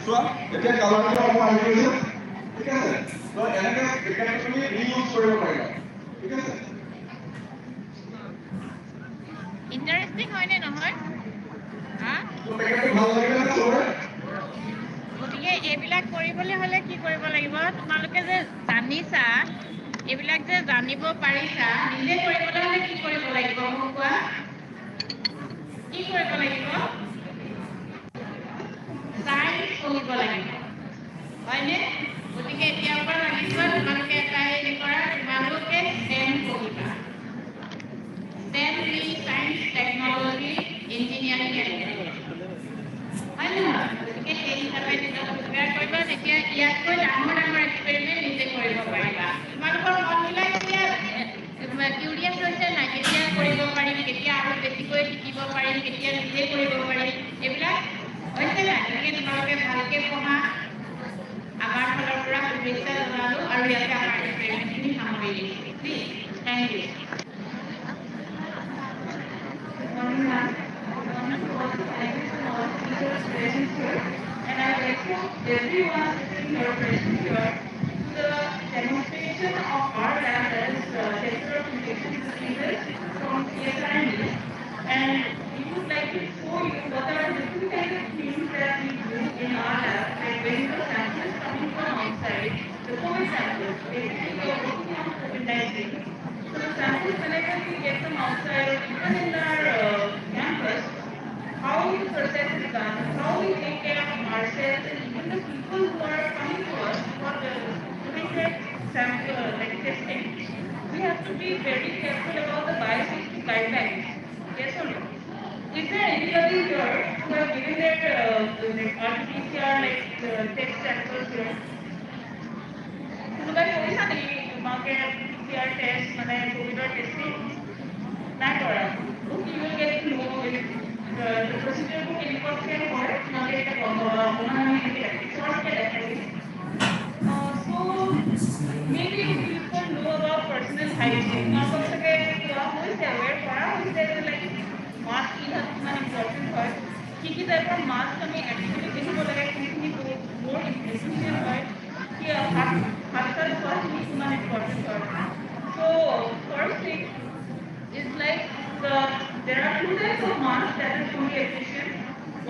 চোৱা এতিয়া কালাৰটো আকৌ আহি গৈছে। ঠিক আছে, তো এনেকৈ পেকেটটো তুমি ৰিইউজ কৰিব পাৰিবা। ঠিক আছে, ইণ্টাৰেষ্টিং হয়নে নহয়? গতিকে এইবিলাক কৰিবলৈ হ'লে কি কৰিব লাগিব, তোমালোকে যে জানিছা, এইবিলাক যে জানিব পাৰিছা, নিজে কৰিবলৈ হ'লে কি কৰিব লাগিব মোক কোৱা? কি কৰিব লাগিব? চায়েন্স পঢ়িব লাগিব, হয়নে? গতিকে এতিয়াৰ পৰা লাগিব তোমালোকে এটা হেৰি কৰা, তোমালোকে STEM পঢ়িবা। STEM means science, technology, engineering and technology. হয় নহয়? গতিকে সেই হিচাপে যেতিয়া প্ৰিপেয়াৰ কৰিবা তেতিয়া ইয়াতকৈ ডাঙৰ ডাঙৰ এক্সপেৰিমেণ্ট নিজে কৰিব পাৰিবা। তোমালোকৰ মনবিলাক এতিয়া কিউৰিয়াছ হৈছে নাই, কেতিয়া কৰিব পাৰিম, কেতিয়া আৰু বেছিকৈ শিকিব পাৰিম, কেতিয়া নিজে কৰিব পাৰিম, এইবিলাক হৈছে নাই? গতিকে তোমালোকে ভালকৈ পঢ়া। আমাৰ ফালৰ পৰা শুভেচ্ছা জনালোঁ আৰু ইয়াতে আমাৰ এক্সপেৰিমেণ্টখিনি সামৰি দিছোঁ। Please, thank you. And I welcome everyone sitting here present here to the demonstration of our lab that is Texture of Infectious Diseases from CSIR. And we would like to show you what are the different kinds of things that we do in our lab, like when the samples coming from outside, the COVID samples, basically we are working on COVID-19. So the samples, whenever we get them outside or even in our campus, how the process is done, how we take care of ourselves and even the people who are coming to us for doing their sample like testing. We have to be very careful about the biosafety guidelines. Yes or no? Is there anybody here who have given their RT-PCR test samples here? কোনোবাই কৰিছা নেকি তোমালোকে PCR test মানে কোভিডৰ testing? নাই কৰা। You will get to know the procedure book in what can work, not get a so maybe people know about personal hygiene. Now, who is aware for like mask is an important part. Kiki type of mask kami actually kisi ko lagay kini more essential part. Ki hat first is an important part. So first thing is like there are two types of masks that are truly efficient.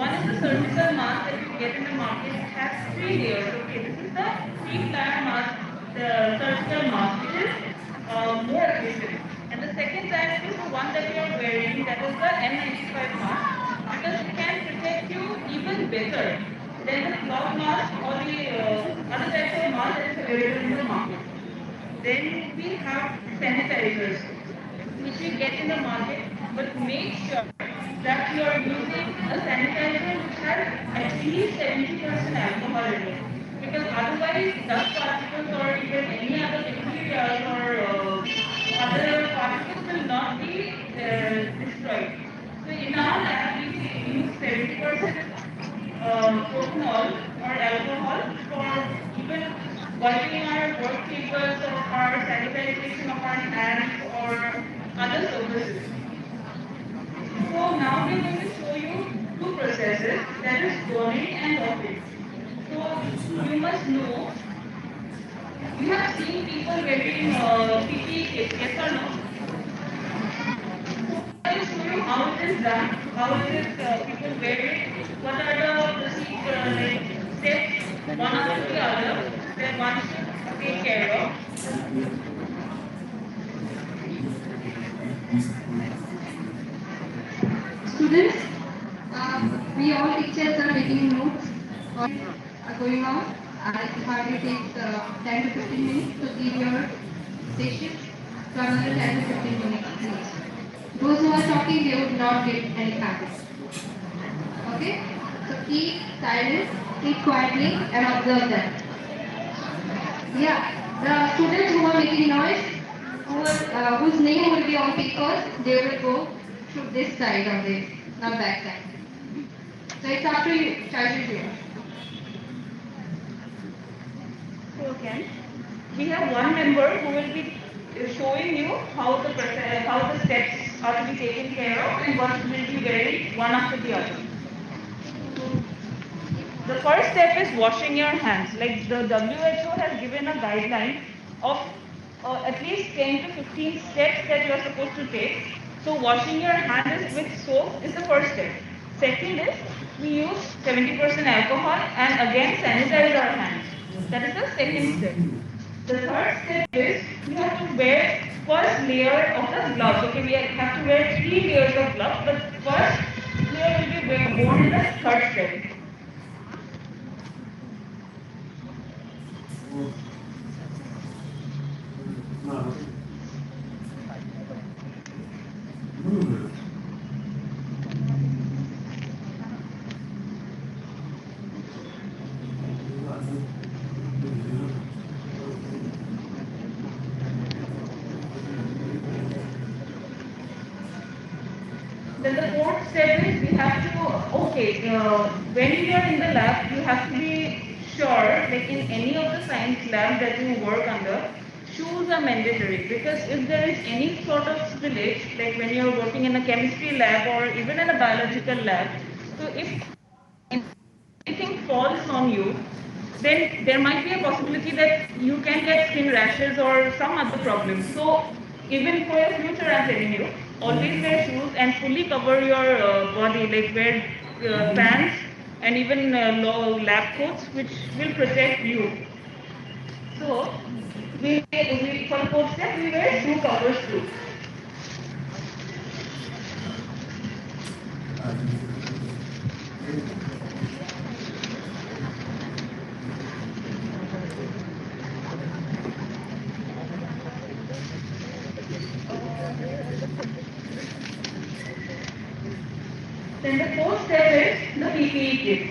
One is the surgical mask that you get in the market. It has 3 layers. Okay, this is the 3-layer mask, the surgical mask, which is more efficient. And the second type is the one that you are wearing, that is the N95 mask, because it can protect you even better than the cloth mask or the other types of mask that is available in the market. Then we have sanitizers, which we get in the market, but make sure that you are using a sanitizer which has at least 70% alcohol in it. Because otherwise, dust particles or even any other bacteria or other particles will not be destroyed. So in our lab, we use 70% propanol or alcohol for even wiping our work tables or our sanitization of our hands or other surfaces. So now we are going to show you two processes, that is burning and washing. So you must know, you have seen people wearing PPE kits, yes or no? I will show you how it is done, how it is people wear it, what are the like steps one after the other that one should take care of. Students, we all teachers are taking notes are going on. It hardly takes 10 to 15 minutes to give your sessions. So another 10 to 15 minutes each. Those who are talking, they would not get any habit. Okay? So keep silent, keep quietly and observe them. Yeah, the students who are making noise, whose name will be on papers, they will go to this side of the, not that side. So it's up to you, choice is yours. So again, we have one member who will be showing you how the steps are to be taken care of and what will be wearing one after the other. The first step is washing your hands. Like the WHO has given a guideline of at least 10 to 15 steps that you are supposed to take. So washing your hands with soap is the first step. Second is we use 70% alcohol and again sanitize our hands. That is the second step. The third step is you have to wear first layer of the gloves. Okay, we have to wear 3 layers of gloves, but first layer will be worn in the third step. Then the fourth step is we have to, when you are in the lab, you have to be sure, like in any of the science lab that you work under, shoes are mandatory because if there is any sort of spillage, like when you are working in a chemistry lab or even in a biological lab, so if anything falls on you, then there might be a possibility that you can get skin rashes or some other problem. So even for your future, I'm telling you, always wear shoes and fully cover your body, like wear pants and even lab coats, which will protect you. So for the fourth step, we wear shoe covers too. Then the fourth step is the PPE kit.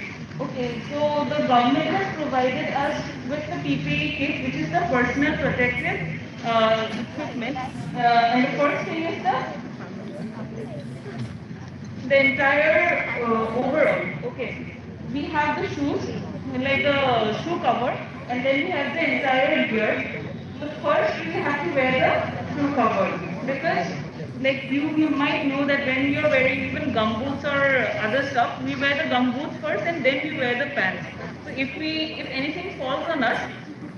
Okay, so the government has provided us with the PPE kit, which is the personal protective equipment. And the first thing is the entire overall. Okay, we have the shoes, like the shoe cover, and then we have the entire gear. So first we have to wear the shoe cover because like you might know that when you're wearing even gumboots or other stuff, we wear the gumboots first and then we wear the pants. So if anything falls on us,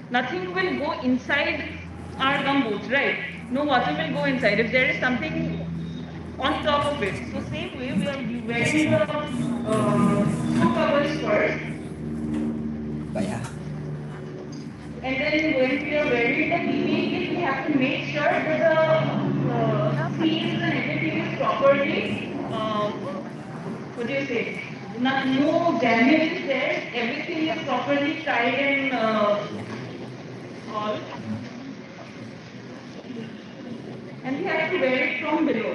nothing will go inside our gumboots, right? No water will go inside. If there is something on top of it. So same way we are wearing the shoe covers first. And then when we are wearing the PPE kit, we have to make sure that the seals and everything is properly, what do you say, no damage is there, everything is properly tied and all. And we have to wear it from below.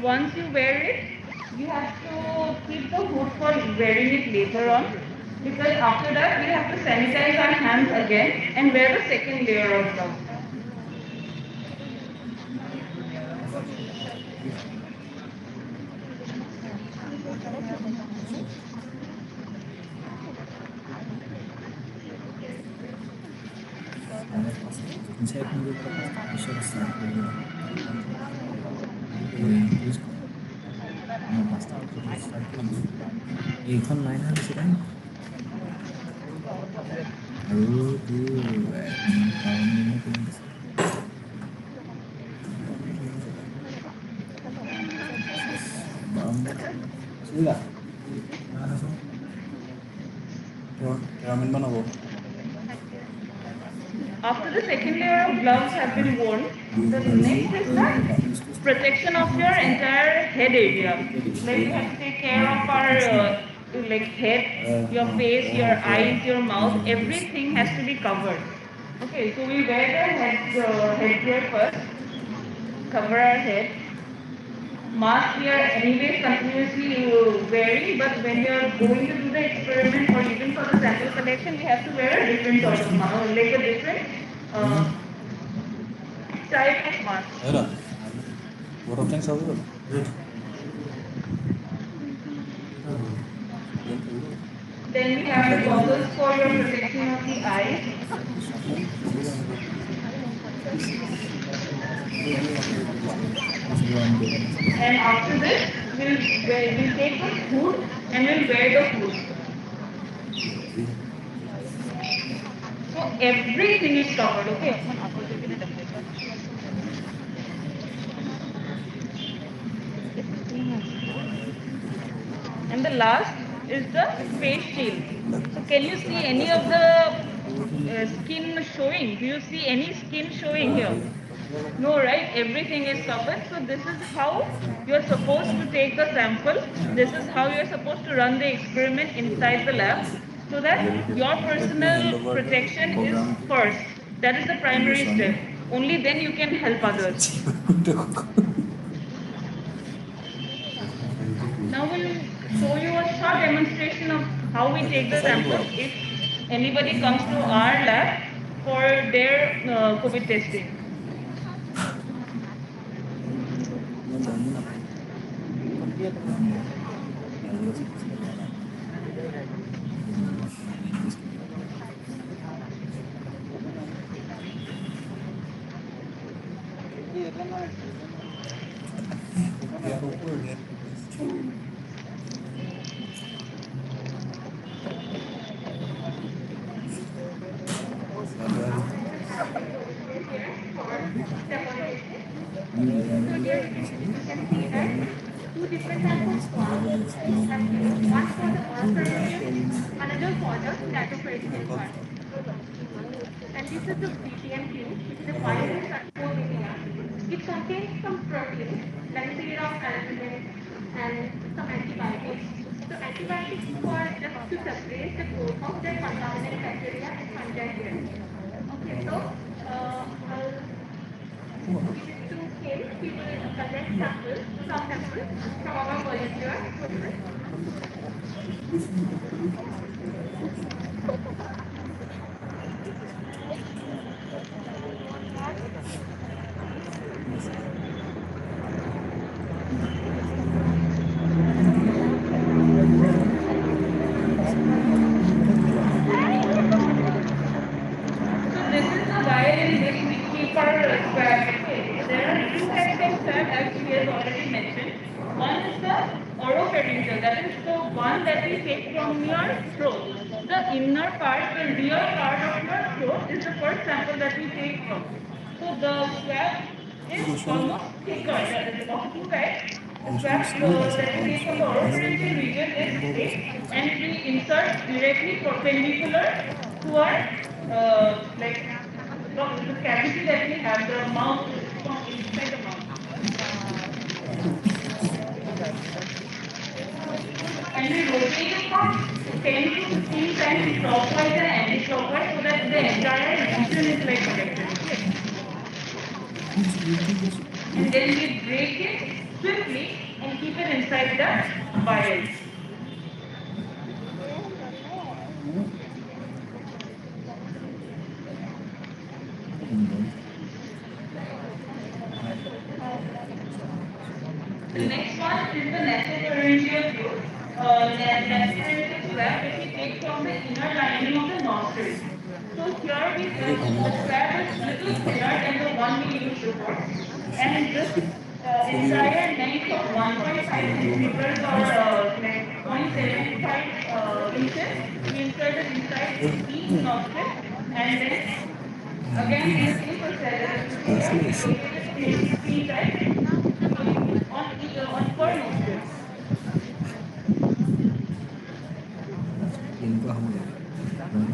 once you wear it, you have to keep the hood for wearing it later on, because after that we have to sanitize our hands again and wear the second layer of glove. Inside movie pada pasti bisa start dulu. Please go. Pasti start dulu. এইখন line আছে kan? আৰু তো পাউনি কোন আছে? Boundary সুলা না আছে কেমন বানাবো After the second layer of gloves have been worn, the next is the protection of your entire head area. Like you have to take care of our like head, your face, your eyes, your mouth. Everything has to be covered. Okay, so we wear the headgear first, cover our head. Mask we are anyway continuously wearing, but when we are going to do the experiment or even for the sample collection, we have to wear a different sort of mask, like a different type of mask. What of things are good? Then we have goggles for your protection of the eyes. And after this, we'll take the hood and we'll wear the hood. So everything is covered, okay? And the last is the face shield. So can you see any of the skin showing? Do you see any skin showing here? No, right? Everything is covered. So this is how you're supposed to take the sample. This is how you're supposed to run the experiment inside the lab, so that your personal protection is first. That is the primary step. Only then you can help others. Now we'll show you a short demonstration of how we take the sample if anybody comes to our lab for their COVID testing. Two different types of forms. One for the alternative, another for the natopharyngeal part. And this is the BTM tube, which is a biocontrol media. It contains some proteins, like serum albumin and some antibiotics. So antibiotics for just to suppress the growth of the contaminant bacteria and fungi here. Okay, so I'll give it to him. He will collect samples, some samples from our volunteers. So this is the vial in which we keep our swab. Okay, there are two types of swab, as we have already mentioned. One is the oropharyngeal, that is the one that we take from your throat. The inner part, the rear part of your throat is the first sample that we take from. So the swab is almost thicker. There are two types. The swab that we take from the oropharyngeal region is thick, and we insert directly perpendicular to our like the cavity that we have, the mouth from inside the mouth. And we rotate it from 10 to 15 times clockwise and anti-clockwise, so that the entire region is like protected. Okay? And then we break it swiftly included inside the vial. The next one is the nasopharyngeal tube. Nasopharyngeal swab which we take from the inner lining of the nostril. So here the swab is little thinner than the one we used before, and this entire length of 1.5 centimeters or like 0.75 inches, we insert it inside each nostril, and then again in the same procedure we locate it in three sites on per nostril. এনেকুৱা হ'ব লাগে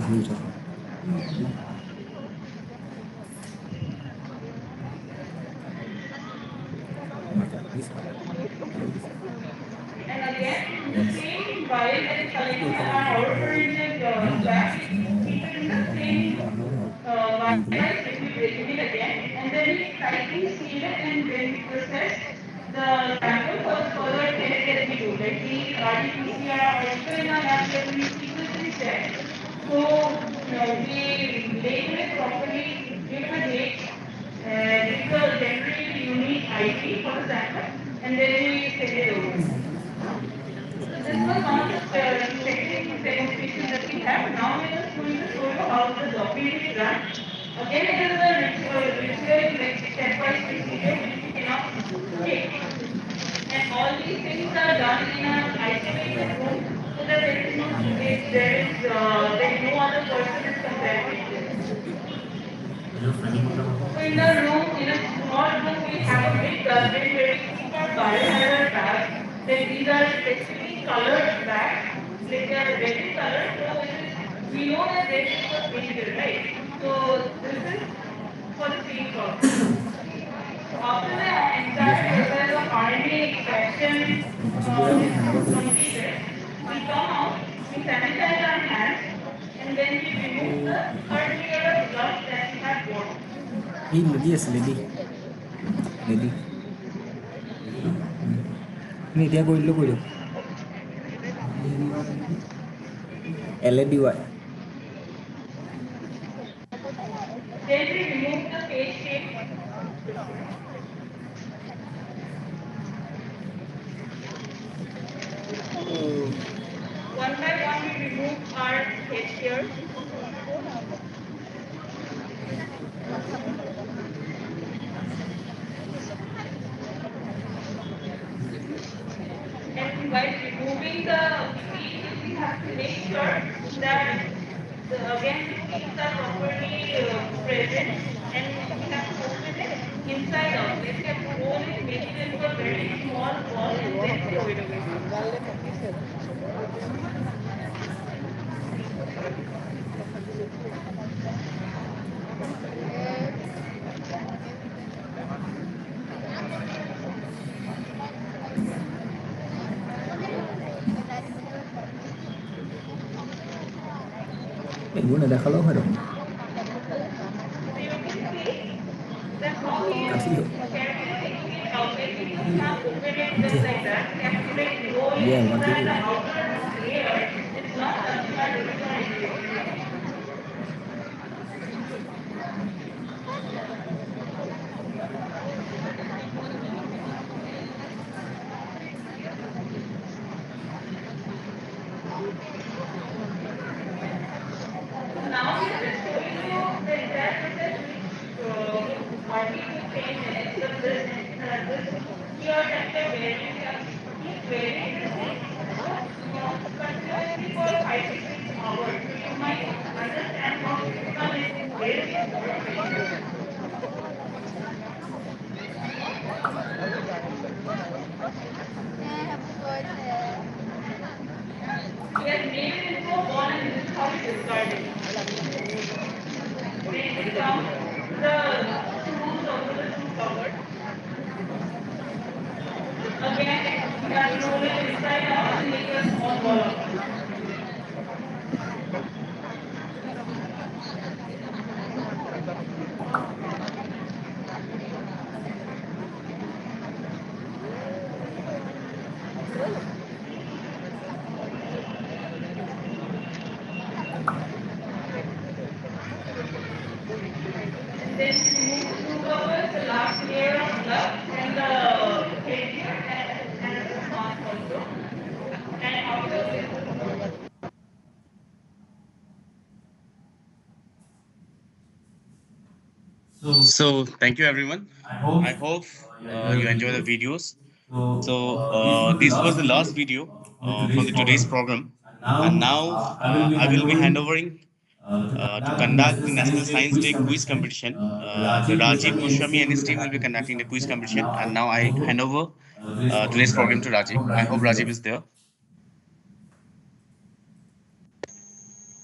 ঘূৰি থকা And again, in the same vial that is collecting our oropharyngeal swab, we keep it in the same vial which we break it again, and then we tightly seal it, and then we process the sample for the further test that we do, like the RT-PCR or even in our lab that we sequencing check. So we label it properly, give a date, give the generally unique ID for the sample, and then we send it over. So this was one of the technical demonstrations that we have. Now we are just going to show you how the document is done. Again, it is a ritual like stepwise procedure which we cannot skip. And all these things are done in an isolated room so that there is no leakage, there is no other person is contaminated. So in the room, in a small room, we have a big dustbin where we keep our biohazard bags. Like these are specifically colored bags, like they are reddish colored. So we know that red is for danger, right? So this is for the same purpose. So after the entire process of RNA extraction is completed, we come out, we sanitize our hands, and then we remove the third layer of gloves that we have worn. এই lady আছে lady lady তুমি এতিয়া কৰি দিলেও কৰি দিয়ক LED why Then we remove the face shape. One by one we remove our head here. And while removing the pieces, we have to make sure that again the seeds are properly present, and we have to open it inside out. Like we have to roll it, make it into a very small ball, and then throw it away. এইবোৰ নেদেখালেও হয় দেখোন That's how he is carefully taking it out. Like we just can't open it just like that. We have to like roll it so that the outer layer is not touching our lips or anything. So now we are just showing you the entire process which hardly took 10 minutes. So this here that we are wearing, we are keep wearing this thing continuously for 5 to 6 hours. So you might understand how difficult it is for patients. We have made it into a ball, and this is how we discard it. Then we come the screws over the screw cover. Again, we have to roll it inside out and make a small ball of it. So thank you everyone. I hope you enjoy the videos. So this was the last video from the today's program, and now I will be handovering to conduct the National Science Day quiz competition. The Rajiv Goswami and his team will be conducting the quiz competition, and now I hand over today's program to Rajiv. I hope Rajiv is there.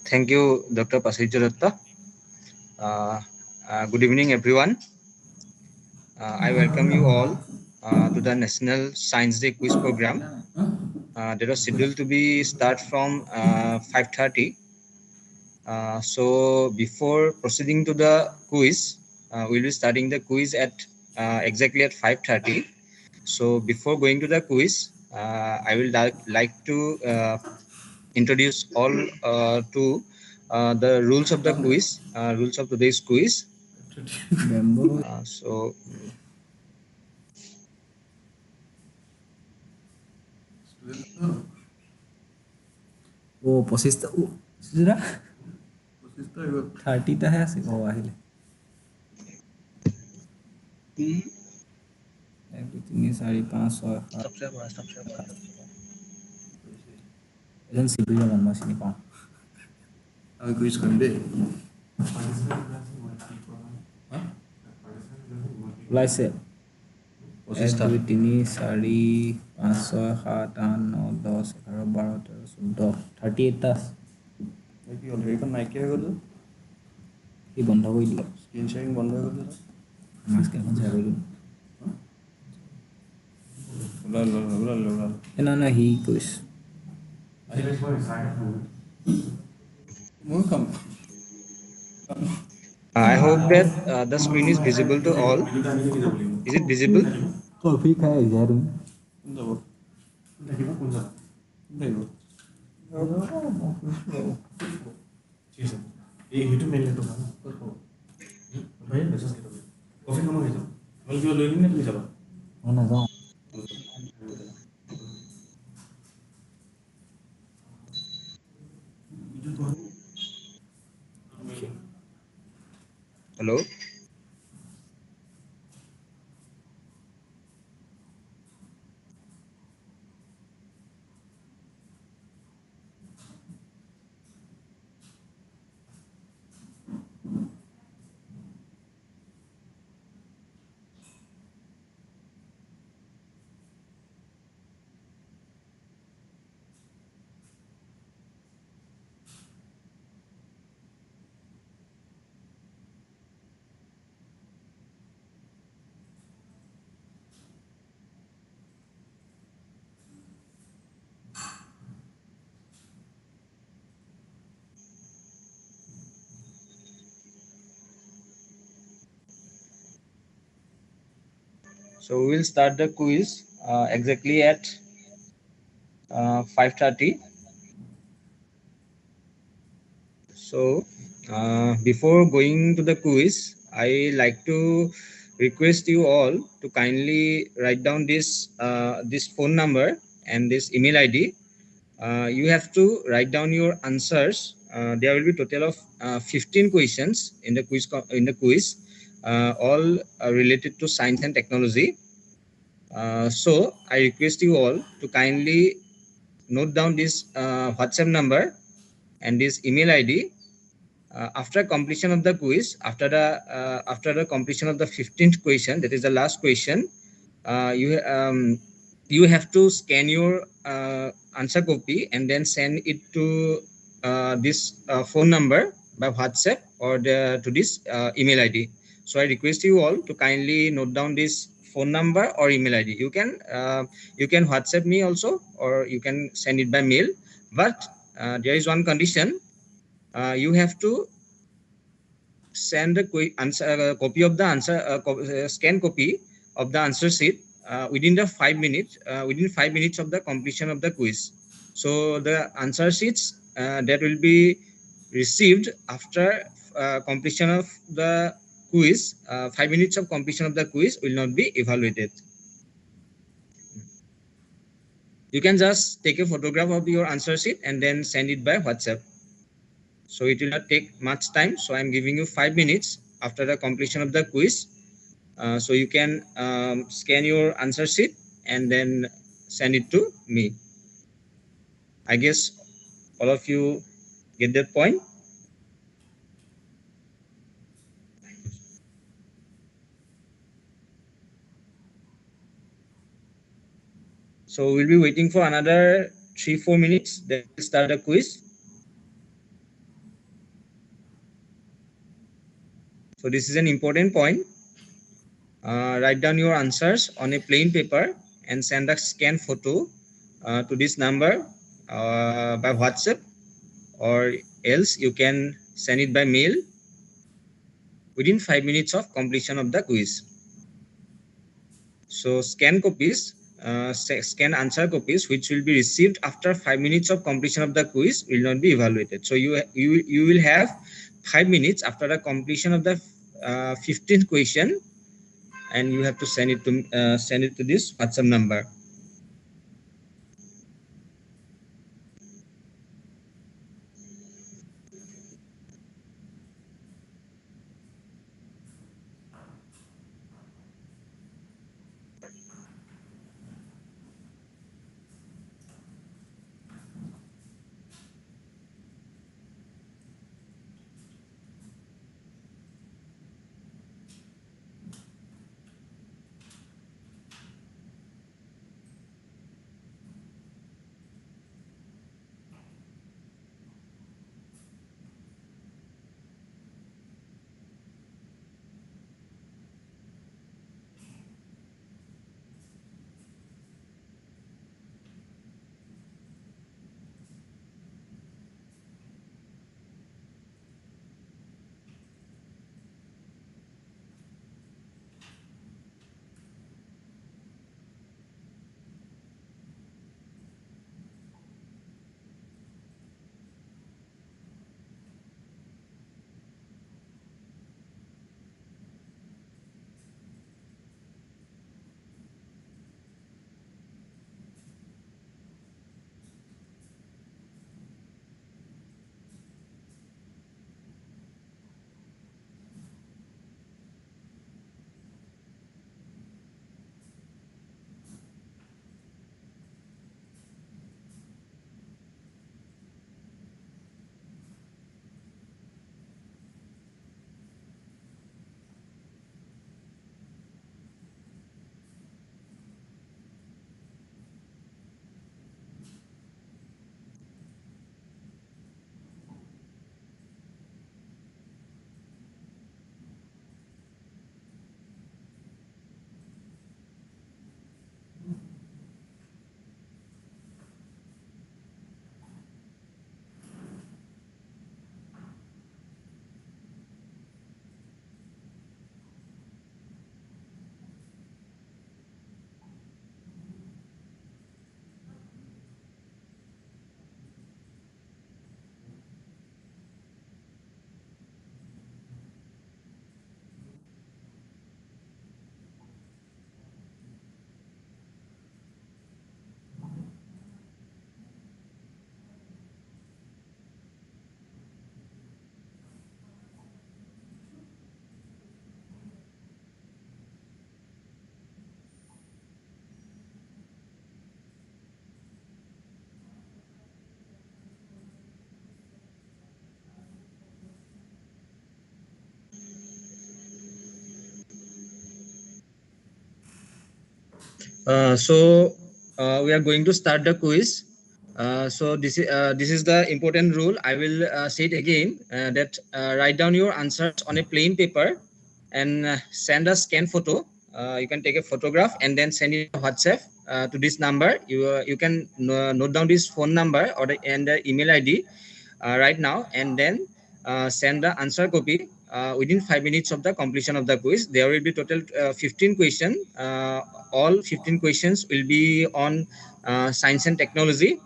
Thank you, Dr. Pasitya Datta. Good evening, everyone. I welcome you all to the National Science Day quiz program. That was scheduled to be start from 5:30. So before proceeding to the quiz, we'll be starting the quiz at exactly at 5:30. So before going to the quiz, I will like to introduce all to the rules of the quiz, rules of today's quiz. So Oh, 25টা সুজৰা 30টাহে আছে আহিলে 1 2 3 4 5 6 7 এজন চিভিলৰ নাম মই চিনি পাওঁ আমি quiz কৰিম দেই ওলাইছে 1 2 3 4 5 6 7 8 9 10 11 12 13 14 38টা কি অলৰেডি কোন নাইকিয়া হৈ গ'ল কি বন্ধ কৰি দিলে স্ক্ৰীন শেয়াৰিং বন্ধ হৈ গ'ল মাস্ক এখন চাই গ'ল ওলাল না হি quiz I hope that the screen is visible to all. Is it visible? Coffee খাই আহিছা তুমি নাযাওঁ Hello? So we will start the quiz exactly at 5:30. So before going to the quiz, I like to request you all to kindly write down this phone number and this email ID. You have to write down your answers. There will be total of 15 questions in the quiz, all related to science and technology. So I request you all to kindly note down this WhatsApp number and this email ID. After completion of the quiz, after the completion of the 15th question, that is the last question, you have to scan your answer copy and then send it to this phone number by WhatsApp or to this email ID. So I request you all to kindly note down this phone number or email ID. You can WhatsApp me also, or you can send it by mail. But there is one condition. You have to send a copy of the answer, scan copy of the answer sheet within 5 minutes. Within 5 minutes of the completion of the quiz. So the answer sheets that will be received after completion of the quiz, 5 minutes of completion of the quiz will not be evaluated. You can just take a photograph of your answer sheet and then send it by WhatsApp. So it will not take much time. So I'm giving you 5 minutes after the completion of the quiz. So you can scan your answer sheet and then send it to me. I guess all of you get that point. So we'll be waiting for another 3-4 minutes. Then we'll start the quiz. So this is an important point. Write down your answers on a plain paper and send a scanned photo to this number by WhatsApp, or else you can send it by mail within 5 minutes of completion of the quiz. So scan copies, scan answer copies which will be received after 5 minutes of completion of the quiz will not be evaluated. So you will have 5 minutes after the completion of the 15th question, and you have to send it to this WhatsApp number. So we are going to start the quiz. So this is the important rule. I will say it again, that write down your answers on a plain paper and send a scan photo. You can take a photograph and then send it to WhatsApp to this number. You can note down this phone number and the email ID right now, and then send the answer copy within 5 minutes of the completion of the quiz. There will be total 15 questions. All 15 questions will be on science and technology,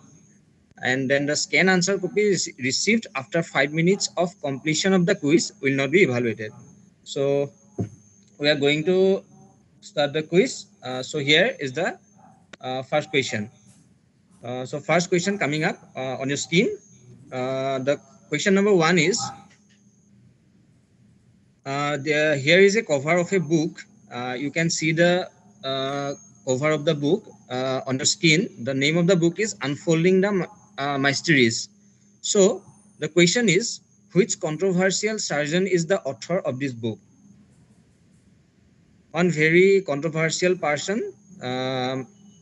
and then the scan answer copy is received after 5 minutes of completion of the quiz will not be evaluated. So we are going to start the quiz. So here is the first question. So first question coming up on your screen. The question number 1 is, Here is a cover of a book. You can see the cover of the book on the screen. The name of the book is Unfolding the Mysteries. So the question is, which controversial surgeon is the author of this book? One very controversial person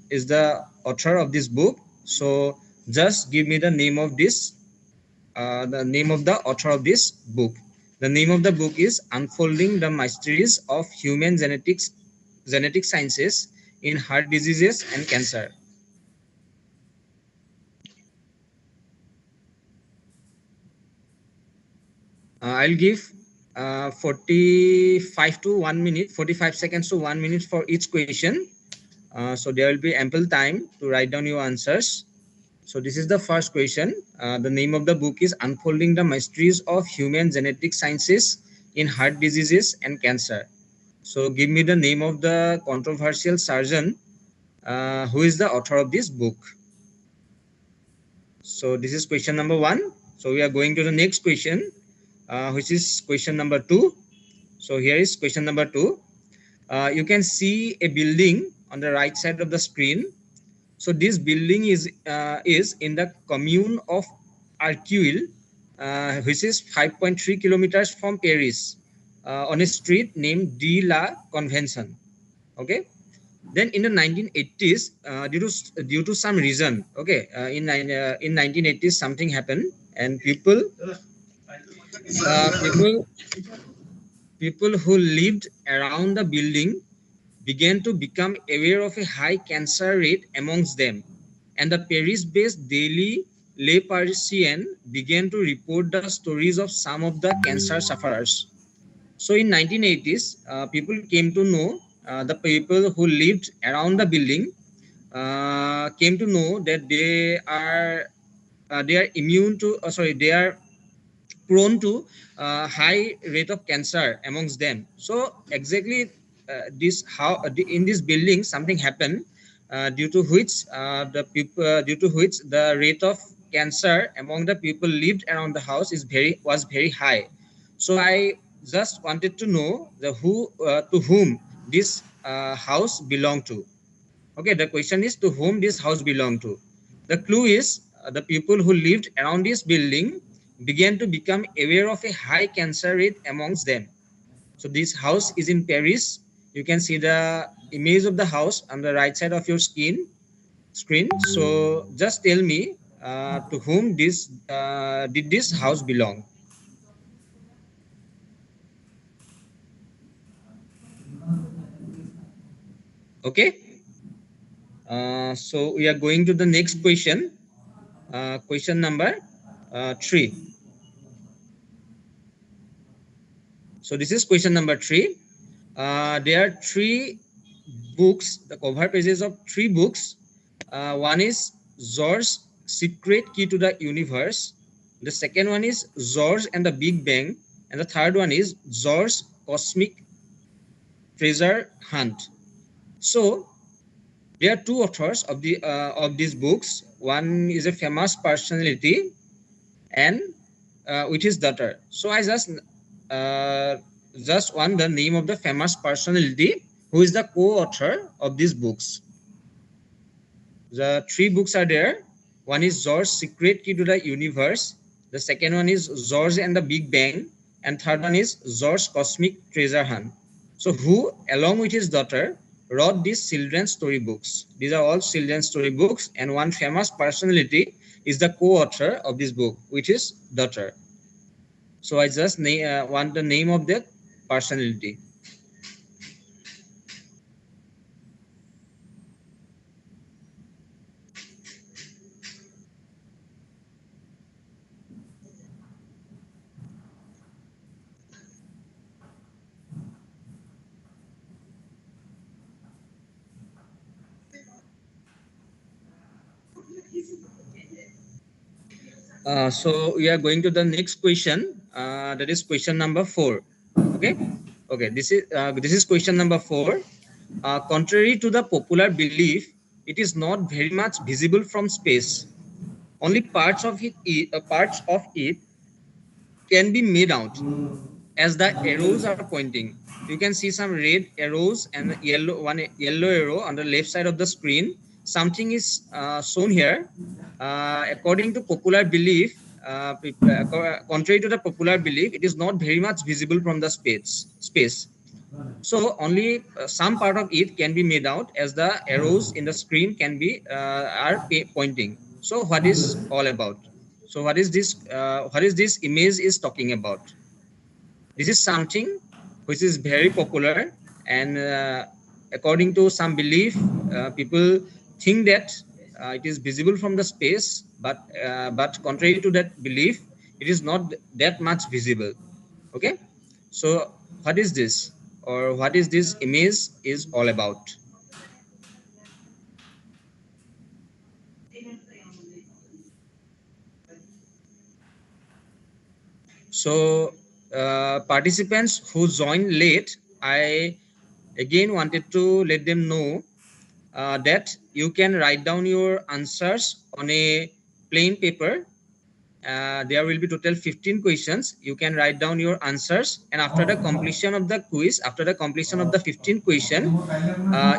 is the author of this book. So just give me the name of this, the name of the author of this book. The name of the book is Unfolding the Mysteries of Human Genetic Sciences in Heart Diseases and Cancer. I'll give 45 to 1 minute, 45 seconds to 1 minute for each question. So there will be ample time to write down your answers. So this is the first question. The name of the book is Unfolding the Mysteries of Human Genetic Sciences in Heart Diseases and Cancer. So give me the name of the controversial surgeon who is the author of this book. So this is question number 1. So we are going to the next question, which is question number 2. So here is question number 2. You can see a building on the right side of the screen. So this building is in the commune of Arcueil, which is 5.3 kilometers from Paris, on a street named de la Convention. Okay. Then in the 1980s, due to some reason, okay, in 1980s something happened, and people who lived around the building began to become aware of a high cancer rate amongst them, and the Paris-based daily Le Parisien began to report the stories of some of the cancer sufferers. So in 1980s, people came to know, the people who lived around the building came to know that they are immune to, they are prone to high rate of cancer amongst them. So exactly in this building something happened, due to which the rate of cancer among the people lived around the house was very high. So I just wanted to know to whom this house belonged to. Okay, the question is to whom this house belonged to. The clue is the people who lived around this building began to become aware of a high cancer rate amongst them. So this house is in Paris. You can see the image of the house on the right side of your screen. So just tell me to whom did this house belong? Okay. So we are going to the next question. Question number 3. So this is question number 3. There are 3 books, the cover pages of 3 books. One is George's Secret Key to the Universe. The second one is George and the Big Bang. And the third one is George's Cosmic Treasure Hunt. So there are 2 authors of these books. One is a famous personality and with his daughter. So I just want the name of the famous personality who is the co-author of these books. The 3 books are there. One is George's Secret Key to the Universe. The second one is George and the Big Bang. And third one is George's Cosmic Treasure Hunt. So who, along with his daughter, wrote these children's story books? These are all children's story books, and one famous personality is the co-author of this book, which is daughter. So I just want the name of that personality. So we are going to the next question. That is question number 4. Okay. Okay. This is question number 4. Contrary to the popular belief, it is not very much visible from space. Only parts of it can be made out. as the arrows are pointing. You can see some red arrows and one yellow arrow on the left side of the screen. Something is shown here. According to popular belief, contrary to the popular belief, it is not very much visible from the space. So only some part of it can be made out as the arrows in the screen can be are pointing. So what is all about? So what is this? What is this image is talking about? This is something which is very popular, and according to some belief, people think that it is visible from the space, but contrary to that belief, it is not that much visible. Okay, so what is this, or what is this image is all about? So participants who joined late, I again wanted to let them know that you can write down your answers on a plain paper. There will be total 15 questions. You can write down your answers, and after the completion of the quiz, after the completion of the 15 question,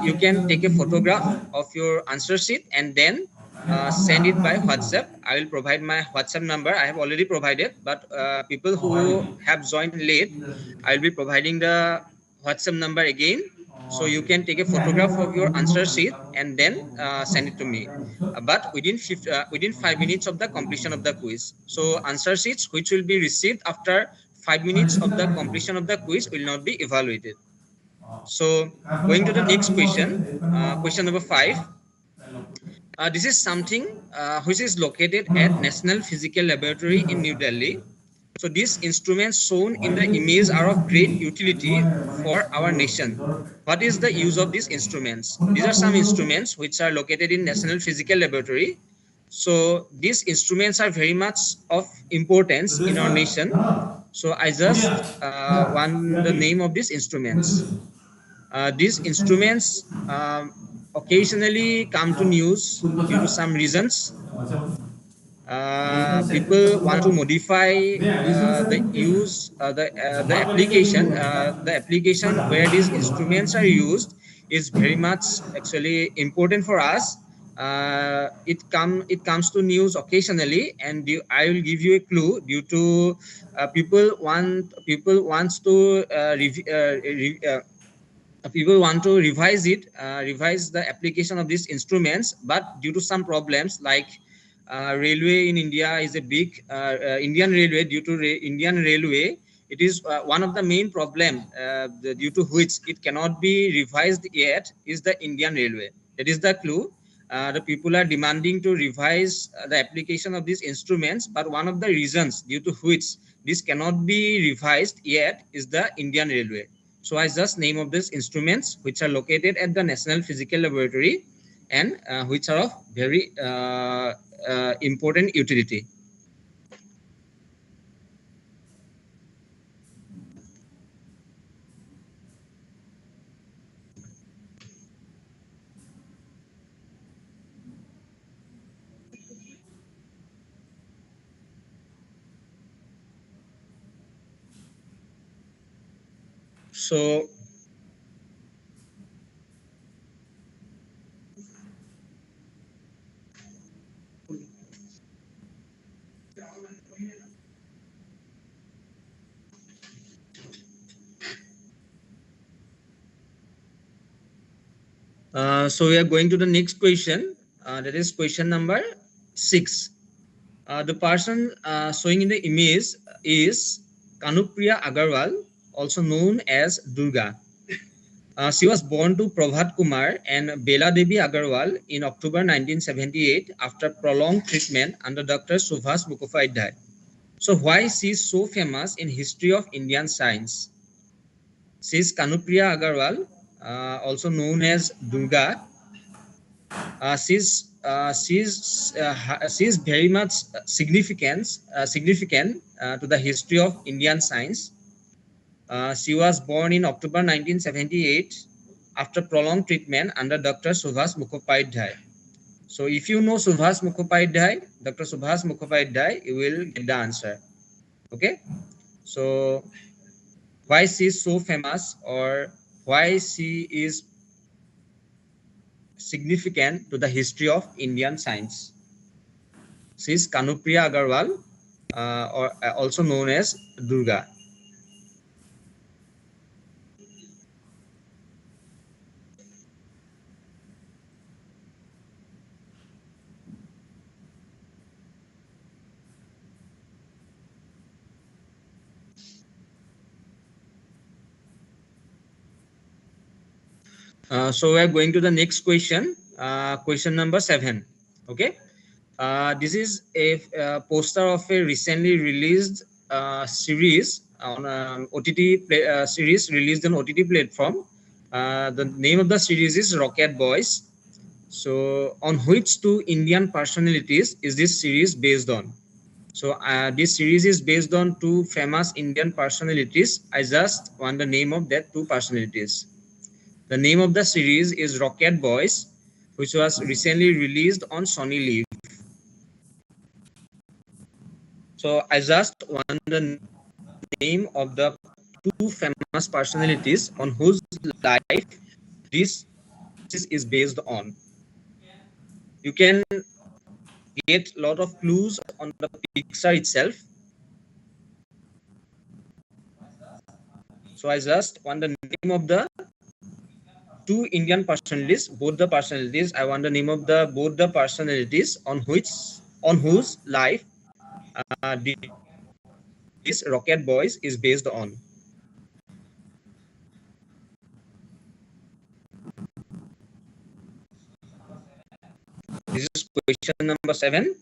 you can take a photograph of your answer sheet and then send it by WhatsApp. I will provide my WhatsApp number. I have already provided, but people who have joined late, I will be providing the WhatsApp number again. So you can take a photograph of your answer sheet and then send it to me. But within 5 minutes of the completion of the quiz. So answer sheets which will be received after 5 minutes of the completion of the quiz will not be evaluated. So going to the next question, question number 5. This is something which is located at National Physical Laboratory in New Delhi. So these instruments shown in the image are of great utility for our nation. What is the use of these instruments? These are some instruments which are located in National Physical Laboratory. So these instruments are very much of importance in our nation. So I just want the name of these instruments. These instruments occasionally come to news due to some reasons. People want to modify the application where these instruments are used is very much actually important for us. It comes to news occasionally, and I will give you a clue. Due to people wants to people want to revise the application of these instruments, but due to some problems like railway in India is a big Indian railway. Due to Indian railway, it is one of the main problem due to which it cannot be revised yet is the Indian railway. That is the clue. The people are demanding to revise the application of these instruments, but one of the reasons due to which this cannot be revised yet is the Indian railway. So I just name of these instruments which are located at the National Physical Laboratory and which are of very important utility. So so we are going to the next question. That is question number 6. The person showing in the image is Kanupriya Agarwal, also known as Durga. She was born to Prabhat Kumar and Bela Devi Agarwal in October 1978 after prolonged treatment under Dr. Subhas Mukhopadhyay. So why she is so famous in history of Indian science? She is Kanupriya Agarwal, also known as Durga. She's very much significant to the history of Indian science. She was born in October 1978 after prolonged treatment under Dr. Subhas Mukhopadhyay. So if you know Subhas Mukhopadhyay, Dr. Subhas Mukhopadhyay, you will get the answer. Okay. So why she is so famous or why she is significant to the history of Indian science. She is Kanupriya Agarwal, or also known as Durga. So we are going to the next question, question number 7. Okay, this is a poster of a recently released series on OTT series released on OTT platform. The name of the series is Rocket Boys. So, on which two Indian personalities is this series based on? So, this series is based on two famous Indian personalities. I just want the name of that two personalities. The name of the series is Rocket Boys, which was recently released on Sony Live. So, I just want the name of the two famous personalities on whose life this is based on. You can get a lot of clues on the picture itself. So I just want the name of the two Indian personalities, both the personalities. I want the name of the both the personalities on whose life this Rocket Boys is based on. This is question number 7.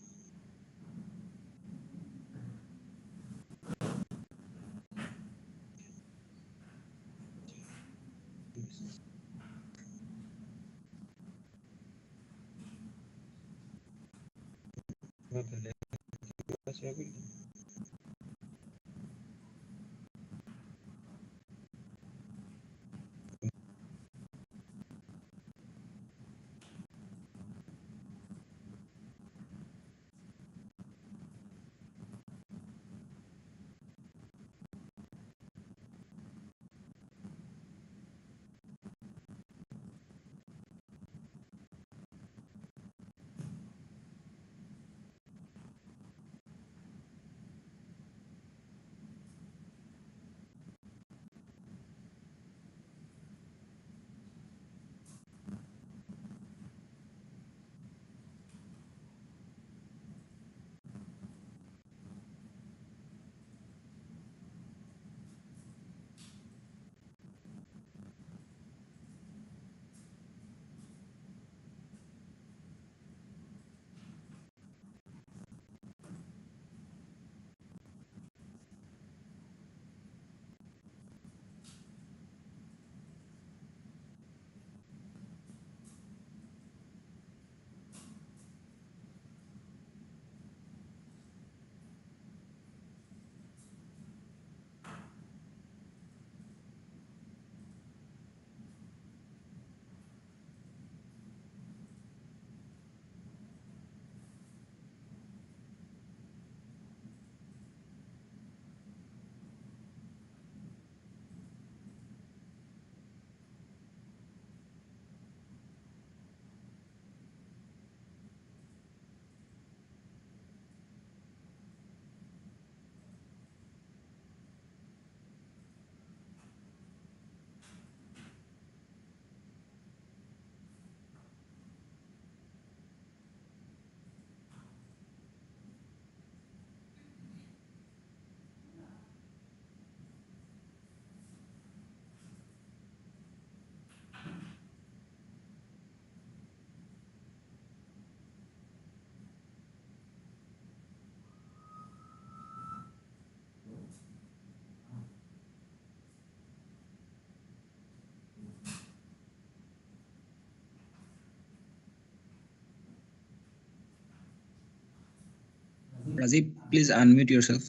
Rajiv, please unmute yourself.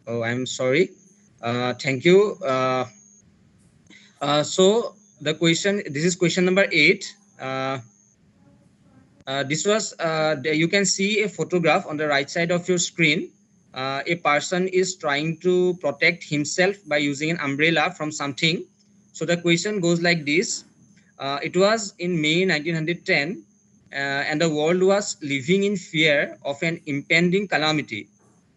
Oh, I'm sorry. Thank you. So the question, this is question number 8. This was, you can see a photograph on the right side of your screen. A person is trying to protect himself by using an umbrella from something. So the question goes like this. It was in May 1910, and the world was living in fear of an impending calamity.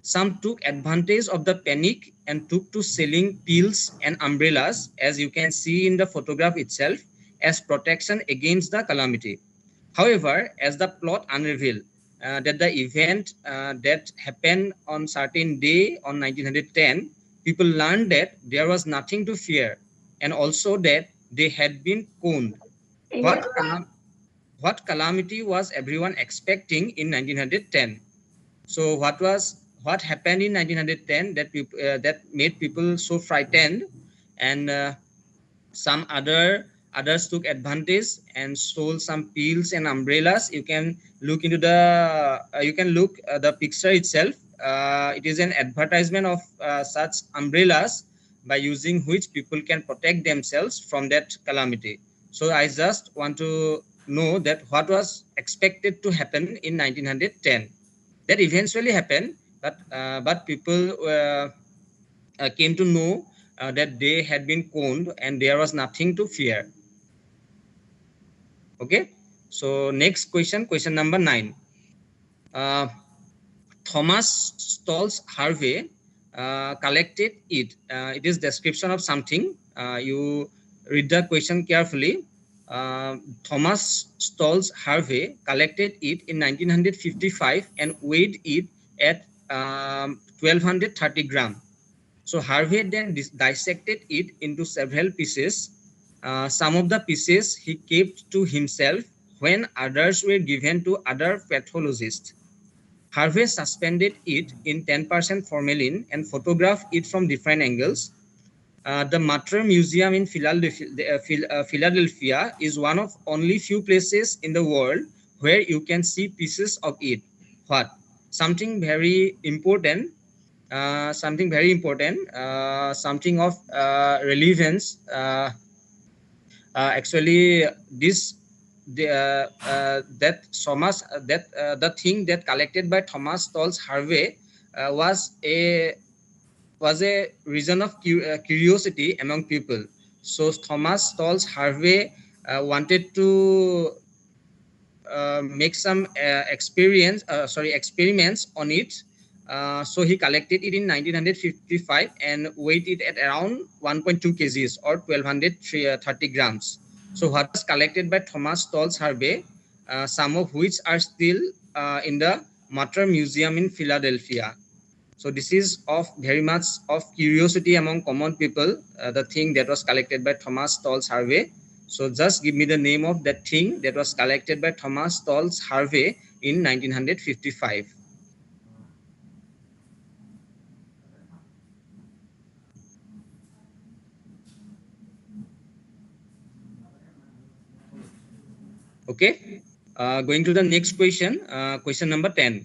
Some took advantage of the panic and took to selling pills and umbrellas, as you can see in the photograph itself, as protection against the calamity. However, as the plot unrevealed, that the event that happened on certain day on 1910, people learned that there was nothing to fear, and also that they had been conned. What, what calamity was everyone expecting in 1910? So what happened in 1910 that people that made people so frightened, and some others took advantage and sold some pills and umbrellas. You can look into the the picture itself. It is an advertisement of such umbrellas, by using which people can protect themselves from that calamity. So I just want to know that what was expected to happen in 1910, that eventually happened, but people came to know that they had been conned and there was nothing to fear. Okay, so next question, question number 9. uh, Thomas Stolz Harvey collected it. It is description of something. You read the question carefully. Thomas Stolz Harvey collected it in 1955 and weighed it at 1230 gram. So Harvey then dissected it into several pieces. Some of the pieces he kept to himself, when others were given to other pathologists. Harvey suspended it in 10% formalin and photographed it from different angles. The Matter Museum in Philadelphia is one of only few places in the world where you can see pieces of it. What? Something very important, something of relevance. Actually, this that Thomas the thing that collected by Thomas Stolz Harvey was a reason of curiosity among people. So Thomas Stolz Harvey wanted to make some experiments on it. So he collected it in 1955 and weighed it at around 1.2 kgs or 1230 grams. So what was collected by Thomas Stolz Harvey, some of which are still in the Matter Museum in Philadelphia. So this is of very much of curiosity among common people, the thing that was collected by Thomas Stolz Harvey. So just give me the name of that thing that was collected by Thomas Stolz Harvey in 1955. Okay, going to the next question, question number 10.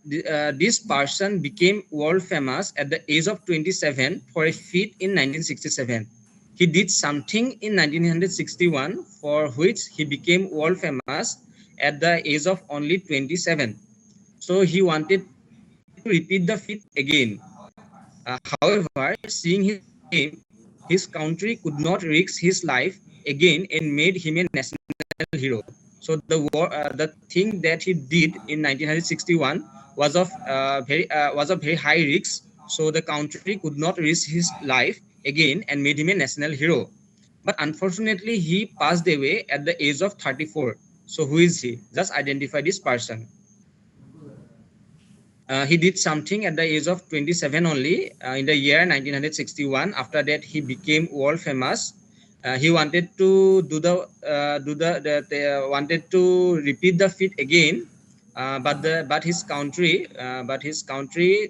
This person became world famous at the age of 27 for a feat in 1967. He did something in 1961 for which he became world famous at the age of only 27. So he wanted to repeat the feat again. However, seeing his fame, his country could not risk his life again and made him a national hero. So the thing that he did in 1961 was of very high risk. So the country could not risk his life again and made him a national hero. But unfortunately, he passed away at the age of 34. So who is he? Just identify this person. He did something at the age of 27 only, in the year 1961. After that, he became world famous. He wanted to wanted to repeat the feat again, but his country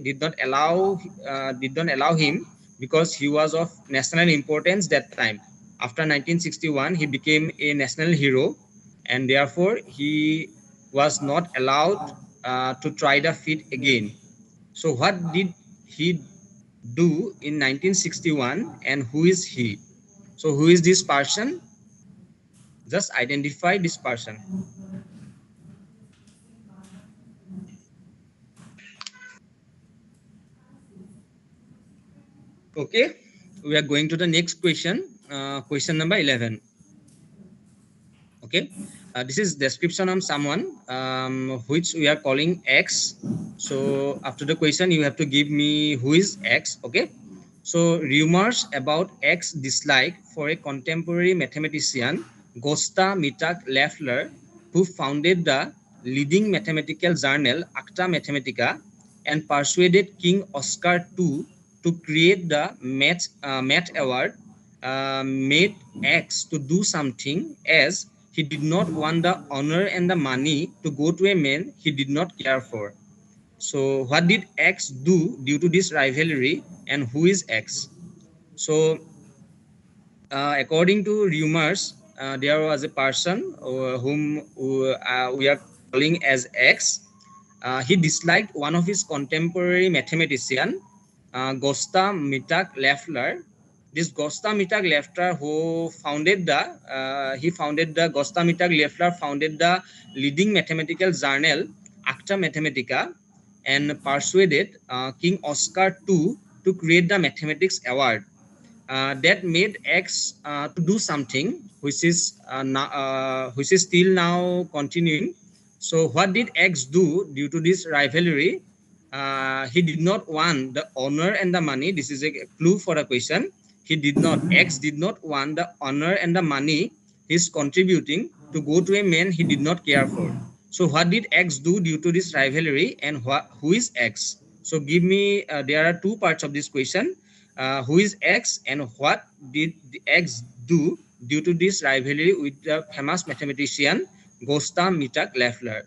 did not allow him, because he was of national importance that time. After 1961, he became a national hero, and therefore he was not allowed to try the feat again. So what did he do in 1961, and who is he? So who is this person? Just identify this person. Okay, we are going to the next question. Question number 11. Okay, this is description of someone which we are calling X. So after the question, you have to give me who is X. Okay. So rumors about X dislike for a contemporary mathematician, Gosta Mitak Leffler, who founded the leading mathematical journal Acta Mathematica and persuaded King Oscar II to create the Math Award, made X to do something as he did not want the honor and the money to go to a man he did not care for. So what did X do due to this rivalry, and who is X? So according to rumors, there was a person whom we are calling as X. He disliked one of his contemporary mathematician, Gosta Mitak Leffler. This Gosta Mitak Leffler, who founded the he founded the Gosta Mitak Leffler founded the leading mathematical journal Acta Mathematica and persuaded King Oscar II to create the Mathematics Award, that made X to do something which is still now continuing. So what did X do due to this rivalry? He did not want the honor and the money. This is a clue for a question. X did not want the honor and the money he's contributing to go to a man he did not care for. So what did X do due to this rivalry, and who is X? So give me, there are two parts of this question. Who is X, and what did the X do due to this rivalry with the famous mathematician Gosta Mitak Leffler?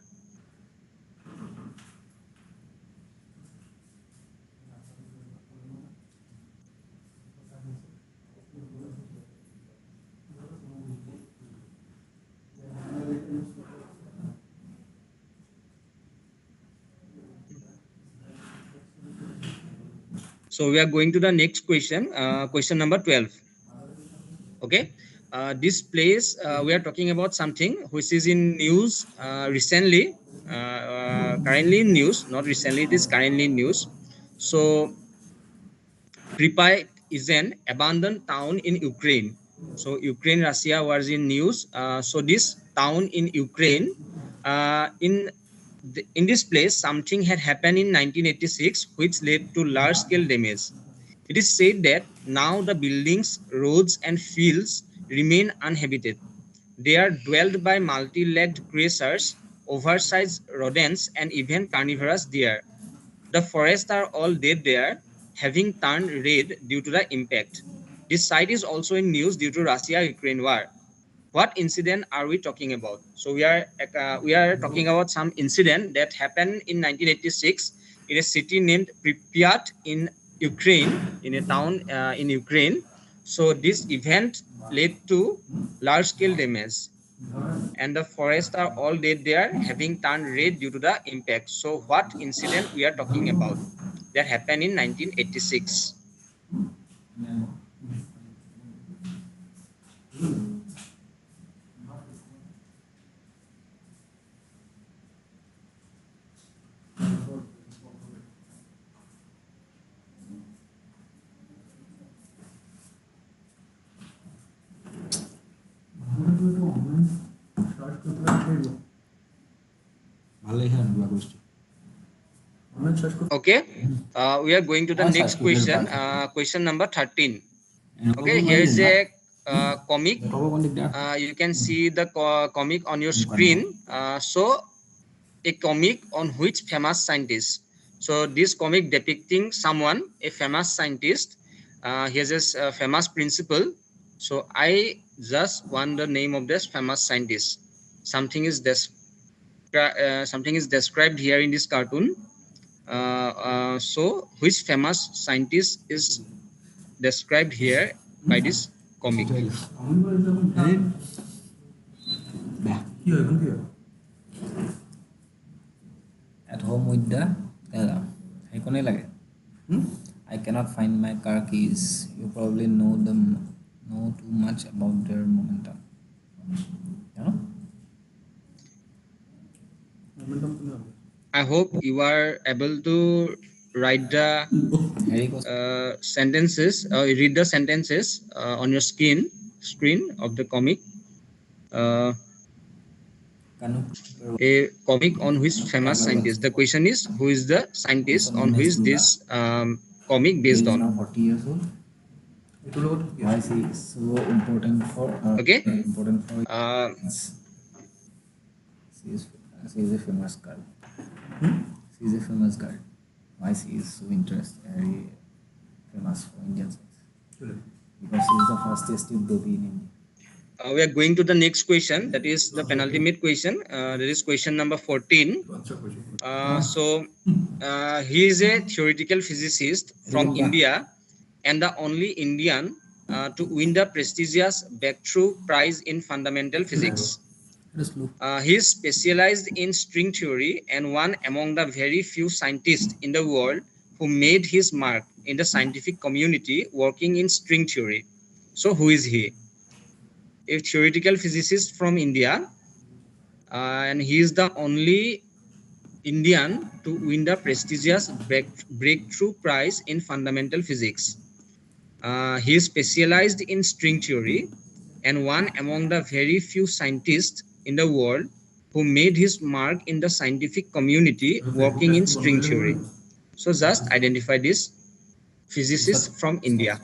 So we are going to the next question, question number 12. Okay, this place we are talking about something which is in news recently, currently in news, not recently, it is currently in news. So Pripyat is an abandoned town in Ukraine. So Ukraine, Russia was in news. So this town in Ukraine, in this place, something had happened in 1986, which led to large-scale damage. It is said that now the buildings, roads, and fields remain uninhabited. They are dwelled by multi-legged creatures, oversized rodents, and even carnivorous deer. The forests are all dead there, having turned red due to the impact. This site is also in news due to Russia-Ukraine war. What incident are we talking about? So we are talking about some incident that happened in 1986 in a city named Pripyat in Ukraine, in a town in Ukraine. So this event led to large-scale damage, and the forests are all dead there, having turned red due to the impact. So what incident we are talking about that happened in 1986? Okay, we are going to the next question, question number 13. Okay, here is a comic. You can see the comic on your screen. So a comic on which famous scientist? So this comic depicting someone, a famous scientist. He has a famous principle. So I just want the name of this famous scientist. Something is described here in this cartoon. So which famous scientist is described here by this comic? At home with the I cannot find my car keys. You probably know too much about their momentum. Yeah? I hope you are able to write the sentences. Read the sentences on your screen of the comic. A comic on which famous scientist. The question is, who is the scientist on which this comic based on? Now 40 years old. Why is he so important for? Okay. Important for. She is a famous girl. She is a famous girl. Why she is so interested? Very famous for Indian science. Because she is the fastest baby in India. We are going to the next question. That is the penultimate question. That is question number 14. He is a theoretical physicist from India and the only Indian to win the prestigious Breakthrough Prize in Fundamental Physics. He is specialized in string theory and one among the very few scientists in the world who made his mark in the scientific community working in string theory. So who is he? A theoretical physicist from India, and he is the only Indian to win the prestigious Breakthrough Prize in Fundamental Physics. He is specialized in string theory and one among the very few scientists in the world who made his mark in the scientific community working in string theory. So just identify this physicist from India.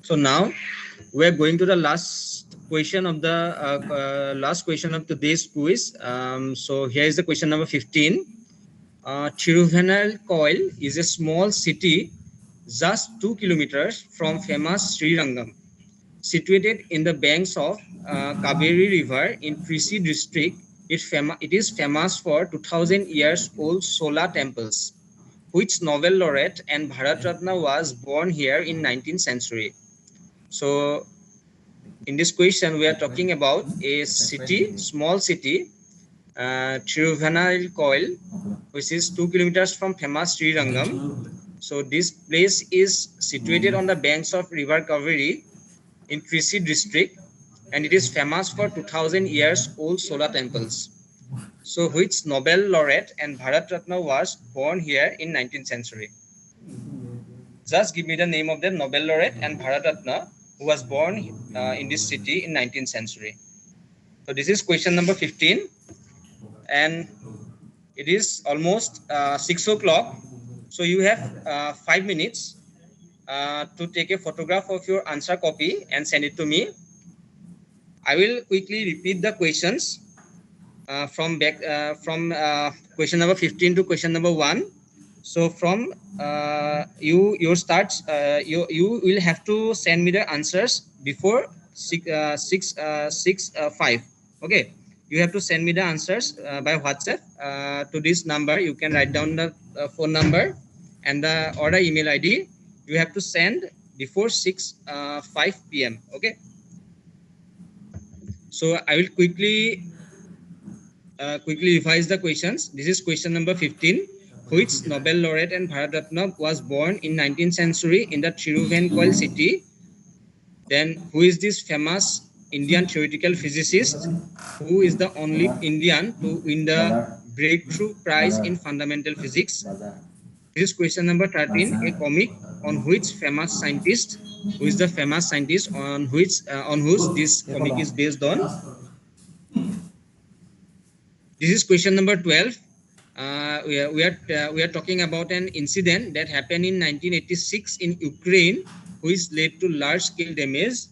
So now we are going to the last question of today's quiz. So here is the question number 15. Thiruvannamalai is a small city just 2 kilometers from famous Srirangam, situated in the banks of Kaveri River in Trichy district. It is famous for 2000 years old solar temples, which Nobel laureate and Bharat Ratna was born here in 19th century. So in this question, we are talking about a city, small city, Thiruvannamalai, which is 2 kilometers from famous Srirangam. So this place is situated on the banks of River Kaveri in Trichy district, and it is famous for 2000 years old solar temples. So which Nobel laureate and Bharat Ratna was born here in 19th century. Just give me the name of the Nobel laureate and Bharat Ratna who was born in this city in 19th century. So this is question number 15, and it is almost 6 o'clock. So you have 5 minutes to take a photograph of your answer copy and send it to me. I will quickly repeat the questions from question number 15 to question number 1. So from you will have to send me the answers before 5. Okay, you have to send me the answers by WhatsApp to this number. You can write down the phone number and the order email ID. You have to send before 5 p.m. Okay. So I will quickly revise the questions. This is question number 15. Which Nobel laureate and Bharat Ratna was born in 19th century in the Thiruvannamalai city? Then who is this famous Indian theoretical physicist who is the only Indian to win the Breakthrough Prize in Fundamental Physics? This is question number 13. A comic on which famous scientist? Who is the famous scientist on whose this comic is based on? This is question number 12. We are talking about an incident that happened in 1986 in Ukraine, which led to large-scale damage.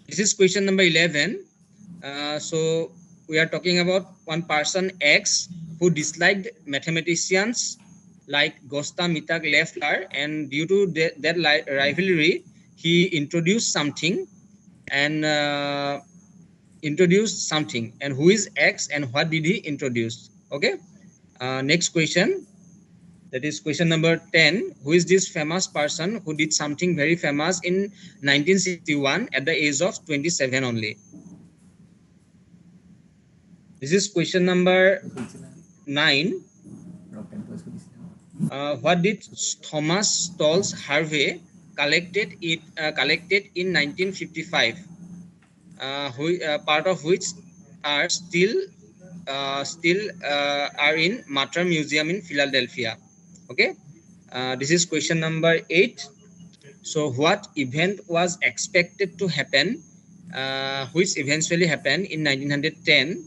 This is question number 11. So we are talking about one person X who disliked mathematicians like Gosta Mitak Leffler, and due to that rivalry, he introduced something. And who is X and what did he introduce? Okay. Next question. That is question number 10. Who is this famous person who did something very famous in 1961 at the age of 27 only? This is question number 9. What did Thomas Stolz Harvey collected in 1955? Part of which are still are in Matter Museum in Philadelphia. Okay, this is question number 8. So what event was expected to happen, which eventually happened in 1910?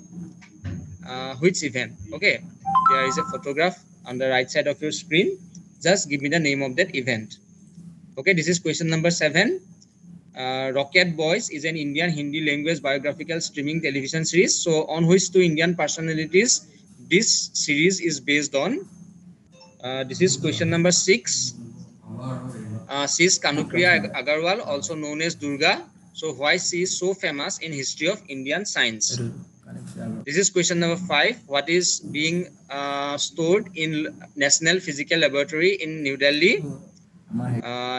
Which event? Okay, there is a photograph on the right side of your screen. Just give me the name of that event. Okay, this is question number 7. Rocket Boys is an Indian Hindi language biographical streaming television series. So, on which two Indian personalities this series is based on? This is question number 6. She is Kanupriya Agarwal, also known as Durga. So, why she is so famous in history of Indian science? This is question number 5. What is being stored in National Physical Laboratory in New Delhi?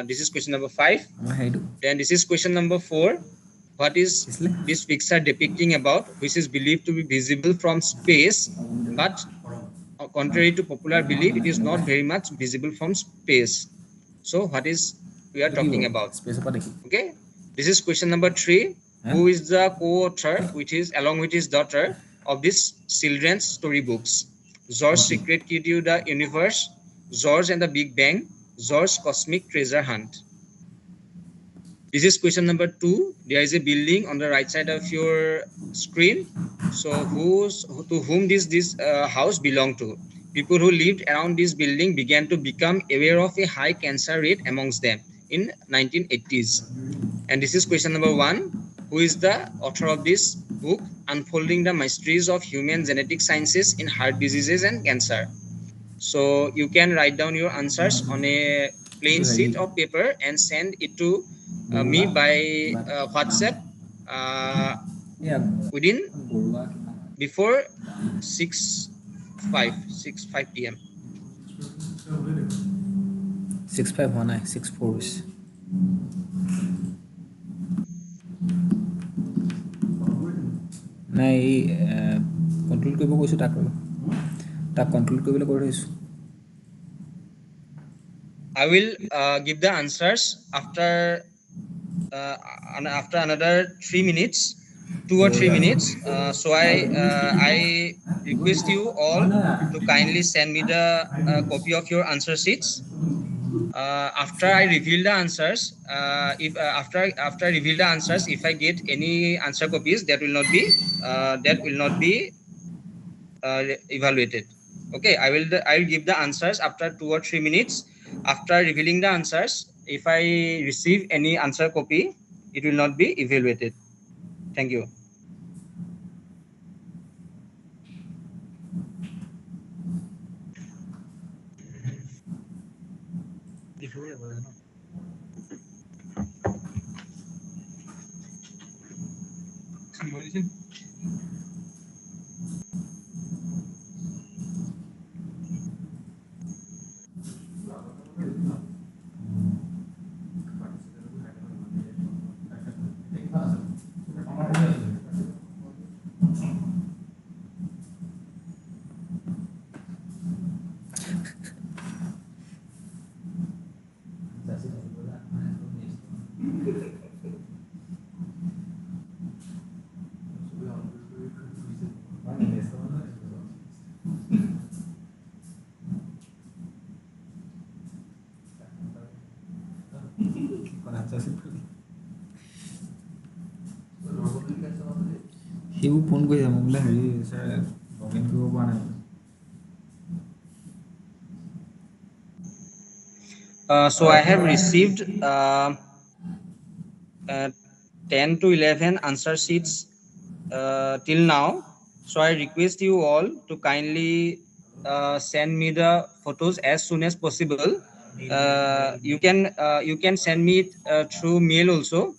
This is question number 5. Then this is question number 4. What is this picture depicting about, which is believed to be visible from space, but contrary to popular belief, it is not very much visible from space. So what is we are talking about? Okay, this is question number 3. Who is the co-author, which is along with his daughter, of this children's storybooks? George's Secret Key to the Universe, George and the Big Bang, George's Cosmic Treasure Hunt. This is question number 2. There is a building on the right side of your screen. So to whom this house belonged to? People who lived around this building began to become aware of a high cancer rate amongst them in 1980s. And this is question number 1. Who is the author of this book, Unfolding the Mysteries of Human Genetic Sciences in Heart Diseases and Cancer? So you can write down your answers on a plain sheet of paper and send it to me by WhatsApp within before 6:05 p.m. 6:05 হোৱা নাই 6:04 হৈছে নাই এই control কৰিব কৈছো তাক control কৰিবলৈ কৈ থৈছো I will give the answers after another 3 minutes, 2 or 3 minutes. So I request you all to kindly send me the copy of your answer sheets. After I reveal the answers, if after I reveal the answers, if I get any answer copies, that will not be evaluated. Okay, I will give the answers after 2 or 3 minutes. After revealing the answers, if I receive any answer copy, it will not be evaluated. Thank you. সিও phone কৰিছে মোক বোলে হেৰি sir log in কৰিব পৰা নাই So I have received 10 to 11 answer sheets till now. So I request you all to kindly send me the photos as soon as possible. You can send me it through mail also.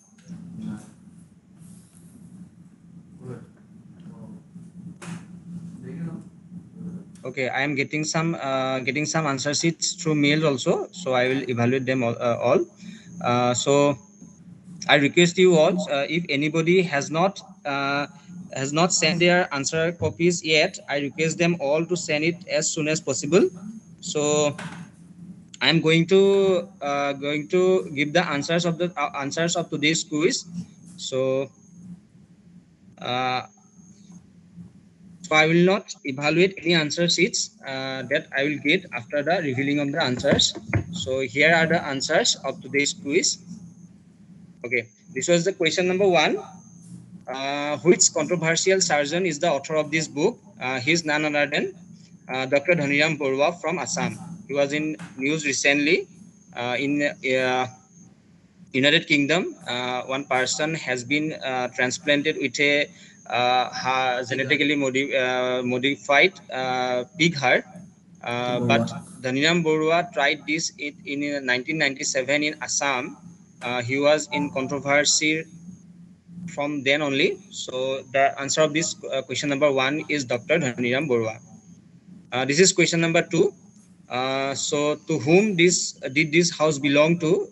Okay, I am getting some answer sheets through mail also, so I will evaluate them all. So I request you all, if anybody has not sent their answer copies yet, I request them all to send it as soon as possible. So I am going to give the answers of today's quiz. So uh, so I will not evaluate any answer sheets that I will get after the revealing of the answers. So here are the answers of today's quiz. Okay, this was the question number 1. Which controversial surgeon is the author of this book? He is none other than Dr. Dhaniram Borwa from Assam. He was in news recently in United Kingdom. One person has been transplanted with a genetically modified pig heart. But Dhaniram Borwa tried this in 1997 in Assam. He was in controversy from then only. So the answer of this question number 1 is Dr. Dhaniram Borwa. This is question number 2. So to whom did this house belong to?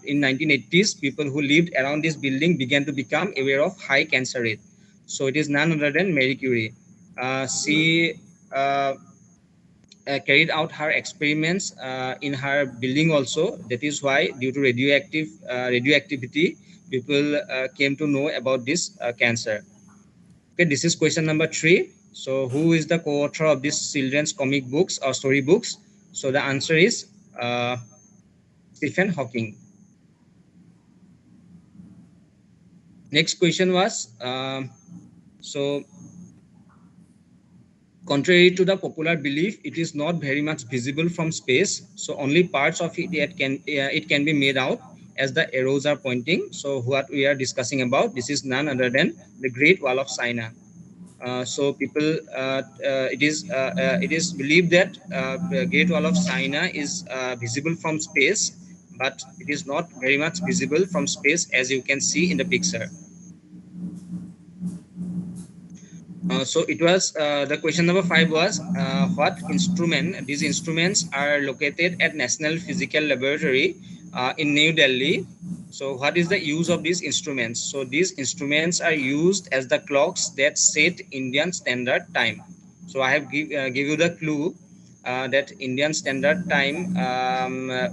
In 1980s, people who lived around this building began to become aware of high cancer rate. So it is none other than Marie Curie. She carried out her experiments in her building also. That is why, due to radioactivity, people came to know about this cancer. Okay, this is question number 3. So who is the co-author of these children's comic books or story books? So the answer is Stephen Hawking. Next question was, so contrary to the popular belief, it is not very much visible from space. So only parts of it can be made out, as the arrows are pointing. So what we are discussing about, this is none other than the Great Wall of China. So people, it is believed that the Great Wall of China is visible from space, but it is not very much visible from space, as you can see in the picture. So it was the question number 5 was, what instrument? These instruments are located at National Physical Laboratory in New Delhi. So what is the use of these instruments? So these instruments are used as the clocks that set Indian Standard Time. So I have give you the clue that Indian Standard Time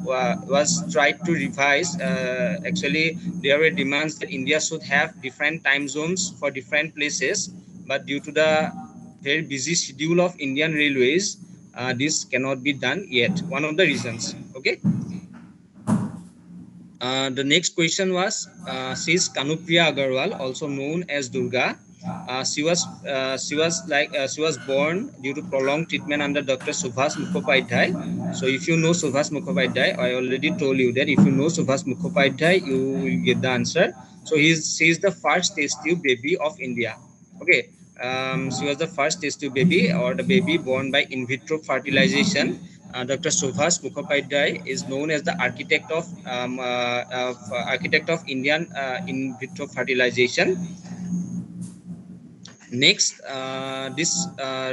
was tried to revise. Actually, there were demands that India should have different time zones for different places, but due to the very busy schedule of Indian Railways, this cannot be done yet. One of the reasons. Okay. The next question was, she is Kanupriya Agarwal, also known as Durga. She was born due to prolonged treatment under Dr. Subhas Mukhopadhyay. So if you know Subhas Mukhopadhyay, I already told you that if you know Subhas Mukhopadhyay, you will get the answer. So she is the first test tube baby of India. Okay. She was the first test tube baby, or the baby born by in vitro fertilization. Dr. Subhas Mukhopadhyay is known as the architect of Indian in vitro fertilization. Next, this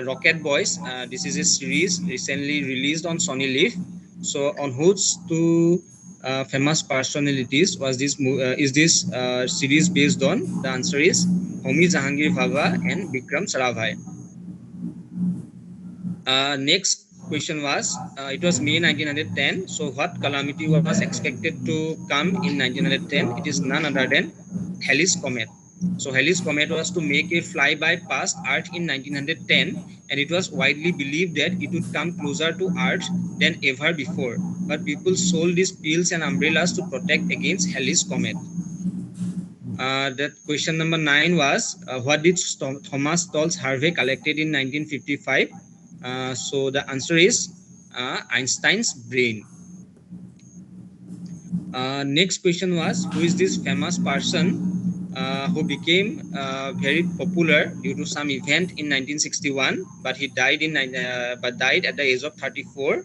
Rocket Boys. This is a series recently released on Sony Live. So on whose two famous personalities was this is this series based on? The answer is Homi Jahangir Bhabha and Vikram Sarabhai. Next question was, it was May 1910. So what calamity was expected to come in 1910? It is none other than Halley's Comet. So Halley's Comet was to make a flyby past Earth in 1910, and it was widely believed that it would come closer to Earth than ever before. But people sold these pills and umbrellas to protect against Halley's Comet. That question number 9 was, what did Thomas Stolz Harvey collected in 1955? So the answer is Einstein's brain. Next question was, who is this famous person who became very popular due to some event in 1961, but he died died at the age of 34.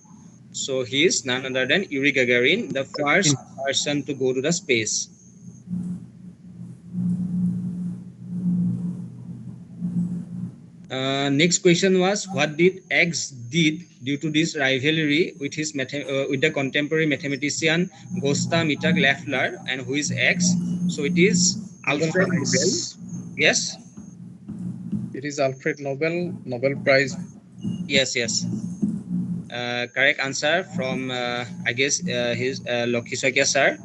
So he is none other than Yuri Gagarin, the first person to go to the space. Next question was, what did X did due to this rivalry with his with the contemporary mathematician Gösta Mittag Leffler, and who is X? So it is Alfred Nobel. Yes. It is Alfred Nobel Prize. Yes, yes. Correct answer from I guess his Lokhisakya sir.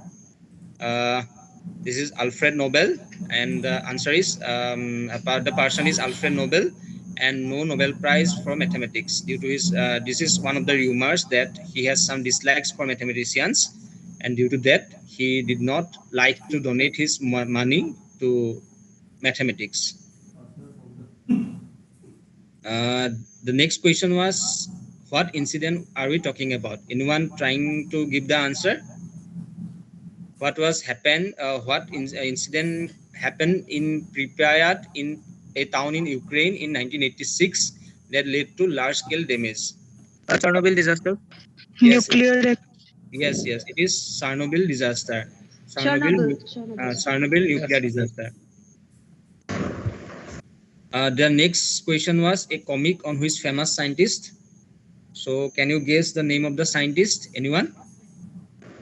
This is Alfred Nobel, and the answer is the person is Alfred Nobel, and no Nobel Prize for mathematics due to his. This is one of the rumors that he has some dislikes for mathematicians, and due to that he did not like to donate his money to mathematics. The next question was, what incident are we talking about? Anyone trying to give the answer? What was happened? What incident happened in Pripyat, in a town in Ukraine in 1986, that led to large-scale damage? Chernobyl disaster. Yes, Nuclear. yes, yes. It is Chernobyl disaster. Chernobyl. Chernobyl nuclear disaster. The next question was a comic on which famous scientist. So, can you guess the name of the scientist? Anyone?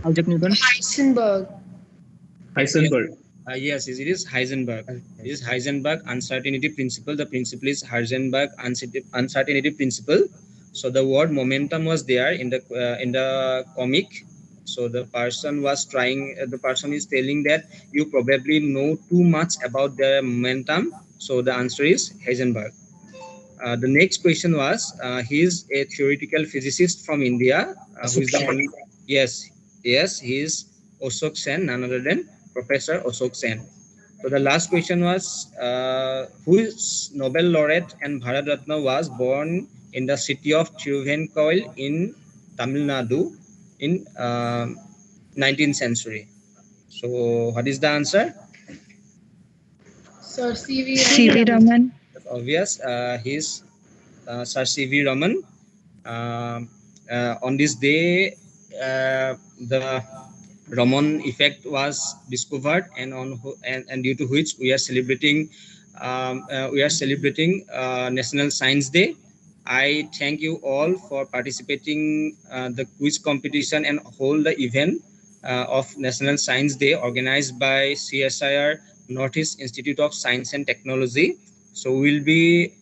Isaac Newton. Heisenberg. Heisenberg. Yes, it is Heisenberg. It is Heisenberg uncertainty principle. The principle is Heisenberg uncertainty principle. So the word momentum was there in the comic. So the person was trying. The person is telling that you probably know too much about the momentum. So the answer is Heisenberg. The next question was, he is a theoretical physicist from India. Who is the only? Yes, yes, he is Ashok Sen, none other than Professor Ashok Sen. So the last question was, who is Nobel laureate and Bharat Ratna was born in the city of Thiruvankavel in Tamil Nadu in 19th century. So what is the answer? Sir C.V. Raman. That's obvious. He's Sir C.V. Raman. On this day, the Raman effect was discovered, and due to which we are celebrating National Science Day. I thank you all for participating the quiz competition and hold the event of National Science Day organized by CSIR Northeast Institute of Science and Technology. So we'll be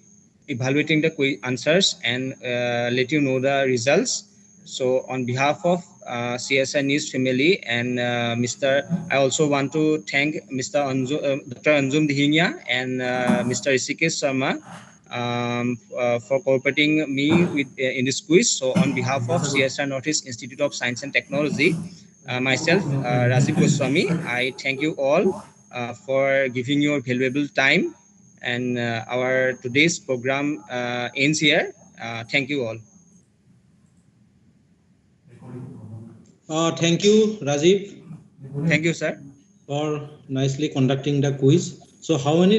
evaluating the quiz answers and let you know the results. So on behalf of CSI News family and I also want to thank Dr. Anjum Dihinya and Mr. Rishikesh Sharma for cooperating me with in this quiz. So on behalf of CSI Northeast Institute of Science and Technology, myself, Rajiv Goswami, I thank you all for giving your valuable time. And our today's program ends here. Thank you all. Thank you, Rajiv. Thank you, sir, for nicely conducting the quiz. So how many